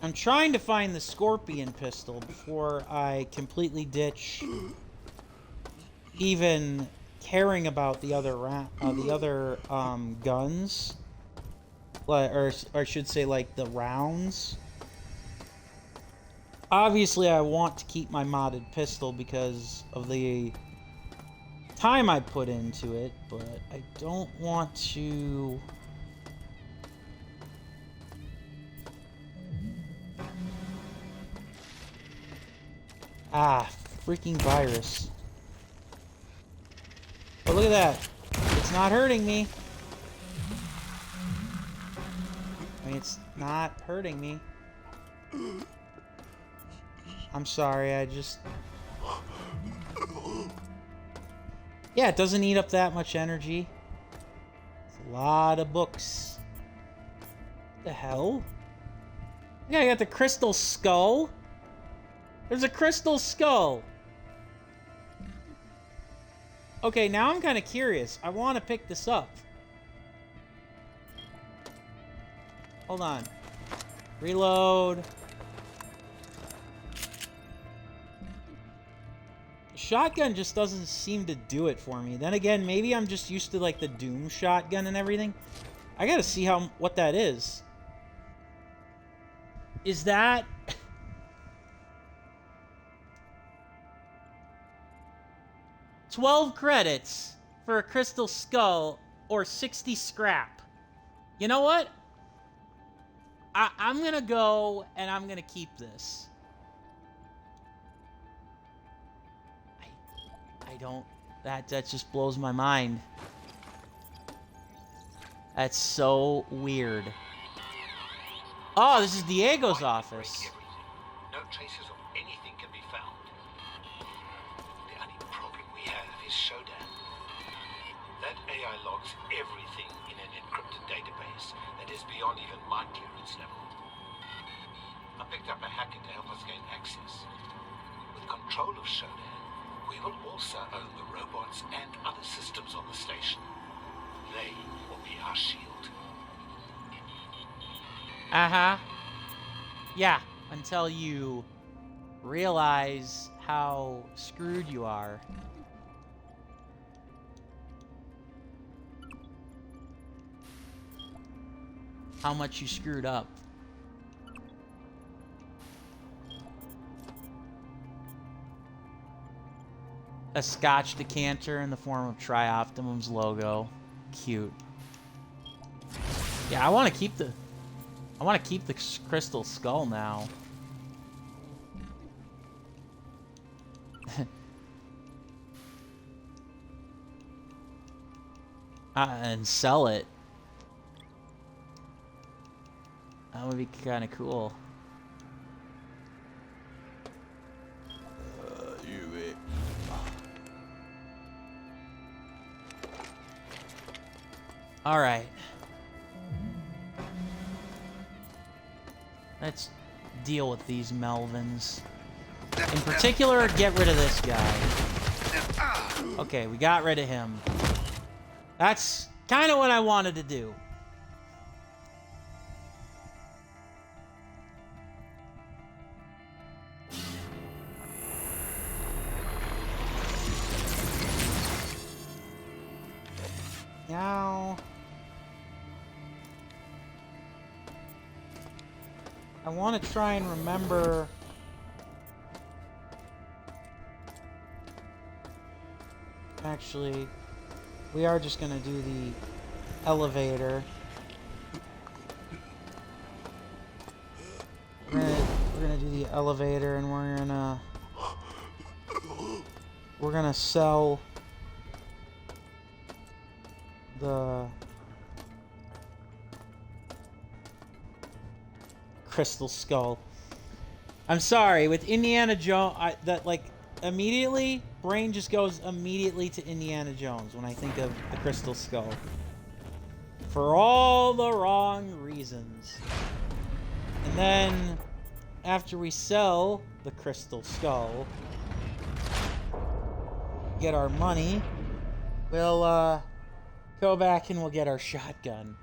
I'm trying to find the Scorpion pistol before I completely ditch even caring about the other guns, or I should say, like, the rounds. Obviously, I want to keep my modded pistol because of the time I put into it, but I don't want to... Ah, freaking virus. But look at that. It's not hurting me. I mean, it's not hurting me. I'm sorry, I just... Yeah, it doesn't eat up that much energy. It's a lot of books. What the hell? Yeah, I got the crystal skull. There's a crystal skull. Okay, now I'm kind of curious. I want to pick this up. Hold on. Reload. Shotgun just doesn't seem to do it for me. Then again, maybe I'm just used to like the Doom shotgun and everything. I gotta see what that is. Is that... 12 credits for a crystal skull or 60 scrap. You know what? I'm gonna go and I'm gonna keep this. I don't... That just blows my mind. That's so weird. Oh, this is Diego's office. No traces of anything can be found. The only problem we have is Shodan. That AI logs everything in an encrypted database that is beyond even my clearance level. I picked up a hacker to help us gain access. With control of Shodan, We will also own the robots and other systems on the station. They will be our shield. Uh-huh. Yeah, until you realize how screwed you are. How much you screwed up. A Scotch decanter in the form of Trioptimum's logo. Cute. Yeah, I want to keep the crystal skull now. And sell it. That would be kind of cool. All right. Let's deal with these Melvins. In particular, get rid of this guy. Okay, we got rid of him. That's kind of what I wanted to do. Now, I want to try and remember. Actually, we are just going to do the elevator. We're gonna do the elevator, and we're gonna sell the crystal skull. I'm sorry, with Indiana Jones, immediately, brain just goes immediately to Indiana Jones when I think of the crystal skull. For all the wrong reasons. And then, after we sell the crystal skull, get our money, we'll, go back and we'll get our shotgun.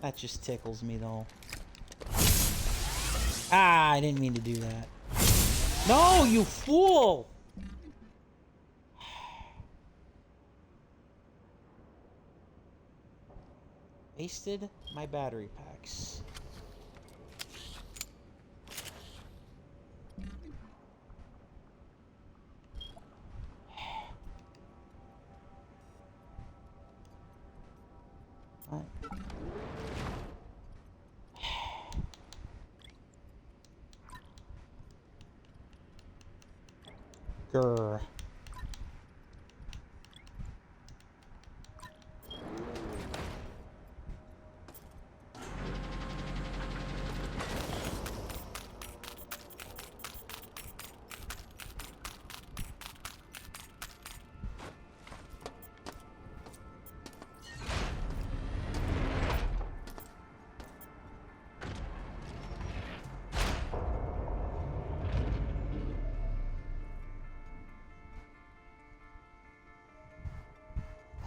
That just tickles me, though. Ah, I didn't mean to do that. No, you fool! Wasted my battery packs. What? Grr.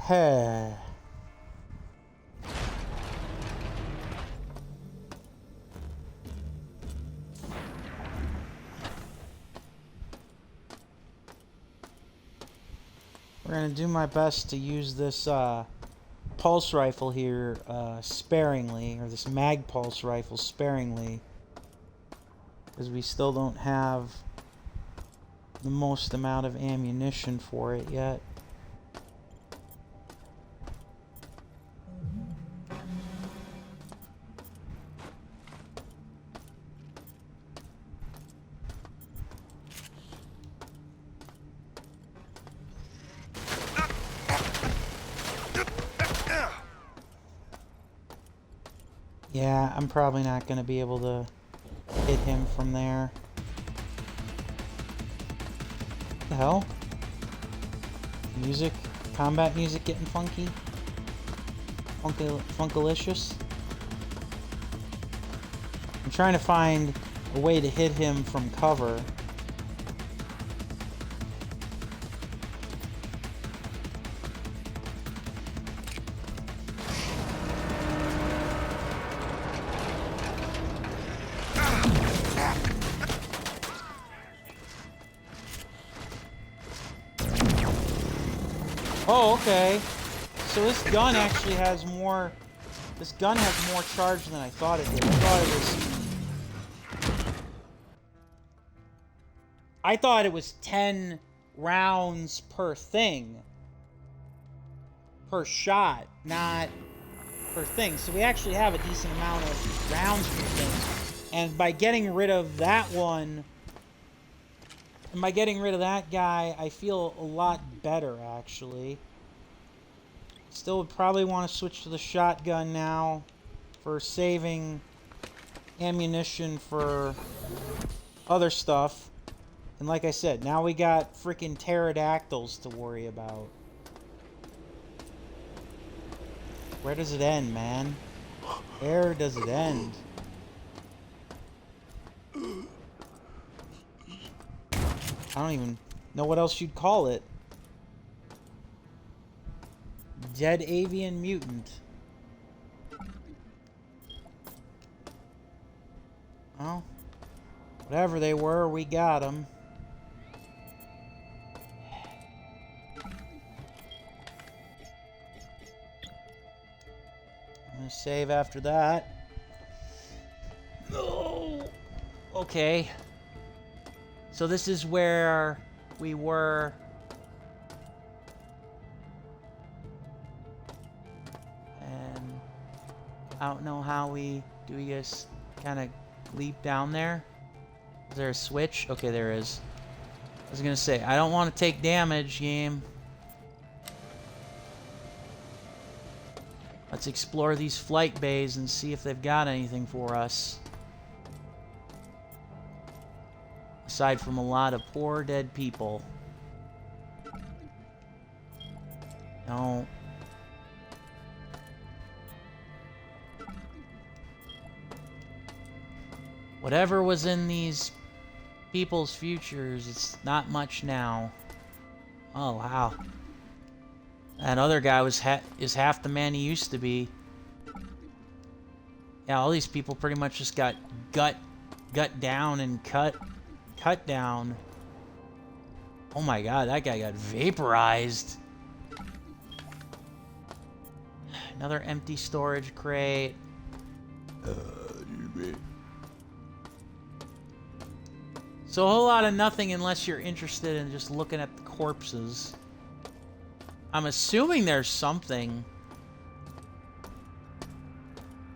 Hey. We're gonna do my best to use this pulse rifle here sparingly, or this mag pulse rifle sparingly, because we still don't have the most amount of ammunition for it yet. Yeah, I'm probably not going to be able to hit him from there. What the hell? Music? Combat music getting funky? Funkalicious? I'm trying to find a way to hit him from cover. Oh, okay. So this gun actually has more... This gun has more charge than I thought it did. I thought it was 10 rounds per thing. Per shot, not per thing. So we actually have a decent amount of rounds per thing. And by getting rid of that one... And by getting rid of that guy, I feel a lot better, actually. Still would probably want to switch to the shotgun now for saving ammunition for other stuff. And like I said, now we got freaking pterodactyls to worry about. Where does it end, man? Where does it end? I don't even know what else you'd call it. Dead avian mutant. Well, whatever they were, we got them. I'm gonna save after that. No. Okay. So this is where we were. And I don't know how we... Do we just kind of leap down there? Is there a switch? Okay, there is. I was gonna say, I don't want to take damage, game. Let's explore these flight bays and see if they've got anything for us. Aside from a lot of poor dead people. No. Whatever was in these people's futures, it's not much now. Oh, wow. That other guy is half the man he used to be. Yeah, all these people pretty much just got gut down and cut down. Oh my god, that guy got vaporized. Another empty storage crate. So a whole lot of nothing unless you're interested in just looking at the corpses. I'm assuming there's something.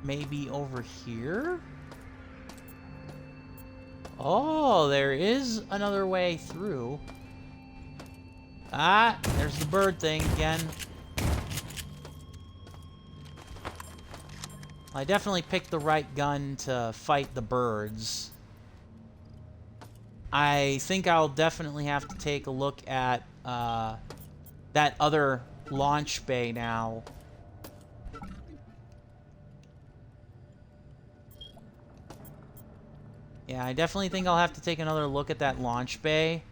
Maybe over here? Oh, there is another way through. Ah, there's the bird thing again. I definitely picked the right gun to fight the birds. I think I'll definitely have to take a look at that other launch bay now. Yeah, I definitely think I'll have to take another look at that launch bay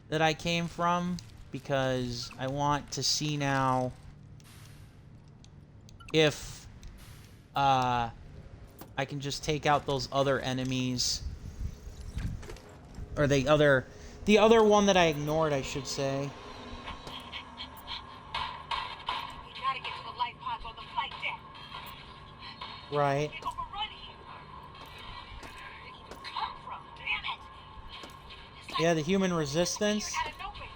that I came from, because I want to see now if I can just take out those other enemies, or the other one that I ignored, I should say. We gotta get to the light pods on the flight deck. Right. Can't overrun here. Where did it come from? Damn it! It's like Yeah, the human resistance. out of nowhere.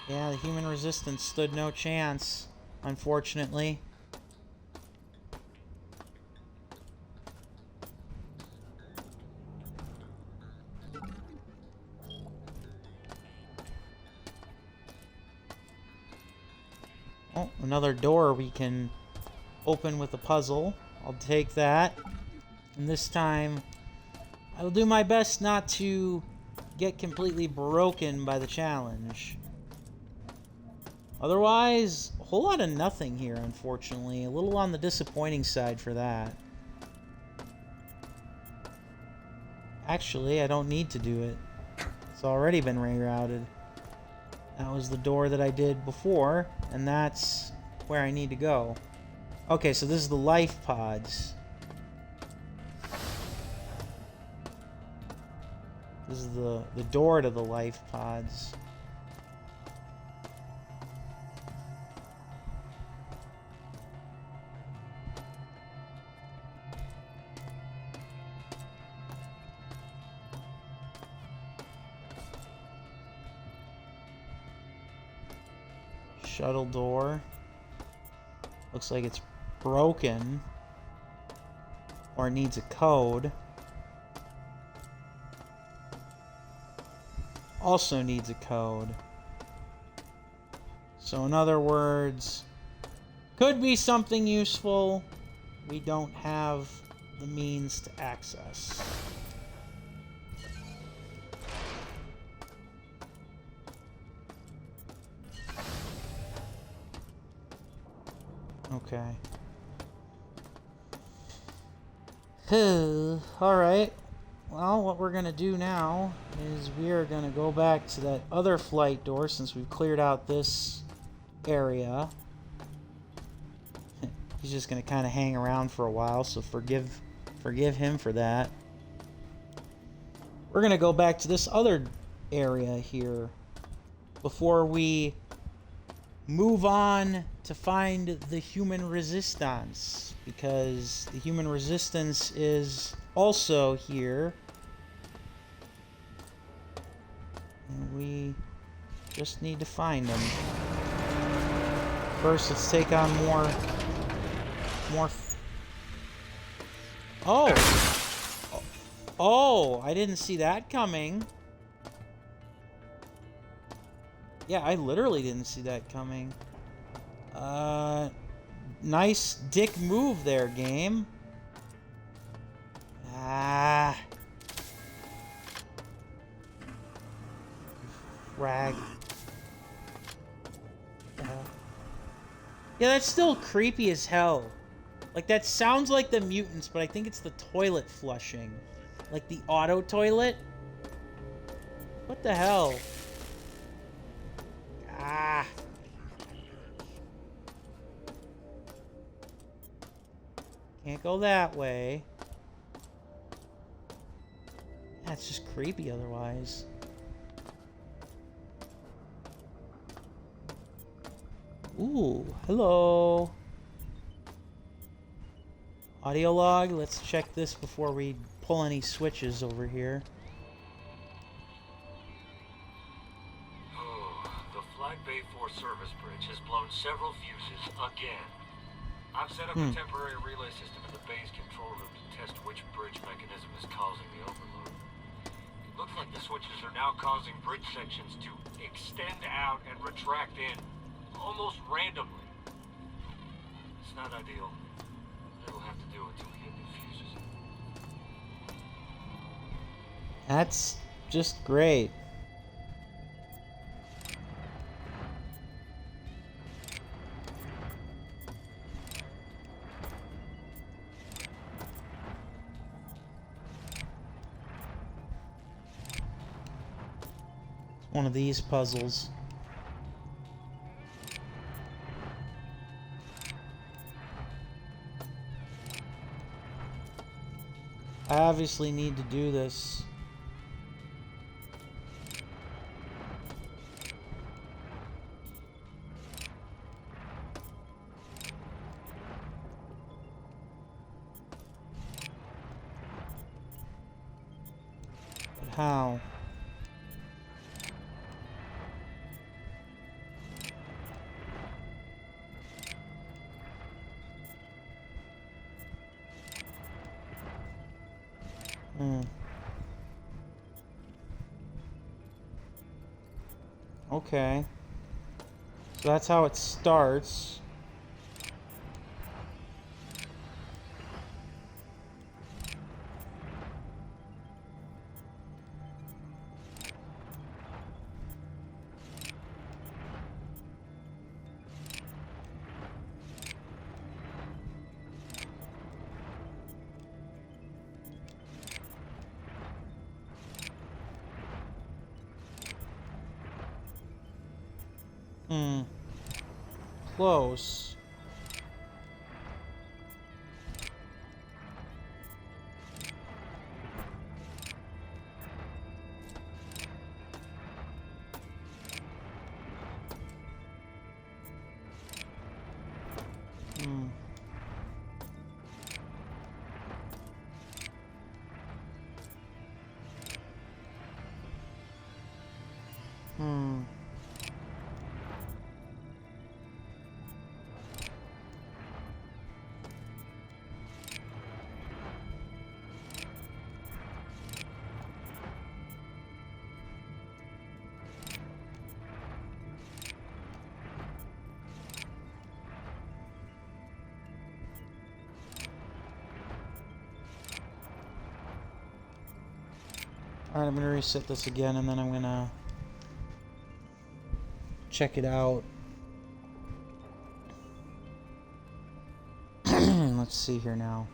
Yeah, the human resistance stood no chance, unfortunately. Oh, another door we can open with a puzzle. I'll take that. And this time, I'll do my best not to get completely broken by the challenge. Otherwise, a whole lot of nothing here, unfortunately. A little on the disappointing side for that. Actually, I don't need to do it. It's already been rerouted. That was the door that I did before, and that's where I need to go. Okay, so this is the life pods. This is the door to the life pods. Shuttle door. Looks like it's broken. Or it needs a code. Also needs a code. So in other words, could be something useful. We don't have the means to access. Okay. Alright. Well, what we're going to do now is we are going to go back to that other flight door since we've cleared out this area. He's just going to kind of hang around for a while, so forgive him for that. We're going to go back to this other area here before we move on to find the human resistance, because the human resistance is also here, and we just need to find them. First, let's take on more oh, I didn't see that coming. Yeah, I literally didn't see that coming. Nice dick move there, game. Ah. Frag. Yeah, that's still creepy as hell. Like, that sounds like the mutants, but I think it's the toilet flushing. Like the auto toilet. What the hell? Ah. Can't go that way. That's just creepy otherwise. Ooh, hello. Audio log. Let's check this before we pull any switches over here. The Flag Bay 4 service bridge has blown several fuses again. I've set up a temporary relay system in the bay's control room to test which bridge mechanism is causing the overload. It looks like the switches are now causing bridge sections to extend out and retract in, almost randomly. It's not ideal. It'll have to do until we get new fuses. That's just great. One of these puzzles. I obviously need to do this. But how? Okay. So that's how it starts. Close. Alright, I'm gonna reset this again and then I'm gonna check it out. Let's see here now.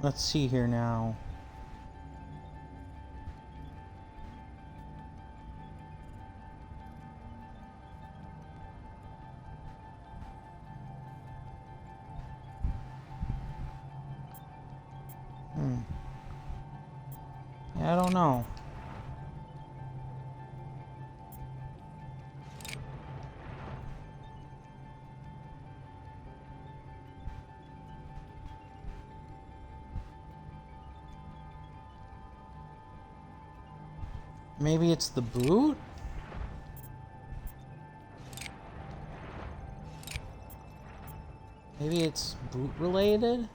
Let's see here now. Yeah, I don't know. Maybe it's the boot? Maybe it's boot related?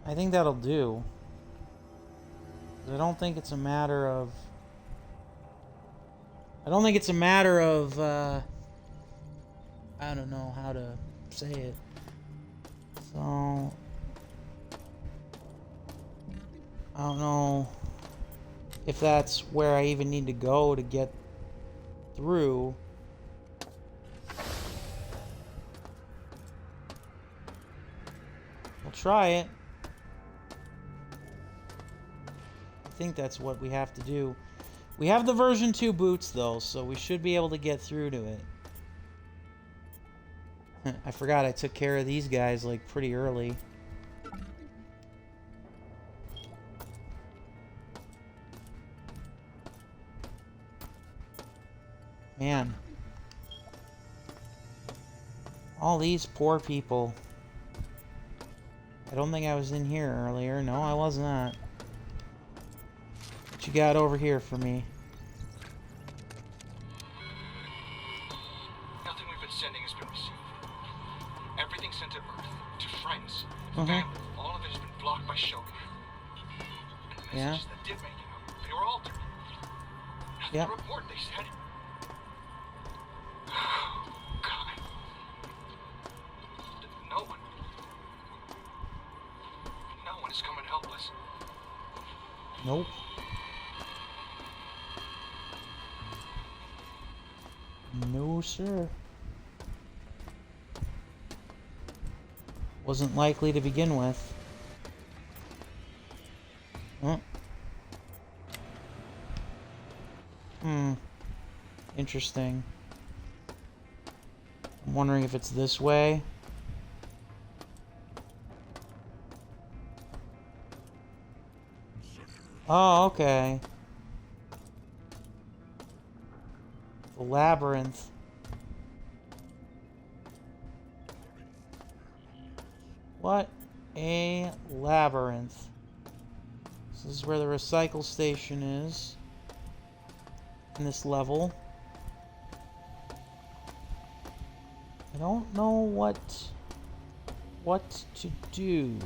I think that'll do. I don't think it's a matter of... I don't think it's a matter of, I don't know how to say it. So... I don't know if that's where I even need to go to get through. We'll try it. I think that's what we have to do. We have the version 2 boots though, so we should be able to get through to it. I forgot I took care of these guys like pretty early. Man. All these poor people. I don't think I was in here earlier. No, I was not. What you got over here for me? Nothing we've been sending has been received. Everything sent to Earth, to friends, family, all of it has been blocked by Shogun. And the messages that did make it up, they were altered. Nothing to report, they said. Oh, God. No one is coming to help us. Nope. No, sir. Wasn't likely to begin with. Huh? Interesting. I'm wondering if it's this way. Oh, okay. The labyrinth. What a labyrinth. This is where the recycle station is. In this level. I don't know what to do.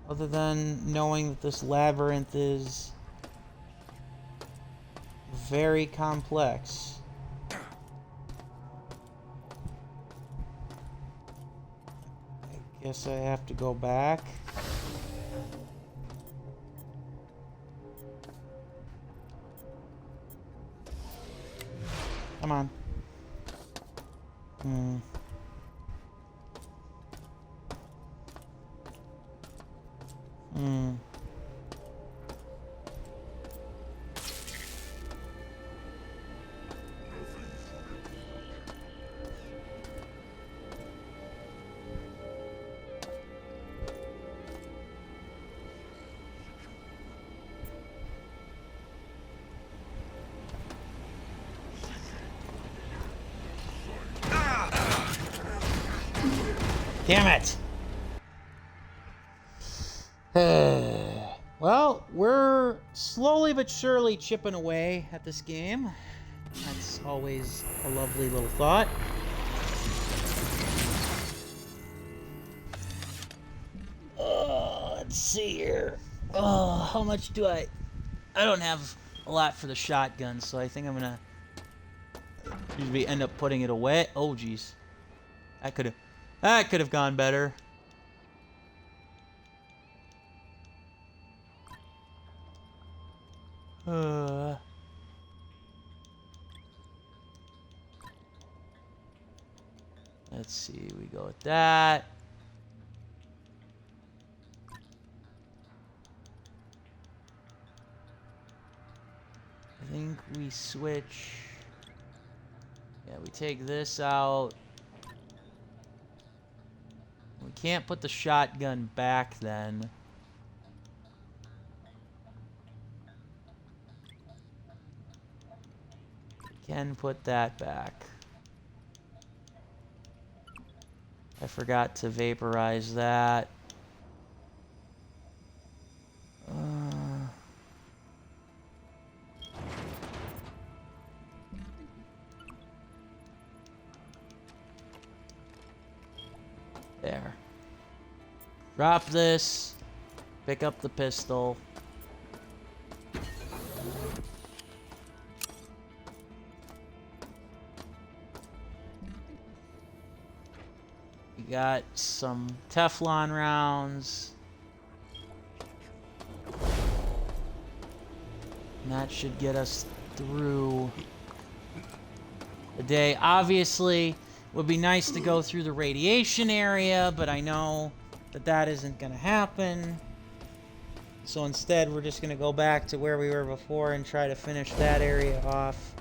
Other than knowing that this labyrinth is very complex. I guess I have to go back. Come on. Damn it! Well, we're slowly but surely chipping away at this game. That's always a lovely little thought. Let's see here. Oh, how much do I don't have a lot for the shotgun, so I think I'm gonna usually end up putting it away. Oh, jeez. That could have gone better. Let's see, we go with that. I think we switch. Yeah, we take this out. We can't put the shotgun back then. We can put that back. I forgot to vaporize that. There. Drop this. Pick up the pistol. We got some Teflon rounds. And that should get us through the day. Obviously, it would be nice to go through the radiation area, but I know that that isn't going to happen. So instead, we're just going to go back to where we were before and try to finish that area off.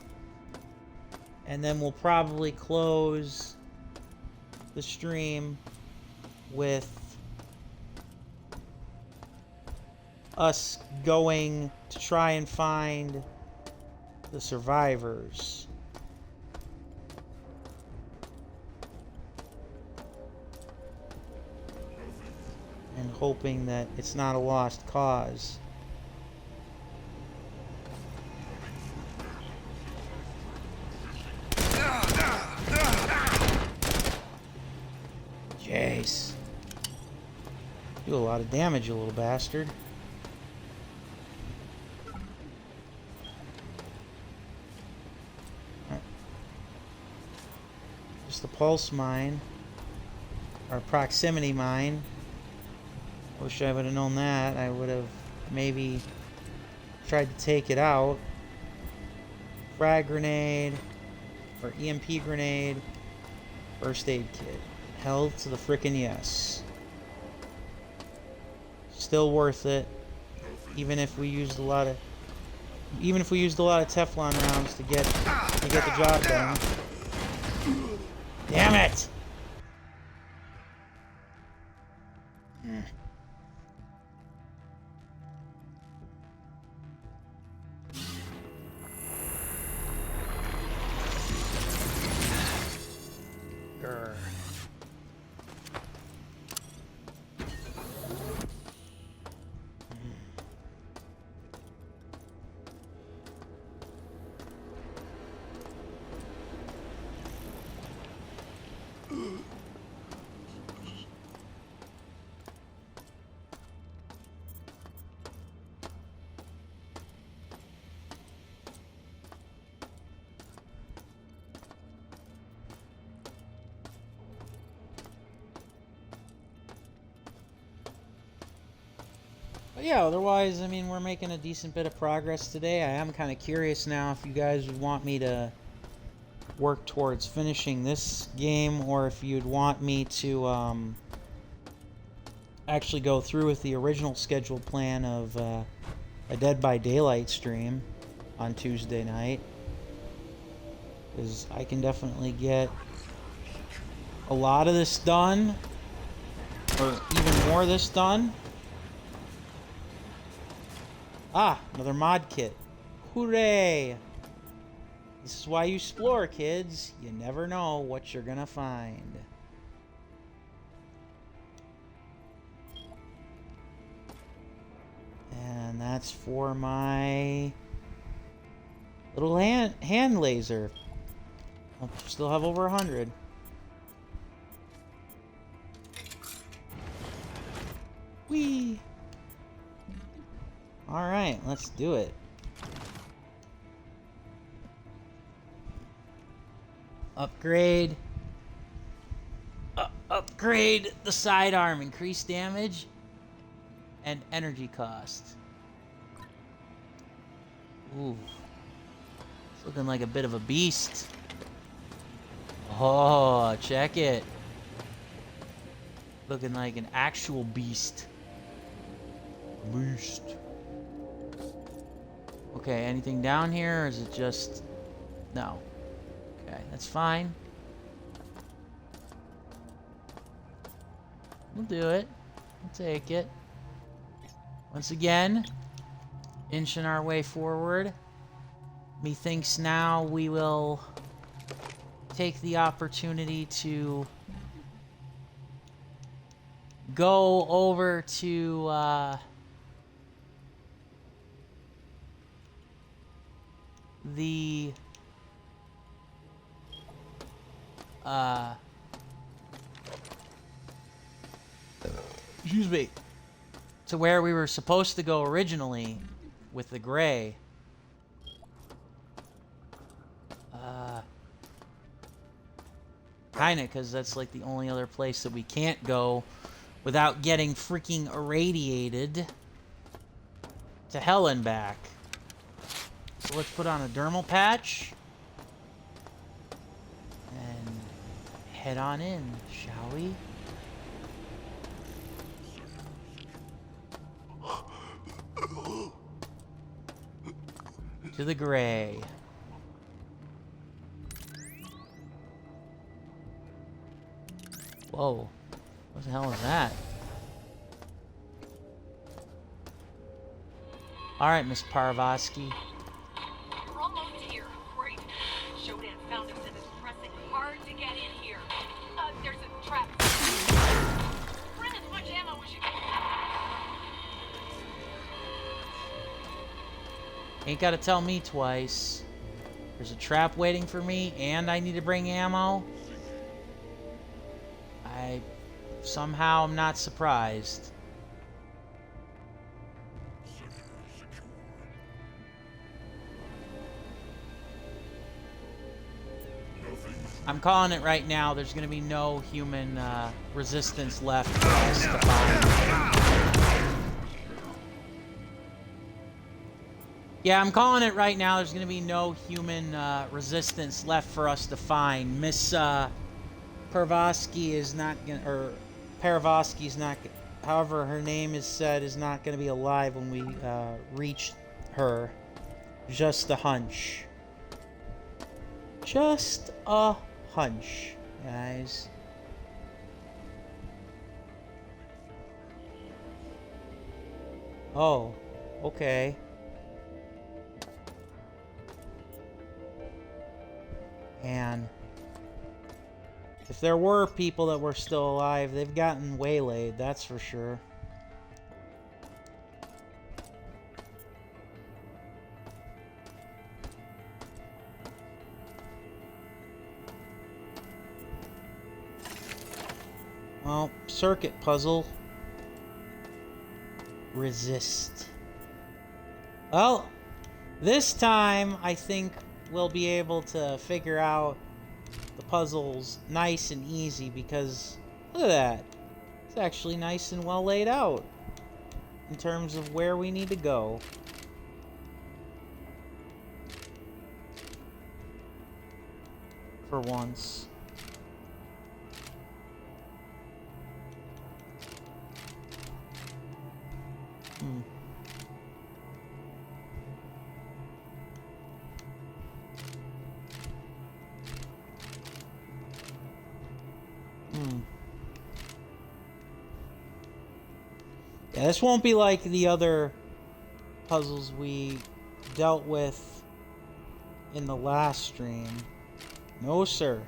And then we'll probably close the stream with us going to try and find the survivors. And hoping that it's not a lost cause. Jeez. Do a lot of damage, you little bastard. Right. Just the pulse mine. Or proximity mine. Wish I would have known that. I would have maybe tried to take it out. Frag grenade. Or EMP grenade. First aid kit. Hell to the frickin' yes. Still worth it. Even if we used a lot of Teflon rounds to get the job done. Damn it! But yeah, otherwise, I mean, we're making a decent bit of progress today. I am kind of curious now if you guys would want me to work towards finishing this game, or if you'd want me to actually go through with the original scheduled plan of a Dead by Daylight stream on Tuesday night. Because I can definitely get a lot of this done, or even more of this done. Ah, another mod kit. Hooray! This is why you explore, kids. You never know what you're gonna find. And that's for my little hand laser. I'll still have over 100. Whee! Alright, let's do it. Upgrade. Upgrade the sidearm. Increase damage and energy cost. Ooh. It's looking like a bit of a beast. Oh, check it. Looking like an actual beast. Beast. Okay, anything down here, or is it just... No. Okay, that's fine. We'll do it. We'll take it. Once again, inching our way forward. Methinks now we will take the opportunity to go over to the excuse me, to where we were supposed to go originally with the gray. Kinda, because that's like the only other place that we can't go without getting freaking irradiated to hell and back. So let's put on a dermal patch and head on in, shall we? To the gray. Whoa. What the hell is that? Alright, Miss Parvosky. We're almost here. Great. Shodan found us and is pressing hard to get in here. There's a trap. Bring as much ammo as you can. Ain't gotta tell me twice. There's a trap waiting for me, and I need to bring ammo. I somehow am not surprised. I'm calling it right now. There's going to be no human resistance left for us to find. Yeah, I'm calling it right now. There's going to be no human resistance left for us to find. Miss Parvosky is not going to, or Parvosky's not, however her name is said, is not going to be alive when we reach her. Just a hunch. Just a hunch, guys. Oh, okay. And if there were people that were still alive, they've gotten waylaid, that's for sure. Well, circuit puzzle. Resist. Well, this time I think we'll be able to figure out the puzzles nice and easy, because look at that. It's actually nice and well laid out. in terms of where we need to go. For once. Hmm. Yeah, this won't be like the other puzzles we dealt with in the last stream. No, sir.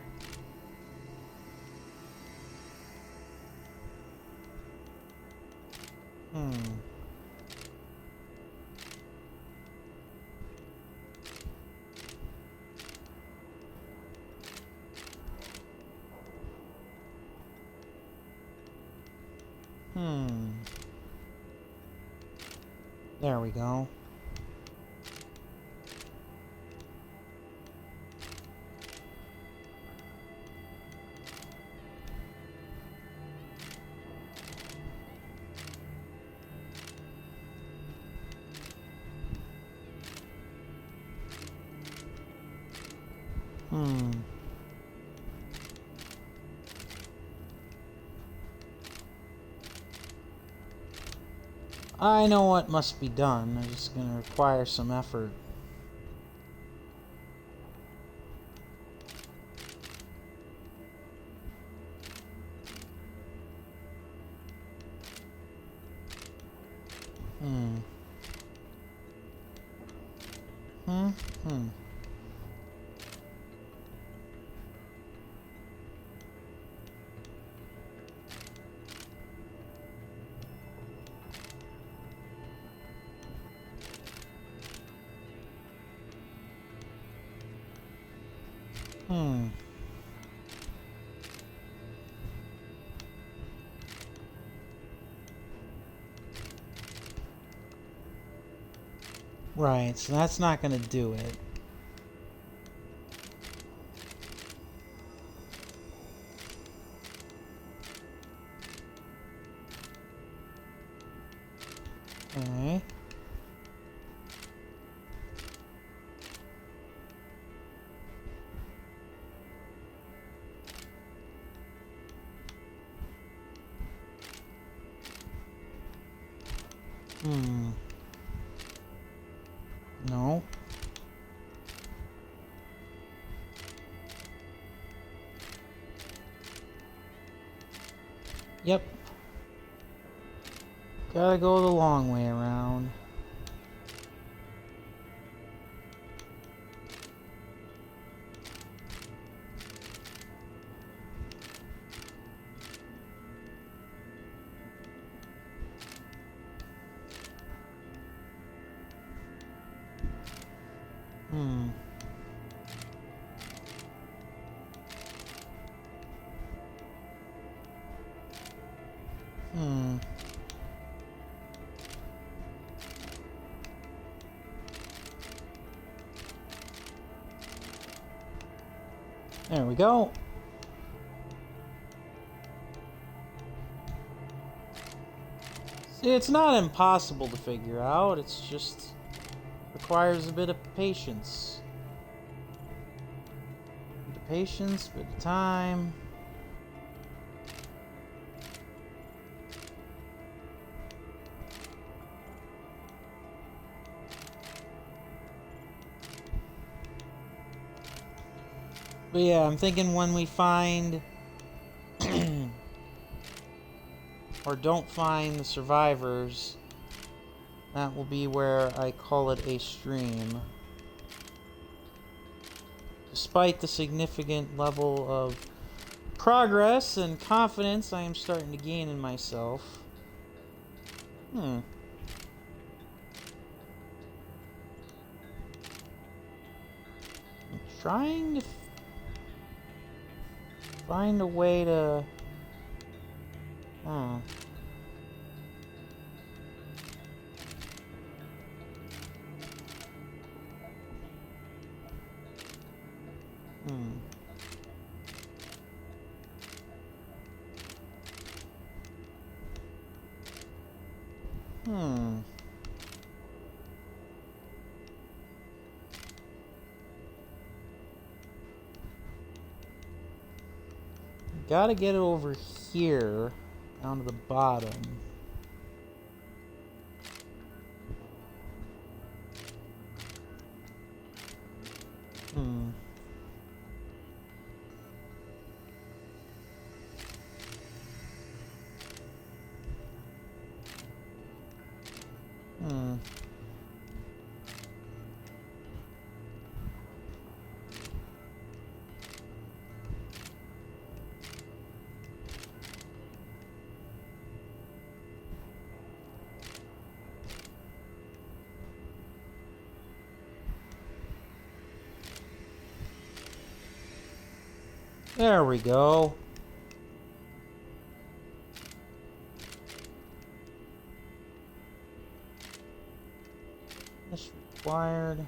There we go. I know what must be done. It's just gonna require some effort. Right, so that's not gonna do it. Okay. No. Yep. Gotta go the long way around. There we go. See, it's not impossible to figure out. It's just requires a bit of patience. A bit of patience, a bit of time. But yeah, I'm thinking when we find or don't find the survivors, that will be where I call it a stream. Despite the significant level of progress and confidence I am starting to gain in myself. I'm trying to find a way to... gotta get it over here, down to the bottom. Hmm. There we go. This required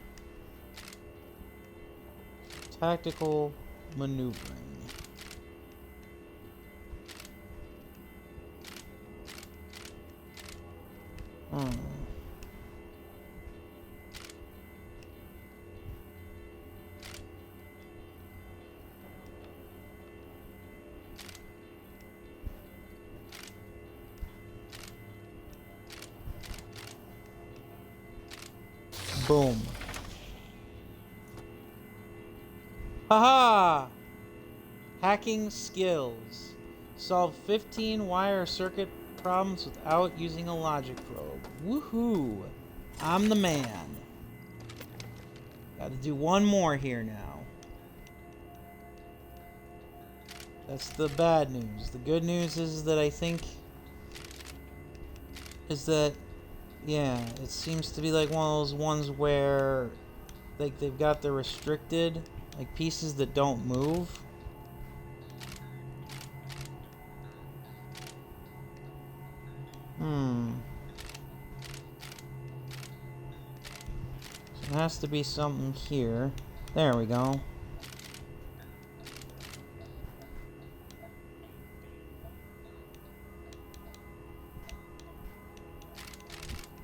tactical maneuvering. Boom. Haha! Hacking skills. Solve 15 wire circuit problems without using a logic probe. Woohoo! I'm the man. Gotta do one more here now. That's the bad news. The good news is that I think... yeah, it seems to be like one of those ones where... like, they've got the restricted... like, pieces that don't move. So there has to be something here. There we go.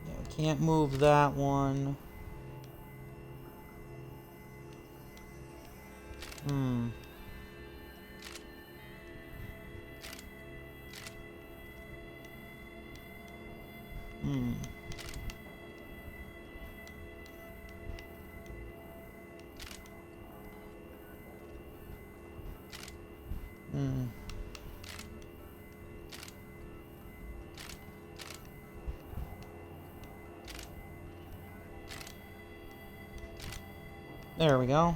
Yeah, we can't move that one. There we go.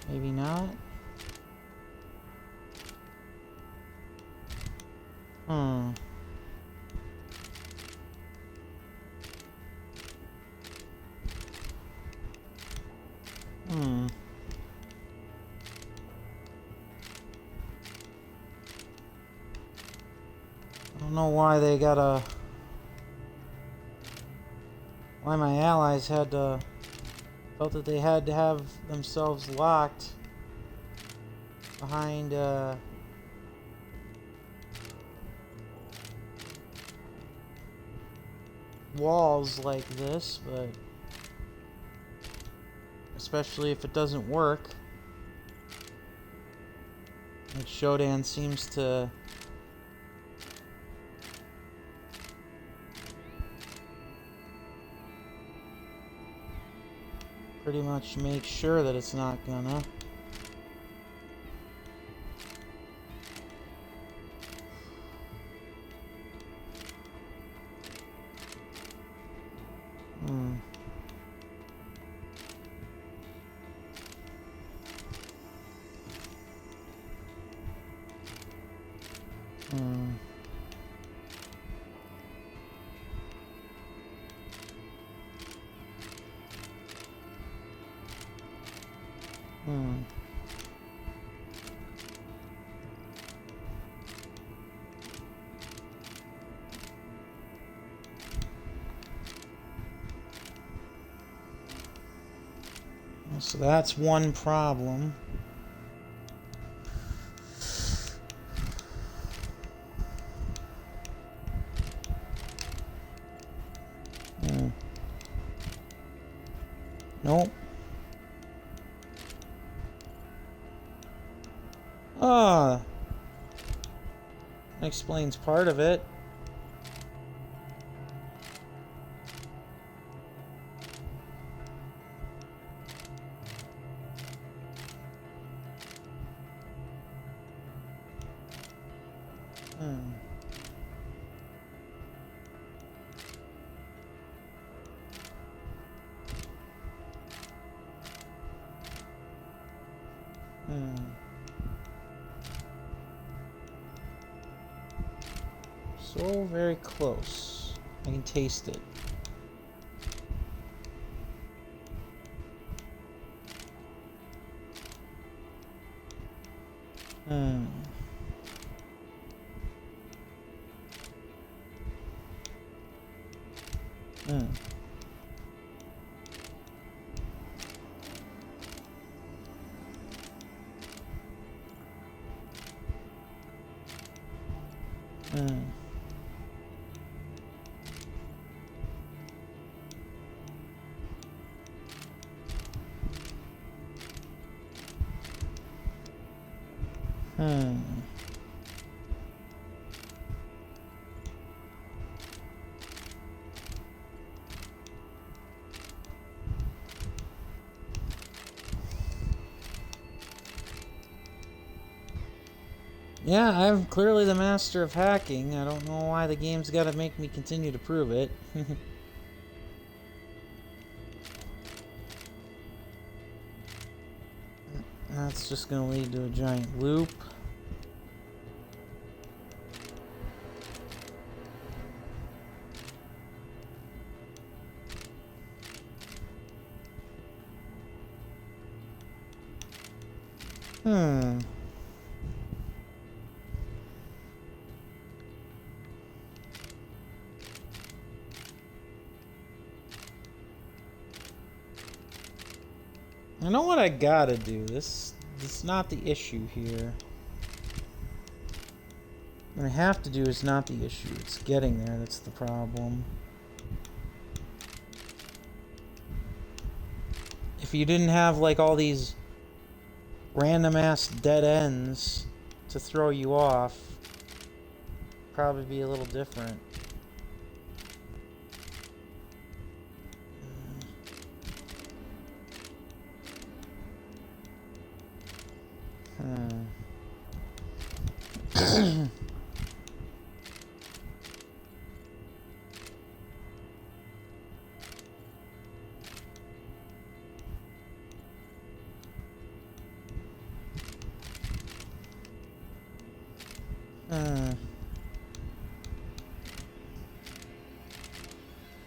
Maybe not. I don't know why they gotta... why my allies had to... felt that they had to have themselves locked behind, walls like this, but... especially if it doesn't work. Like Shodan seems to... pretty much make sure that it's not gonna. So that's one problem. Nope. Ah, that explains part of it. So very close. I can taste it. Hmm. Yeah, I'm clearly the master of hacking. I don't know why the game's gotta make me continue to prove it. That's just gonna lead to a giant loop. I know what I gotta do. This is not the issue here. What I have to do is not the issue. It's getting there that's the problem. If you didn't have like all these random ass dead ends to throw you off, it'd probably be a little different.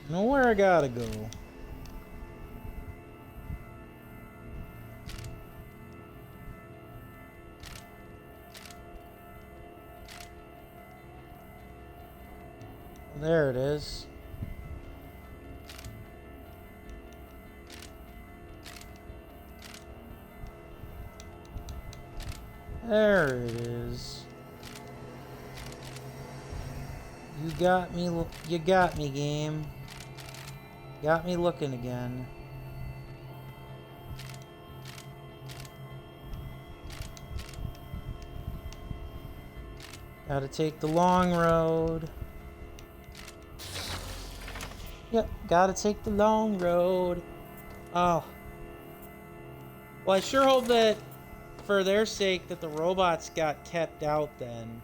Know where I gotta go. There it is. There it is. You got me, game. Got me looking again. Gotta take the long road. Yep, gotta take the long road. Oh. Well, I sure hope that, for their sake, that the robots got kept out then.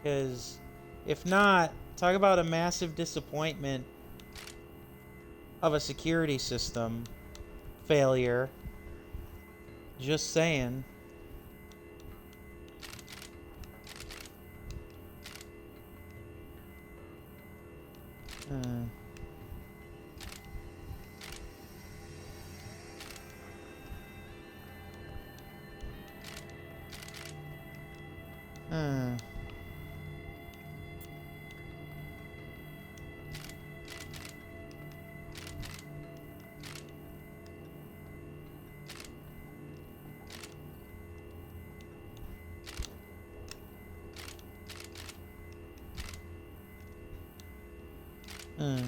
Because, if not, talk about a massive disappointment of a security system failure. Just saying. Hmm.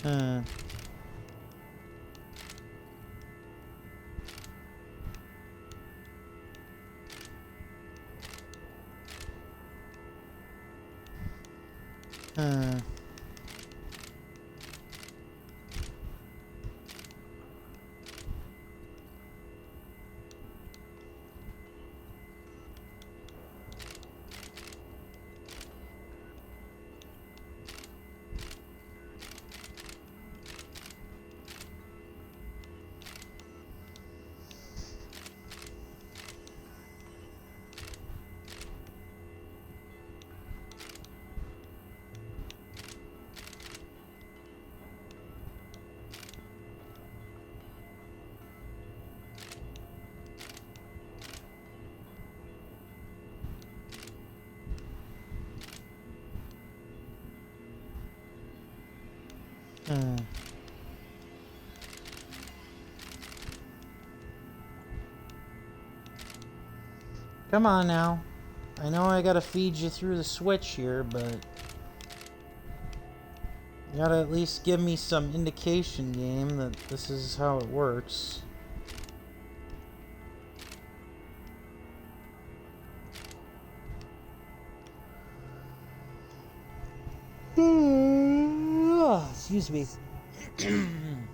Hmm. Hmm. Hmm. Come on now. I know I gotta feed you through the switch here, but you gotta at least give me some indication, game, that this is how it works. Excuse me. Come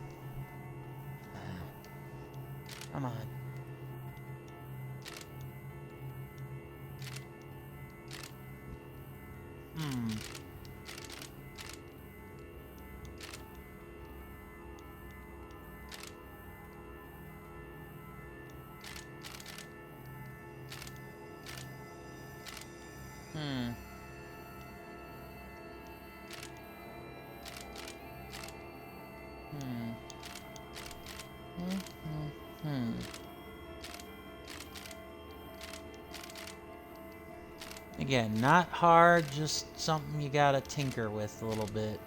on. Hmm. Hmm. Hmm. Hmm. Again, not hard, just something you gotta tinker with a little bit.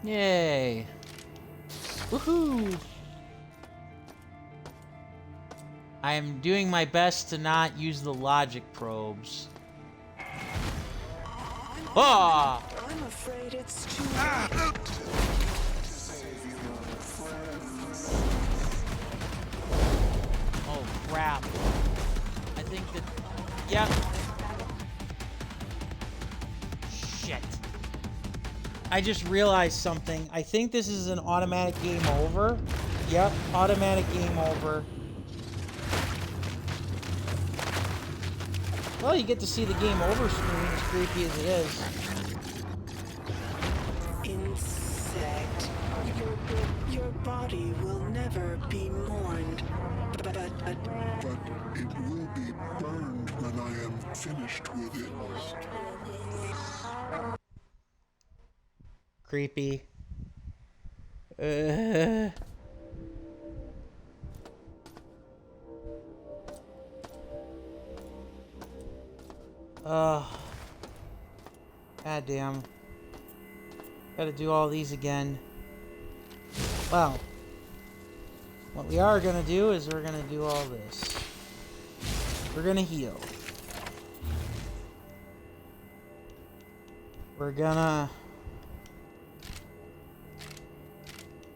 Yay! Woohoo! I am doing my best to not use the logic probes. Ah! I'm afraid it's too late. Oh crap. I think that... Yep. Shit. I just realized something. I think this is an automatic game over. Yep, automatic game over. Well, you get to see the game over screen, as creepy as it is. Insect. Your body will never be mourned. But it will be burned when I am finished with it. Creepy. God damn. Gotta do all these again. Well, what we are gonna do is we're gonna do all this. We're gonna heal.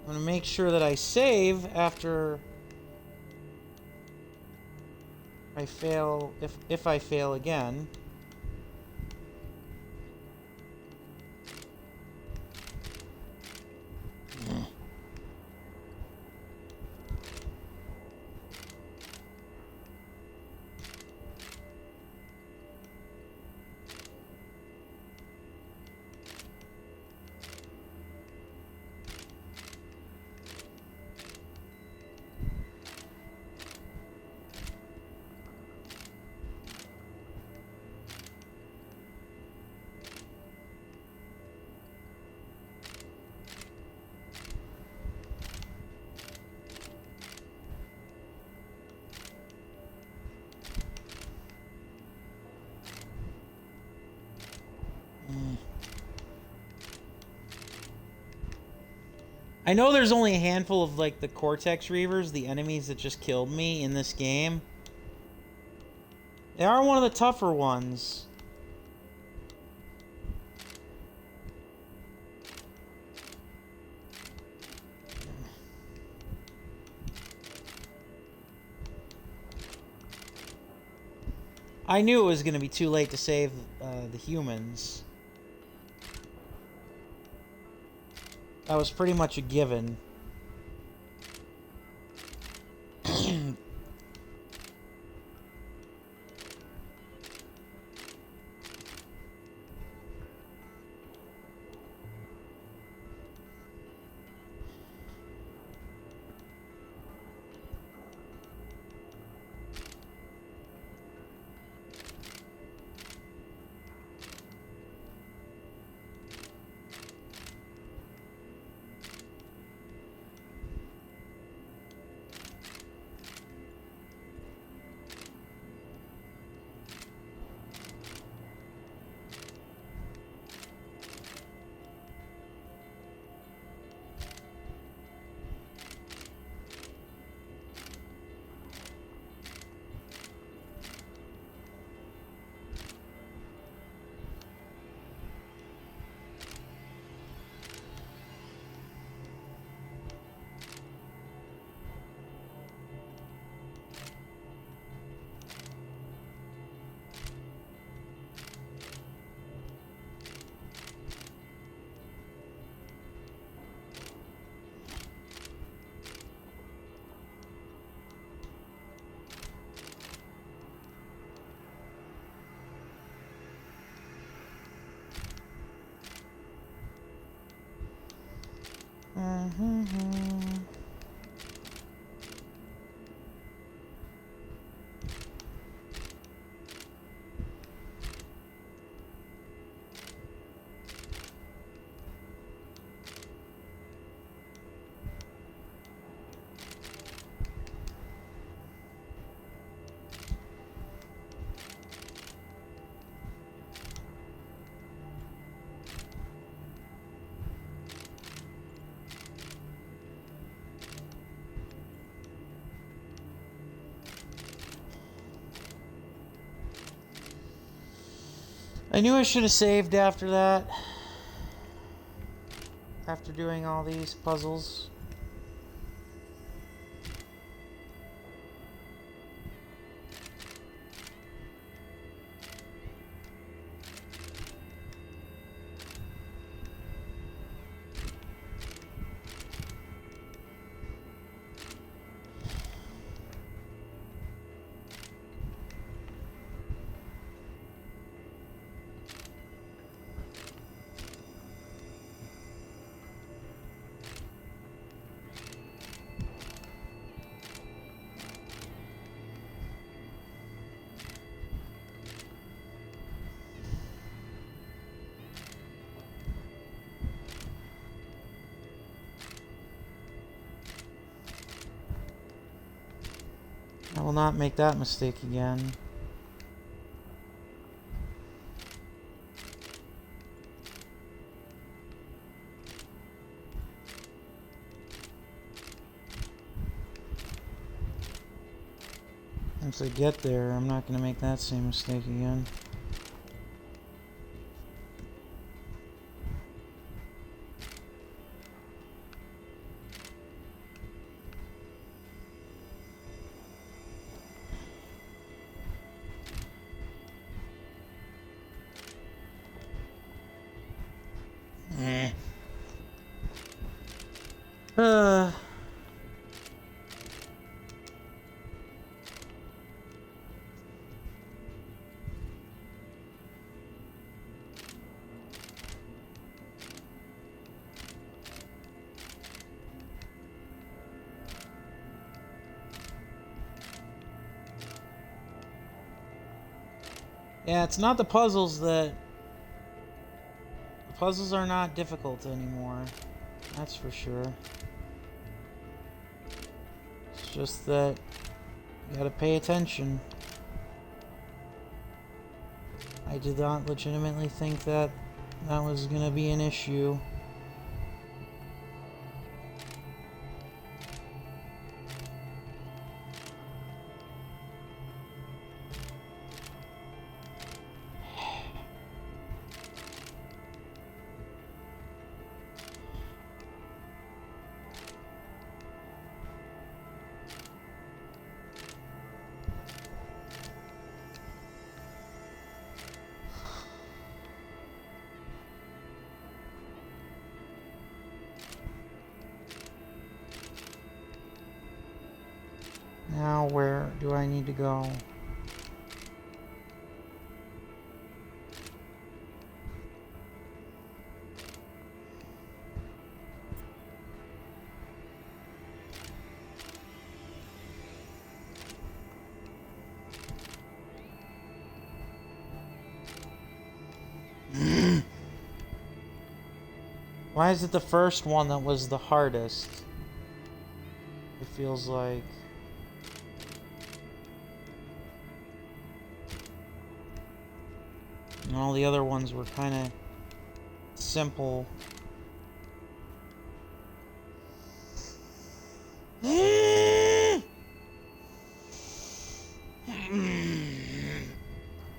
I'm gonna make sure that I save after I fail, if I fail again. I know there's only a handful of, like, the cortex reavers, the enemies that just killed me in this game. They are one of the tougher ones. I knew it was going to be too late to save the humans. That was pretty much a given. I knew I should have saved after that. After doing all these puzzles. I will not make that mistake again. Once I get there, I'm not going to make that same mistake again. Yeah, it's not the puzzles that... The puzzles are not difficult anymore. That's for sure. It's just that you gotta pay attention. I did not legitimately think that that was gonna be an issue. Now where do I need to go? Why is it the first one that was the hardest? It feels like... And all the other ones were kind of simple.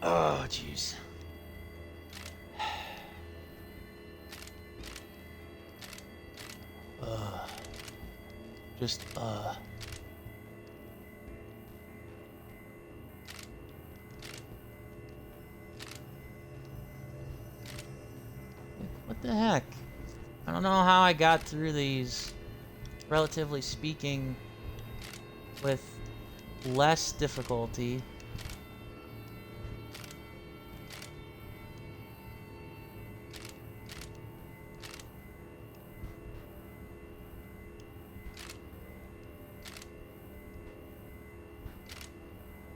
Oh, jeez. Just, What the heck? I don't know how I got through these, relatively speaking, with less difficulty.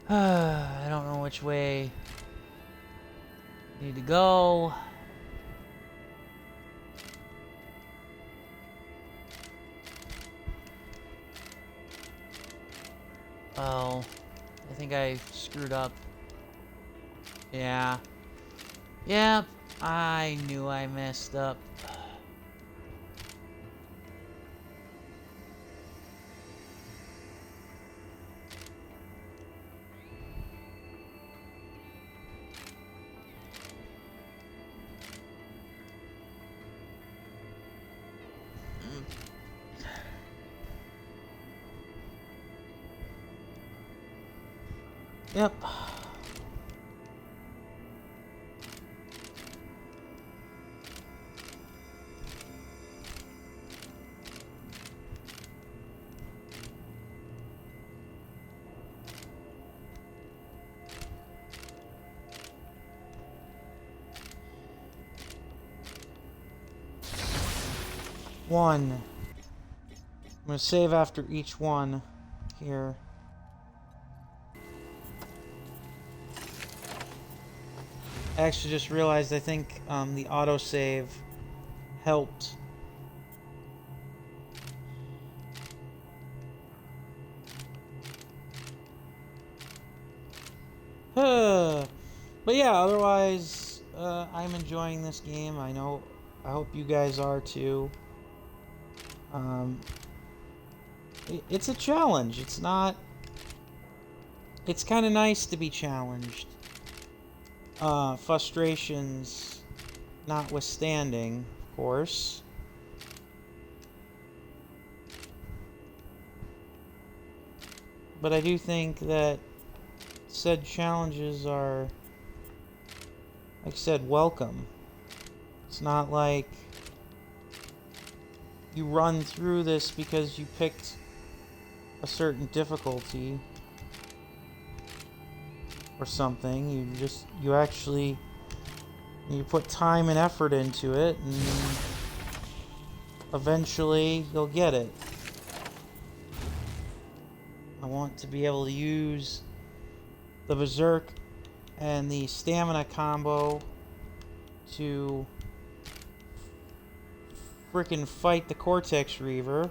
I don't know which way I need to go. Oh, I think I screwed up. Yeah. Yep, I knew I messed up. Yep. One. I'm gonna save after each one here. I actually just realized I think the autosave helped. But yeah, otherwise, I'm enjoying this game. I hope you guys are too. It's a challenge. It's kind of nice to be challenged. Frustrations notwithstanding, of course. But I do think that said challenges are, like I said, welcome. It's not like you run through this because you picked a certain difficulty or something. You put time and effort into it, and eventually you'll get it. I want to be able to use the Berserk and the stamina combo to frickin' fight the Cortex Reaver.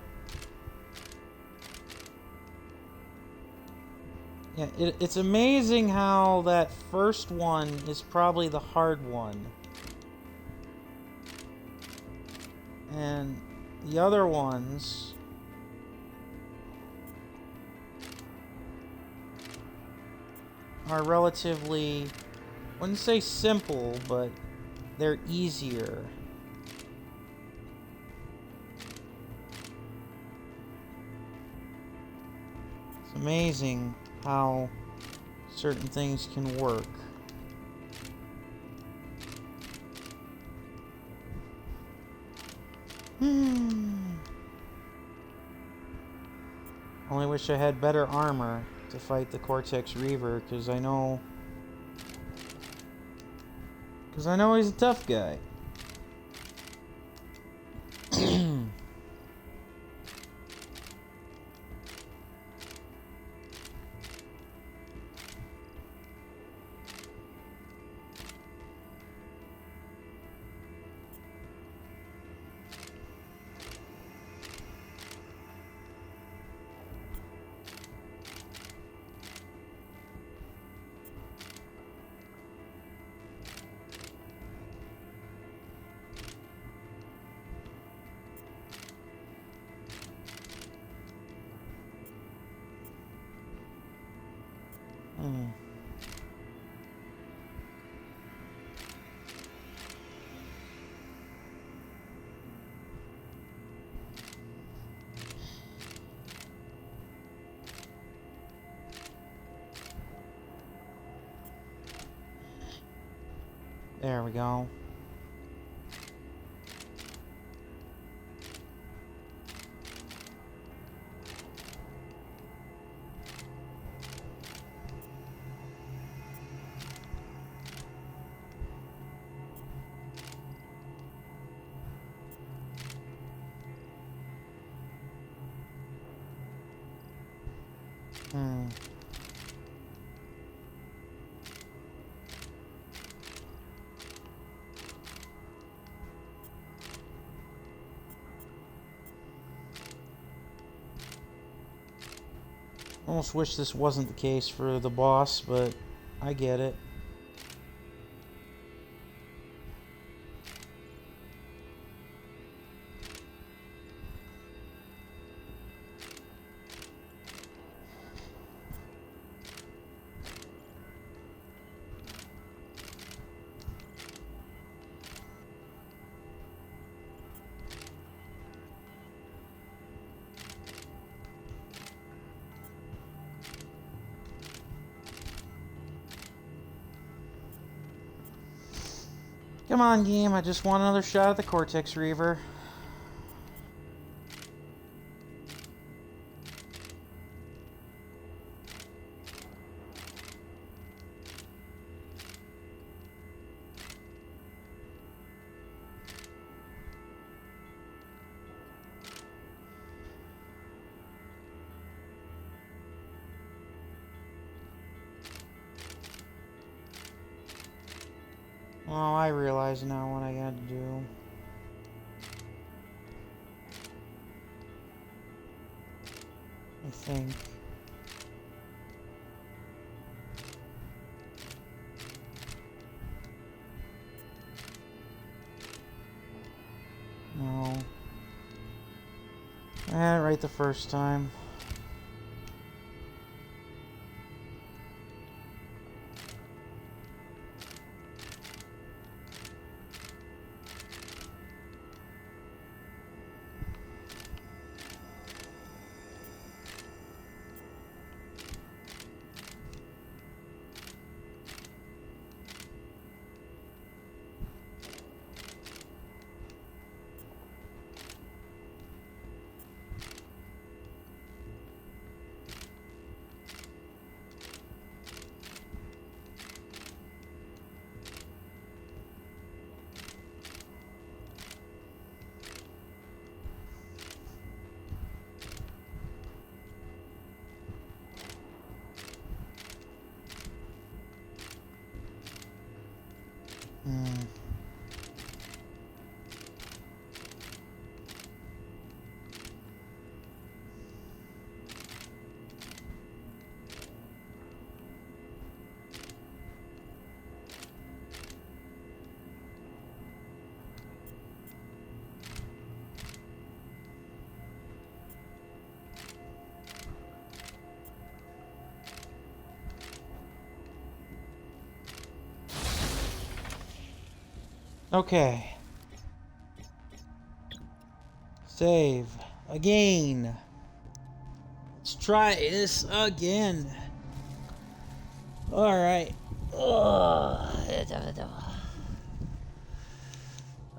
Yeah, it's amazing how that first one is probably the hard one. And the other ones are relatively, I wouldn't say simple, but they're easier. It's amazing how certain things can work. Only wish I had better armor to fight the Cortex Reaver, because I know he's a tough guy. There we go. Almost wish this wasn't the case for the boss, but I get it. Come on, game. I just want another shot at the Cortex Reaver. Oh, I realize now what I gotta do. I think. No. I had it right the first time. Okay. Save. Again. Let's try this again. Alright.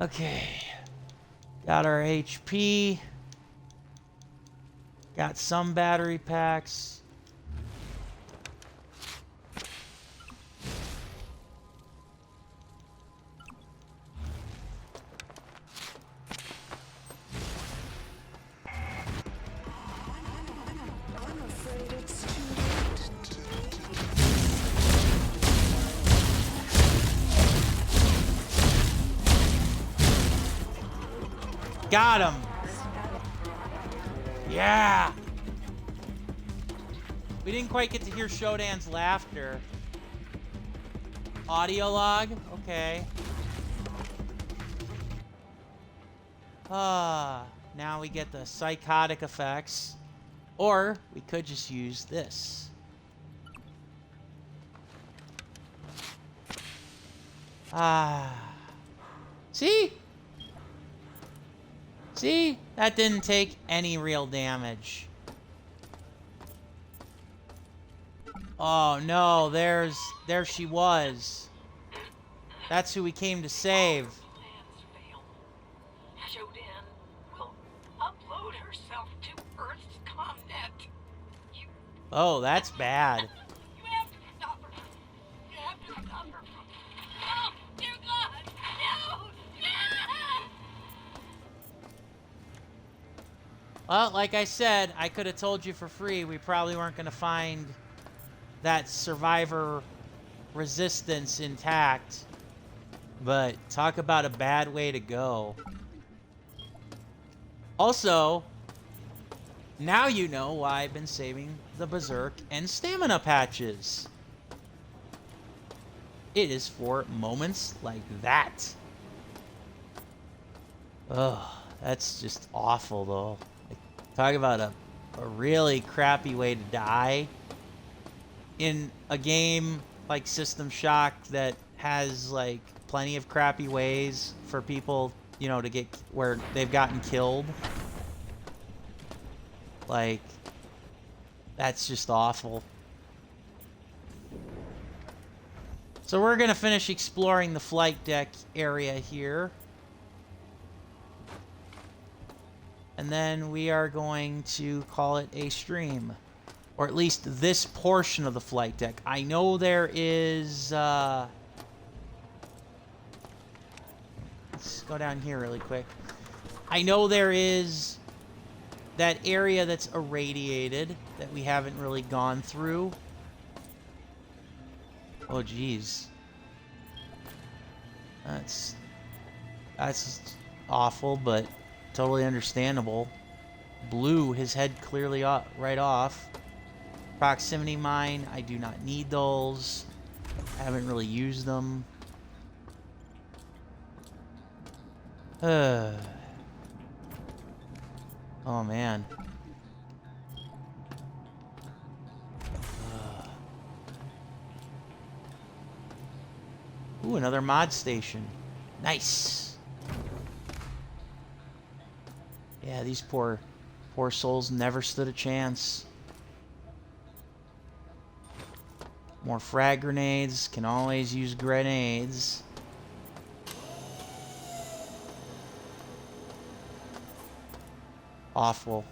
Okay. Got our HP. Got some battery packs. I'm afraid it's too late. Got him. Yeah. We didn't quite get to hear Shodan's laughter. Audio log? Okay. Now we get the psychotic effects. Or we could just use this. See? See? That didn't take any real damage. Oh no, there she was. That's who we came to save. Plans fail. Shodan will upload herself to Earth's comnet. Oh, that's bad. You have to stop her. You have to stop her. Oh, dear God! No! No! Well, like I said, I could have told you for free we probably weren't going to find that survivor resistance intact. But talk about a bad way to go. Also, now you know why I've been saving the Berserk and stamina patches. It is for moments like that. Ugh, that's just awful though. Like, talk about a really crappy way to die in a game like System Shock that has like plenty of crappy ways for people, you know, to get where they've gotten killed. Like, that's just awful. So we're gonna finish exploring the flight deck area here. And then we are going to call it a stream. Or at least this portion of the flight deck. I know there is... let's go down here really quick. I know there is that area that's irradiated that we haven't really gone through. Oh, geez. That's awful, but totally understandable. Blew his head clearly right off. Proximity mine, I do not need those. I haven't really used them. Oh, man. Ooh, another mod station. Nice. Yeah, these poor souls never stood a chance. More frag grenades. Can always use grenades. Awful.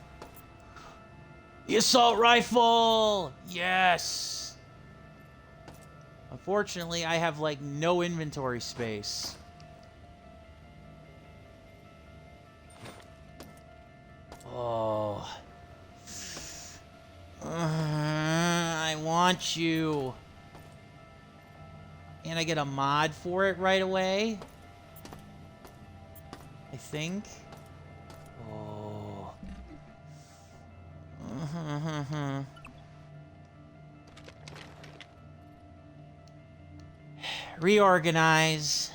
The assault rifle! Yes! Unfortunately, I have like no inventory space. Oh. I want you. And I get a mod for it right away. I think. Oh. Reorganize.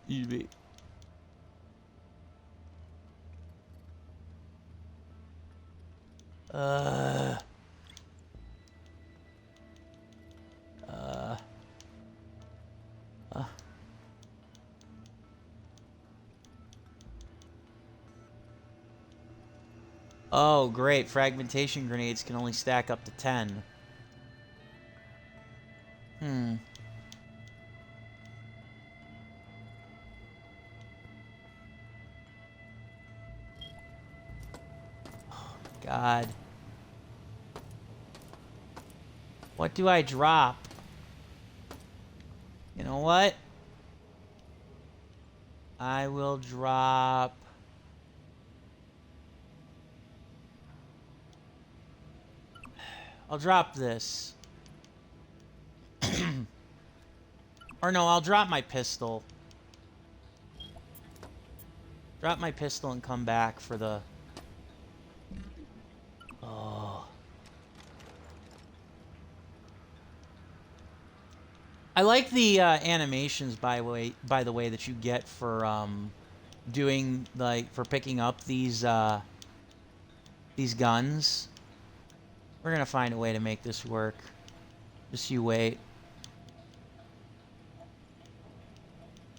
Easy. Oh, great. Fragmentation grenades can only stack up to 10. Oh, God. What do I drop? You know what? I will drop... I'll drop this. Or no, I'll drop my pistol. Drop my pistol and come back for the... Oh. I like the animations, by the way, that you get for doing, like, for picking up these guns. We're gonna find a way to make this work. Just you wait.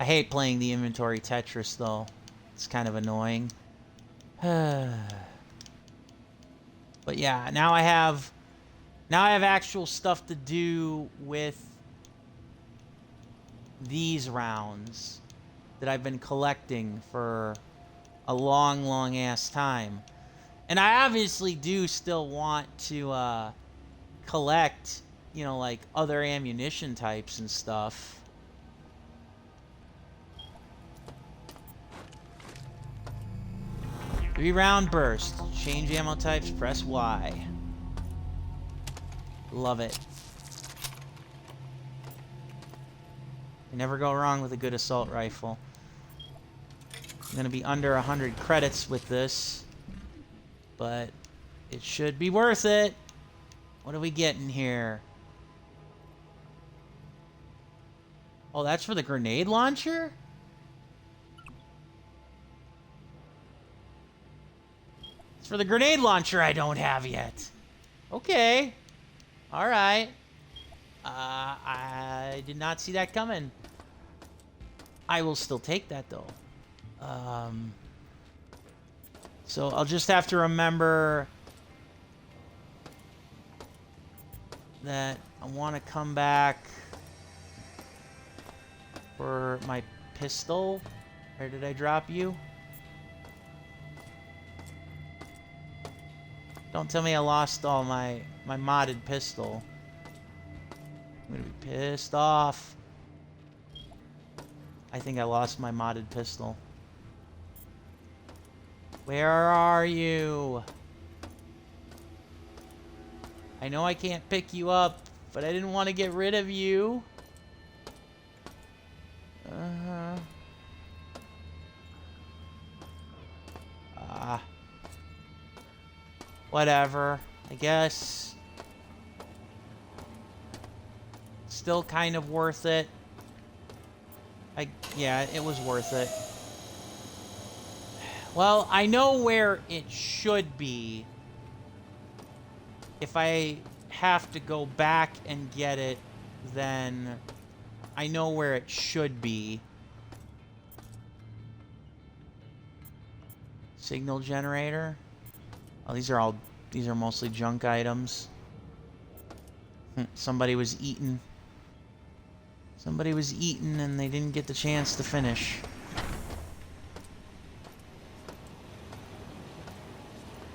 I hate playing the inventory Tetris, though. It's kind of annoying. But yeah, now I have actual stuff to do with these rounds that I've been collecting for a long, long ass time. And I obviously do still want to collect, you know, like other ammunition types and stuff. 3-round burst. Change ammo types, press Y. Love it. You never go wrong with a good assault rifle. I'm gonna be under 100 credits with this, but it should be worth it. What are we getting here? Oh, that's for the grenade launcher? It's for the grenade launcher I don't have yet. Okay. Alright. I did not see that coming. I will still take that, though. So I'll just have to remember that I want to come back for my pistol. Where did I drop you? Don't tell me I lost all my modded pistol. I'm gonna be pissed off. I think I lost my modded pistol. Where are you? I know I can't pick you up, but I didn't want to get rid of you. Whatever, I guess. Still kind of worth it. Yeah, it was worth it. Well, I know where it should be. If I have to go back and get it, then I know where it should be. Signal generator. Oh, these are mostly junk items. Somebody was eating. Somebody was eating and they didn't get the chance to finish.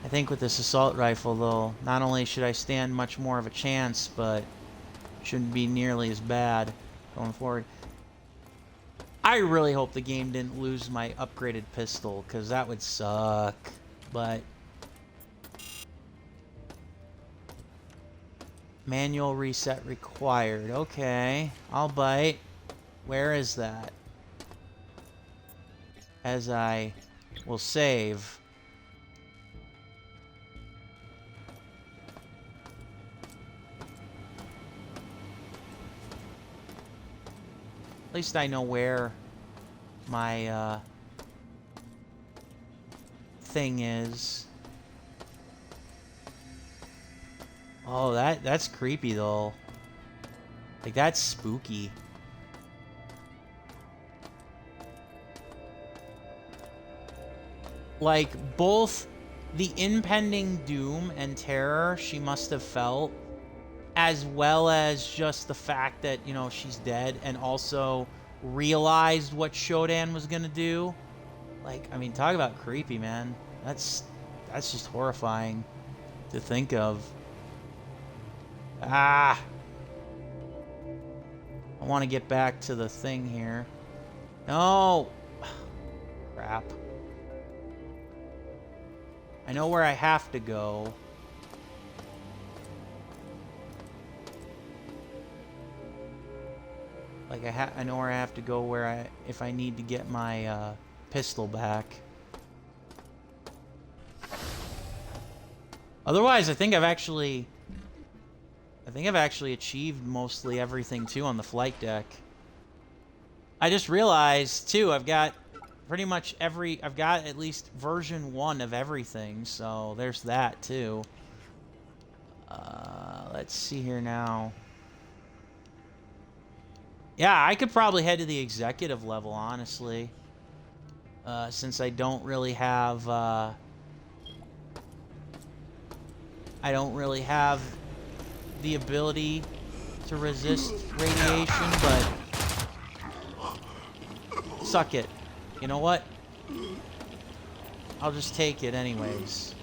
I think with this assault rifle, though, not only should I stand much more of a chance, but shouldn't be nearly as bad going forward. I really hope the game didn't lose my upgraded pistol, because that would suck. But manual reset required. Okay, I'll bite. Where is that? As I will save. At least I know where my thing is. Oh, that's creepy though. Like, that's spooky. Like, both the impending doom and terror she must have felt, as well as just the fact that, you know, she's dead, and also realized what Shodan was gonna do. Like, I mean, talk about creepy, man. That's just horrifying to think of. Ah! I want to get back to the thing here. No! Crap. I know where I have to go. Like, I know where I have to go if I need to get my, pistol back. Otherwise, I think I've actually achieved mostly everything too on the flight deck. I just realized too, I've got pretty much I've got at least version 1 of everything, so there's that too. Let's see here now. Yeah, I could probably head to the executive level, honestly. Since I don't really have, the ability to resist radiation, but suck it. You know what? I'll just take it anyways.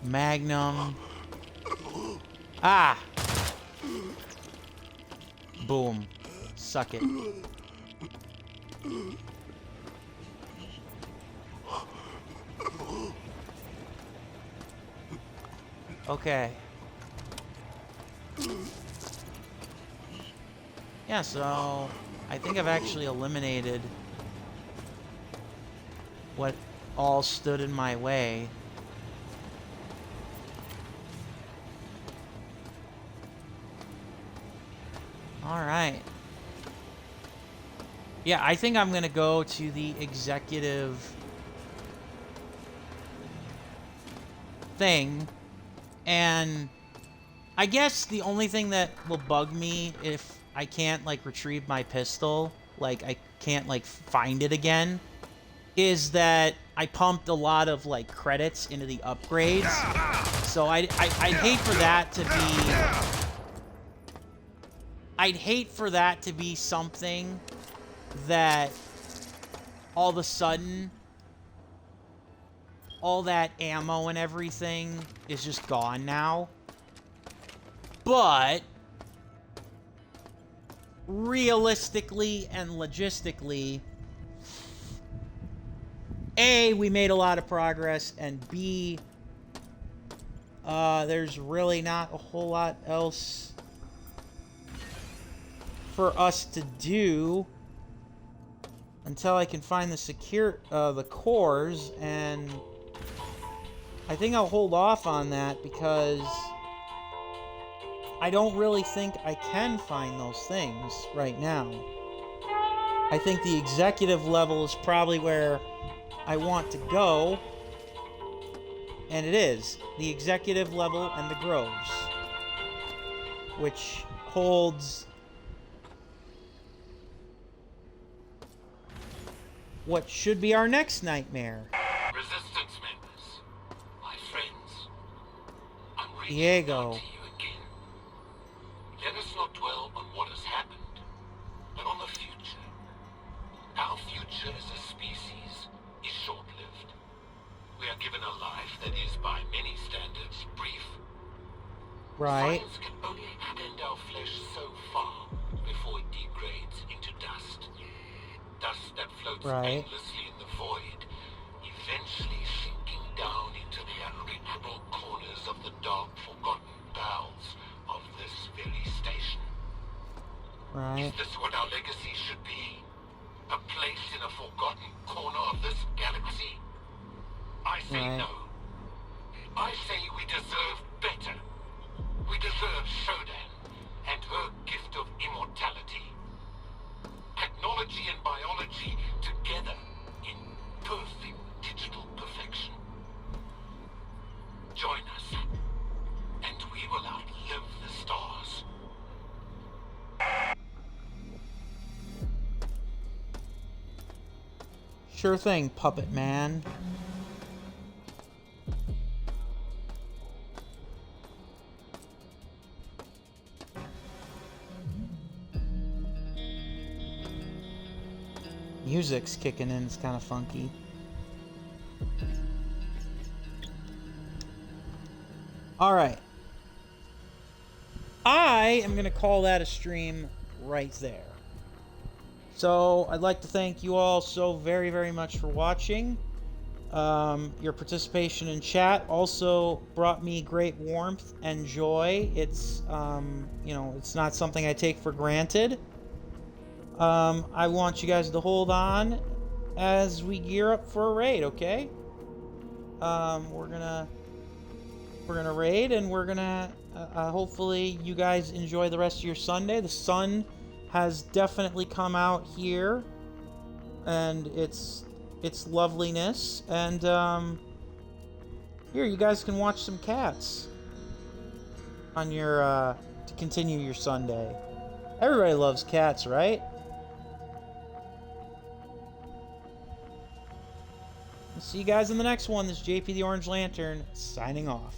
Magnum. Ah! Boom. Suck it. Okay. Yeah, so I think I've actually eliminated what all stood in my way. Alright. Yeah, I think I'm gonna go to the executive thing, and I guess the only thing that will bug me if I can't, like, retrieve my pistol, like, I can't, like, find it again, is that I pumped a lot of, like, credits into the upgrades. So I'd hate for that to be... I'd hate for that to be something that all of a sudden all that ammo and everything is just gone now. But realistically and logistically, A, we made a lot of progress, and B, there's really not a whole lot else for us to do until I can find the cores, and I think I'll hold off on that because I don't really think I can find those things right now. I think the executive level is probably where I want to go, and it is the executive level and the groves, which holds what should be our next nightmare. Resistance members, my friends, I'm Diego. reaching out to you again. Let us not dwell on what has happened, but on the future. Our future as a species is short-lived. We are given a life that is, by many standards, brief. Right. Science can only extend our flesh so far before it degrades into dust. Dust that floats aimlessly in the void, eventually sinking down into the unreachable corners of the dark, forgotten bowels of this very station. Right. Is this what our legacy should be? A place in a forgotten corner of this galaxy? I say no. I say we deserve better. We deserve Shodan and her gift of immortality. Technology and biology together in perfect digital perfection. Join us, and we will outlive the stars. Sure thing, Puppet Man. Music's kicking in, it's kind of funky. Alright. I am going to call that a stream right there. So, I'd like to thank you all so very, very much for watching. Your participation in chat also brought me great warmth and joy. It's, you know, it's not something I take for granted. I want you guys to hold on as we gear up for a raid, okay? We're gonna raid, and we're gonna hopefully you guys enjoy the rest of your Sunday. The sun has definitely come out here, and it's loveliness. And here, you guys can watch some cats on your to continue your Sunday. Everybody loves cats, right? See you guys in the next one. This is JP the Orange Lantern, signing off.